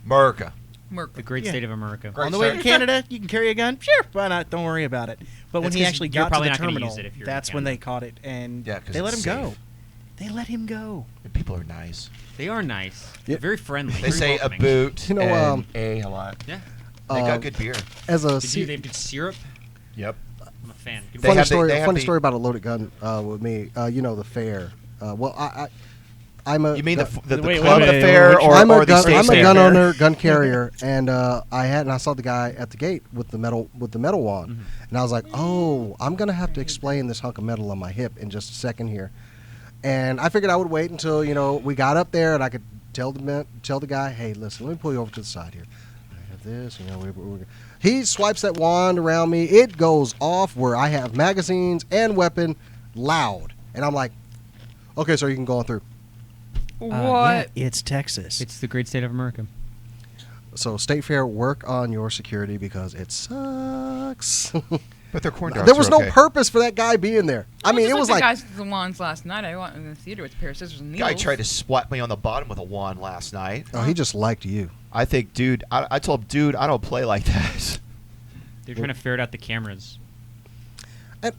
America. Merc. the great Yeah. state of America. Great On the way sir. to Canada, you can carry a gun. Sure, why not? Don't worry about it. But when That's he 'cause actually you're got to probably the not gonna terminal, use it if you're in that's when Canada. they caught it, and Yeah, 'cause they let him it's go. safe. They let him go. And people are nice. They are nice. Yeah. They're very friendly. They very say a welcoming. boot You know, and a lot. Yeah. They Um, got good beer. As a They have good syrup. Yep. I'm a fan. Good They funny have the- story. they have Funny the- story about a loaded gun with me. You know the fair. I'm a. You mean the Wait, club wait, affair wait, or, I'm or a the gun, state I'm a fair? gun owner, gun carrier, and I saw the guy at the gate with the metal wand, and I was like, oh, I'm gonna have to explain this hunk of metal on my hip in just a second here, and I figured I would wait until we got up there and I could tell the guy, hey, listen, let me pull you over to the side here. I have this, he swipes that wand around me, it goes off where I have magazines and weapon, loud, and I'm like, okay, sir, you can go on through. What? Yeah, it's Texas. It's the great state of America. So State Fair, work on your security because it sucks. But their corn dogs There was are no okay. purpose for that guy being there. I mean, just it was the like guys with the wands last night. I went in the theater with a pair of scissors and needles. Guy tried to swat me on the bottom with a wand last night. oh, he just liked you. I think, dude, I told him, dude, I don't play like that. They're trying to ferret out the cameras. And,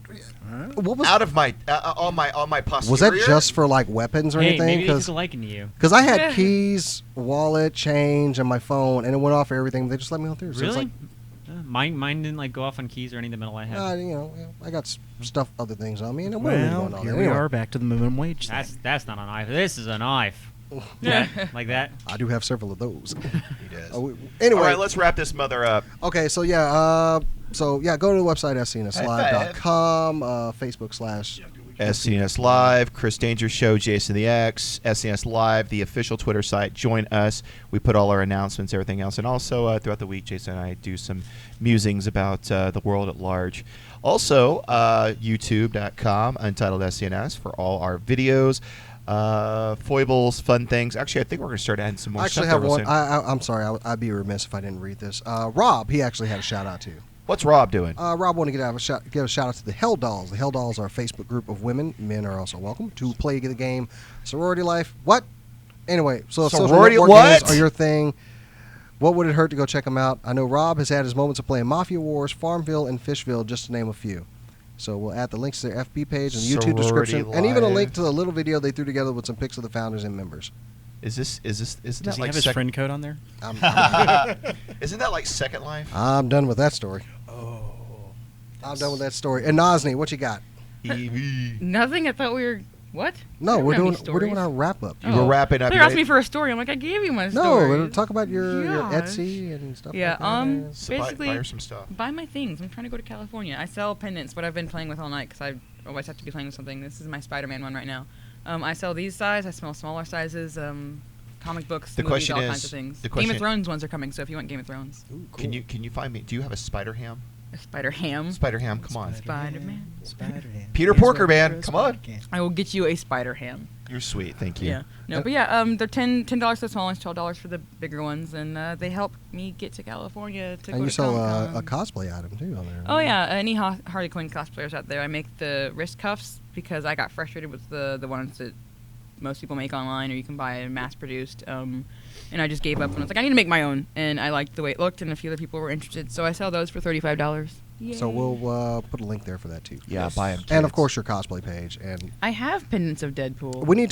what was Out of my on my posterior. was that just for like weapons or Hey, anything? maybe they took a liking to you. Because I had keys, wallet, change, and my phone, and it went off for everything. They just let me on through. So it's Really? Mine didn't like go off on keys or any of the metal I had. like, I got stuff, other things on me, and we don't need to go Well, into all here that. we Anyway, are back to the minimum wage. thing. That's not a knife. This is a knife. Yeah, like that. I do have several of those. He does. Anyway, All right, let's wrap this mother up. okay, so go to the website scnslive.com, Facebook / SCNS Live, Chris Danger Show, Jason the X, SCNS Live, the official Twitter site. Join us. We put all our announcements, everything else. And also, throughout the week, Jason and I do some musings about the world at large. Also, youtube.com, Untitled SCNS, for all our videos, foibles, fun things. Actually, I think we're going to start adding some more I actually stuff have there real one. soon. I'm sorry. I'd be remiss if I didn't read this. Rob, he actually had a shout out to. What's Rob doing? Rob wanted to give a shout out to the Helldolls. The Helldolls are a Facebook group of women. Men are also welcome to play the game Sorority Life. What? Anyway, so if social Sorority network what? games are your thing, what would it hurt to go check them out? I know Rob has had his moments of playing Mafia Wars, Farmville, and Fishville, just to name a few. So we'll add the links to their FB page and YouTube Sorority description, and even a Life. link to the little video they threw together with some pics of the founders and members. Isn't Does that he like have his friend code on there? Isn't that like Second Life? I'm done with that story. I'm done with that story. And Nozni, what you got? Nothing. I thought we were what? No, I don't we're have any doing stories. our wrap up. You were wrapping up. They your- asked me for a story. I'm like, I gave you my No, story. we're gonna talk about your Gosh. Etsy and stuff. Yeah, like that. So buy basically, her some stuff. buy my things. I'm trying to go to California. I sell pendants, what I've been playing with all night because I always have to be playing with something. This is my Spider-Man one right now. I sell these size. I sell smaller sizes. Comic books, The movies, question all is- kinds of things. the Game question- of Thrones ones are coming, so if you want Game of Thrones, Can you find me? Do you have a Spider Ham? a Spider Ham, Spider Ham, come on. Spider-Man. Spider-Man. Peter Porker, man, come on. I will get you a Spider Ham. You're sweet, thank you. Yeah. No, but yeah, they're $10 for the small ones, $12 for the bigger ones, and they help me get to California to And go you to sell Comic-Con. a cosplay item too on there. Oh yeah, any Harley Quinn cosplayers out there. I make the wrist cuffs because I got frustrated with the ones that most people make online or you can buy mass produced. And I just gave up and I was like, I need to make my own. And I liked the way it looked, and a few other people were interested, so I sell those for $35. So we'll put a link there for that too. Yeah, buy them. And of course your cosplay page. And I have pendants of Deadpool. we need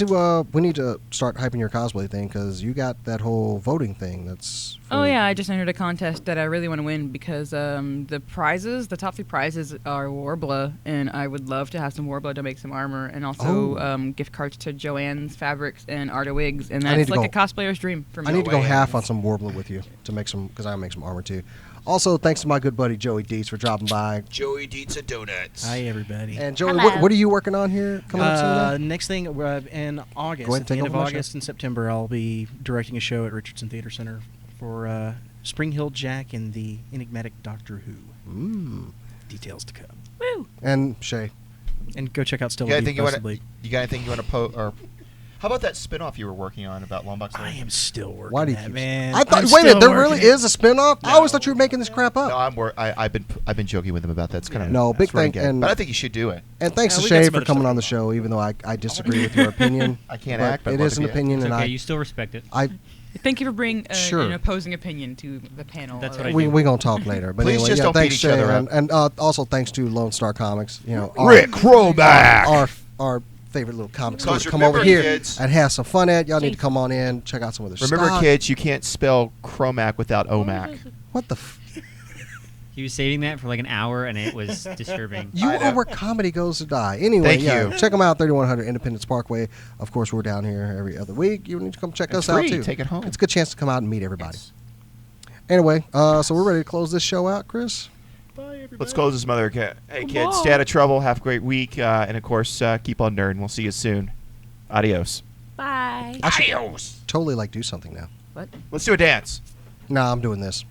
to start hyping your cosplay thing because you got that whole voting thing. That's Oh yeah, I just entered a contest that I really want to win because the top 3 prizes are Warbler, and I would love to have some Warbler to make some armor, and also gift cards to Joanne's Fabrics and Arta Wigs, and that's like a cosplayer's dream for me. I need to go half on some Warbler with you to make some because I make some armor too. Also, thanks to my good buddy Joey Dietz for dropping by. Joey Dietz and Donuts. Hi, everybody. And Joey, what are you working on here coming up soon? Next thing in August, Go ahead and at the take end of over my August and September, I'll be directing a show at Richardson Theater Center for Spring Hill Jack and the Enigmatic Doctor Who. Details to come. Woo! And Shay. And go check out Still You got League. anything you want to post? Or how about that spin-off you were working on about Longbox? I am still working. Why do you that, keep man? I thought. I'm Wait a minute, still there working really it. is a spinoff. I always thought you were making this crap up. No, I've been joking with him about that. It's kind of No, big thing, and but I think you should do it. And thanks to we got Shay some for other coming stuff on the show, even though I disagree with your opinion. I can't act, but it love is to an be- opinion, It's and okay, you still respect it. Thank you for bringing Sure. an opposing opinion to the panel. That's what I we're gonna talk later. But Please anyway, just don't thanks beat each other Shay, up. and also thanks to Lone Star Comics. You know, Rick Kroback. our favorite little comic Because store. Come over remember, here kids- and have some fun at. Y'all need to come on in, check out some of their Remember, stock. kids, you can't spell Chromac without Omac. What the? He was saving that for like an hour, and it was disturbing. You are where comedy goes to die. Anyway, Thank you. check them out, 3100 Independence Parkway. Of course, we're down here every other week. You need to come check It's us free. out, too. Take it home. It's a good chance to come out and meet everybody. Anyway, so we're ready to close this show out, Chris? Let's close this mother. Hey, kids, stay out of trouble. Have a great week. And, of course, keep on nerding. We'll see you soon. Adios. Bye. I should totally, do something now. What? Let's do a dance. No, I'm doing this.